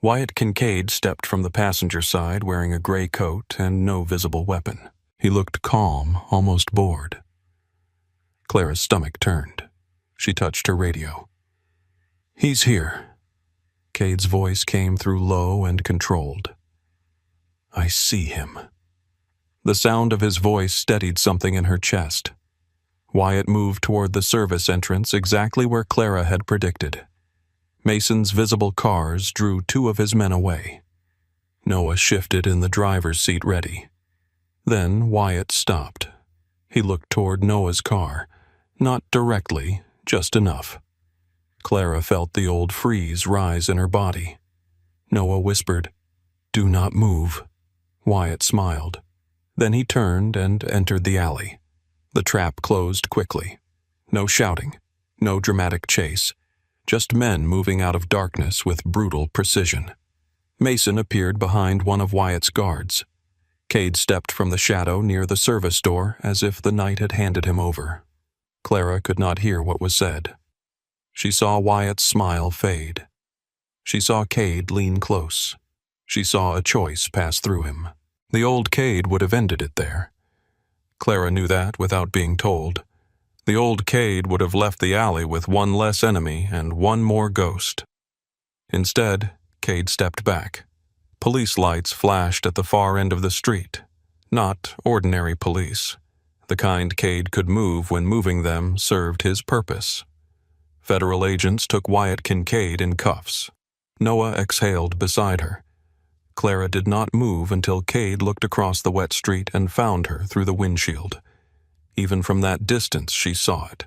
Wyatt Kincaid stepped from the passenger side wearing a gray coat and no visible weapon. He looked calm, almost bored. Clara's stomach turned. She touched her radio. "He's here." Cade's voice came through low and controlled. "I see him." The sound of his voice steadied something in her chest. Wyatt moved toward the service entrance exactly where Clara had predicted. Mason's visible cars drew 2 of his men away. Noah shifted in the driver's seat ready. Then Wyatt stopped. He looked toward Noah's car, not directly, just enough. Clara felt the old freeze rise in her body. Noah whispered, "Do not move." Wyatt smiled. Then he turned and entered the alley. The trap closed quickly. No shouting, no dramatic chase, just men moving out of darkness with brutal precision. Mason appeared behind one of Wyatt's guards. Cade stepped from the shadow near the service door as if the night had handed him over. Clara could not hear what was said. She saw Wyatt's smile fade. She saw Cade lean close. She saw a choice pass through him. The old Cade would have ended it there. Clara knew that without being told. The old Cade would have left the alley with 1 less enemy and 1 more ghost. Instead, Cade stepped back. Police lights flashed at the far end of the street. Not ordinary police. The kind Cade could move when moving them served his purpose. Federal agents took Wyatt Kincaid in cuffs. Noah exhaled beside her. Clara did not move until Cade looked across the wet street and found her through the windshield. Even from that distance, she saw it.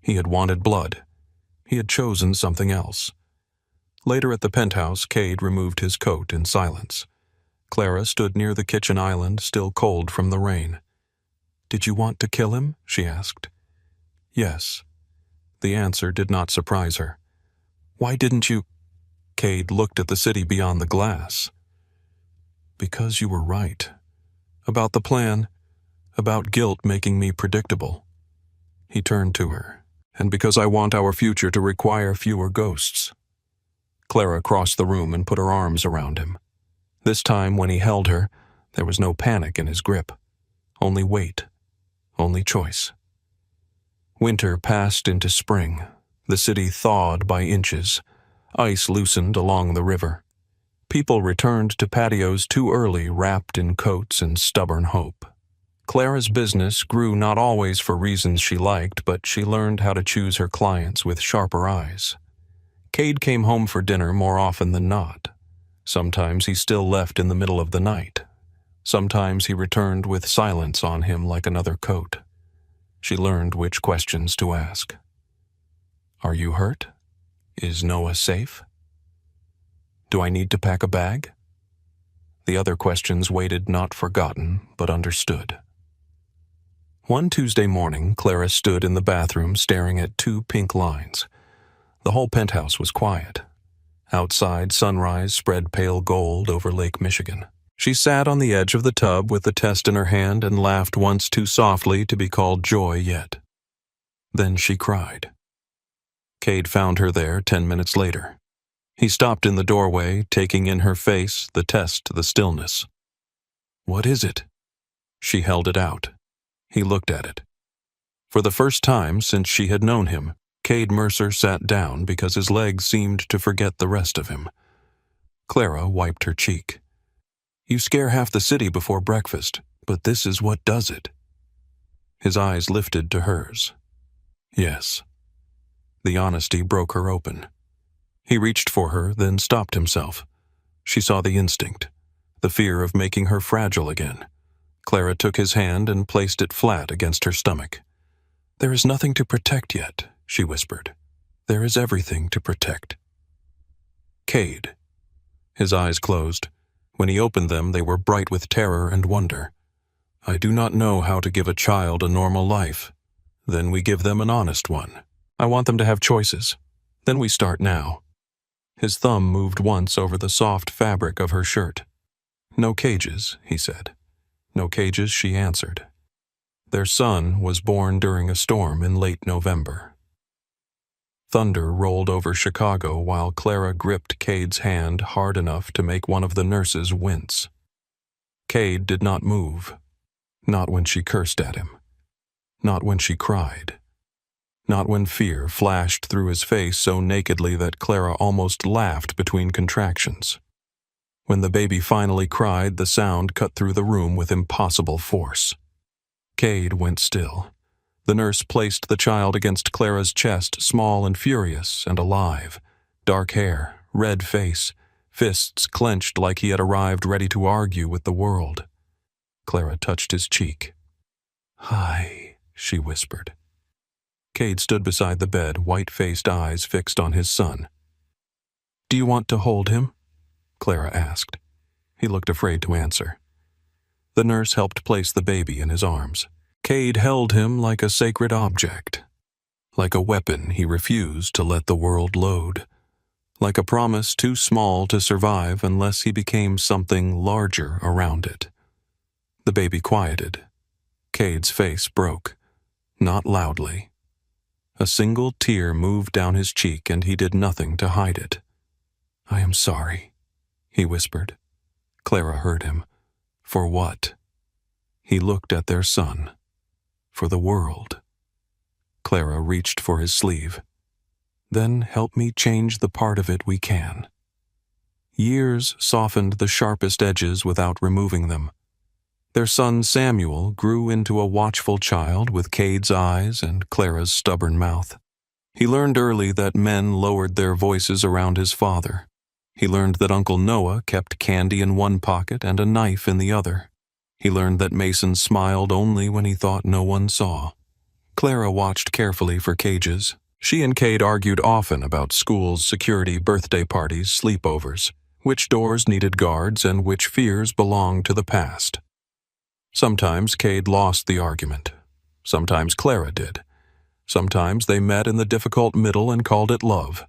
He had wanted blood. He had chosen something else. Later at the penthouse, Cade removed his coat in silence. Clara stood near the kitchen island, still cold from the rain. "Did you want to kill him?" she asked. "Yes." The answer did not surprise her. "Why didn't you?" Cade looked at the city beyond the glass. "Because you were right. About the plan, about guilt making me predictable." He turned to her. "And because I want our future to require fewer ghosts." Clara crossed the room and put her arms around him. This time, when he held her, there was no panic in his grip. Only weight. Only choice. Winter passed into spring. The city thawed by inches. Ice loosened along the river. People returned to patios too early, wrapped in coats and stubborn hope. Clara's business grew not always for reasons she liked, but she learned how to choose her clients with sharper eyes. Cade came home for dinner more often than not. Sometimes he still left in the middle of the night. Sometimes he returned with silence on him like another coat. She learned which questions to ask. Are you hurt? Is Noah safe? Do I need to pack a bag? The other questions waited not forgotten, but understood. One Tuesday morning, Clara stood in the bathroom staring at two pink lines. The whole penthouse was quiet. Outside, sunrise spread pale gold over Lake Michigan. She sat on the edge of the tub with the test in her hand and laughed once too softly to be called joy yet. Then she cried. Cade found her there 10 minutes later. He stopped in the doorway, taking in her face, the test, the stillness. What is it? She held it out. He looked at it. For the first time since she had known him, Cade Mercer sat down because his legs seemed to forget the rest of him. Clara wiped her cheek. You scare half the city before breakfast, but this is what does it. His eyes lifted to hers. Yes. The honesty broke her open. He reached for her, then stopped himself. She saw the instinct, the fear of making her fragile again. Clara took his hand and placed it flat against her stomach. There is nothing to protect yet, she whispered. There is everything to protect. Cade. His eyes closed. When he opened them, they were bright with terror and wonder. I do not know how to give a child a normal life. Then we give them an honest one. I want them to have choices. Then we start now. His thumb moved once over the soft fabric of her shirt. No cages, he said. No cages, she answered. Their son was born during a storm in late November. Thunder rolled over Chicago while Clara gripped Cade's hand hard enough to make one of the nurses wince. Cade did not move. Not when she cursed at him. Not when she cried. Not when fear flashed through his face so nakedly that Clara almost laughed between contractions. When the baby finally cried, the sound cut through the room with impossible force. Cade went still. The nurse placed the child against Clara's chest, small and furious and alive. Dark hair, red face, fists clenched like he had arrived ready to argue with the world. Clara touched his cheek. Hi, she whispered. Cade stood beside the bed, white-faced eyes fixed on his son. Do you want to hold him? Clara asked. He looked afraid to answer. The nurse helped place the baby in his arms. Cade held him like a sacred object. Like a weapon he refused to let the world load. Like a promise too small to survive unless he became something larger around it. The baby quieted. Cade's face broke. Not loudly. A single tear moved down his cheek and he did nothing to hide it. I am sorry, he whispered. Clara heard him. For what? He looked at their son. For the world. Clara reached for his sleeve. Then help me change the part of it we can. Years softened the sharpest edges without removing them. Their son Samuel grew into a watchful child with Cade's eyes and Clara's stubborn mouth. He learned early that men lowered their voices around his father. He learned that Uncle Noah kept candy in one pocket and a knife in the other. He learned that Mason smiled only when he thought no one saw. Clara watched carefully for cages. She and Cade argued often about schools, security, birthday parties, sleepovers, which doors needed guards and which fears belonged to the past. Sometimes Cade lost the argument. Sometimes Clara did. Sometimes they met in the difficult middle and called it love.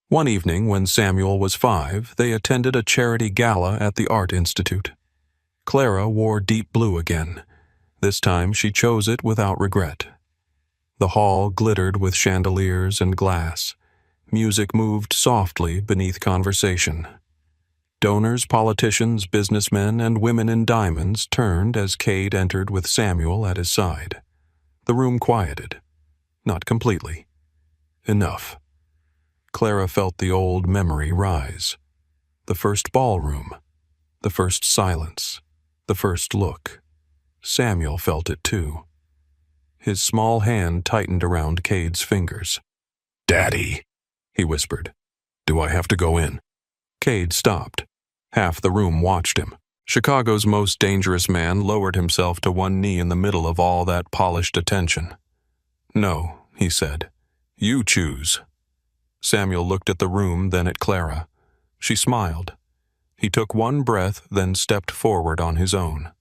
One evening, when Samuel was 5, they attended a charity gala at the Art Institute. Clara wore deep blue again. This time she chose it without regret. The hall glittered with chandeliers and glass. Music moved softly beneath conversation. Donors, politicians, businessmen, and women in diamonds turned as Cade entered with Samuel at his side. The room quieted. Not completely. Enough. Clara felt the old memory rise. The first ballroom. The first silence. The first look. Samuel felt it too. His small hand tightened around Cade's fingers. Daddy, he whispered. "Do I have to go in?" Cade stopped. Half the room watched him. Chicago's most dangerous man lowered himself to one knee in the middle of all that polished attention. "No," he said. "You choose." Samuel looked at the room, then at Clara. She smiled. He took one breath, then stepped forward on his own.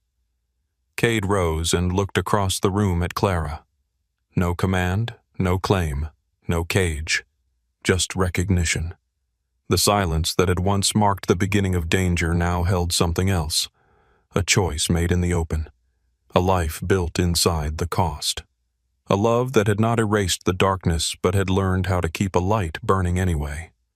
Cade rose and looked across the room at Clara. No command, no claim, no cage. Just recognition. The silence that had once marked the beginning of danger now held something else. A choice made in the open. A life built inside the cost. A love that had not erased the darkness but had learned how to keep a light burning anyway.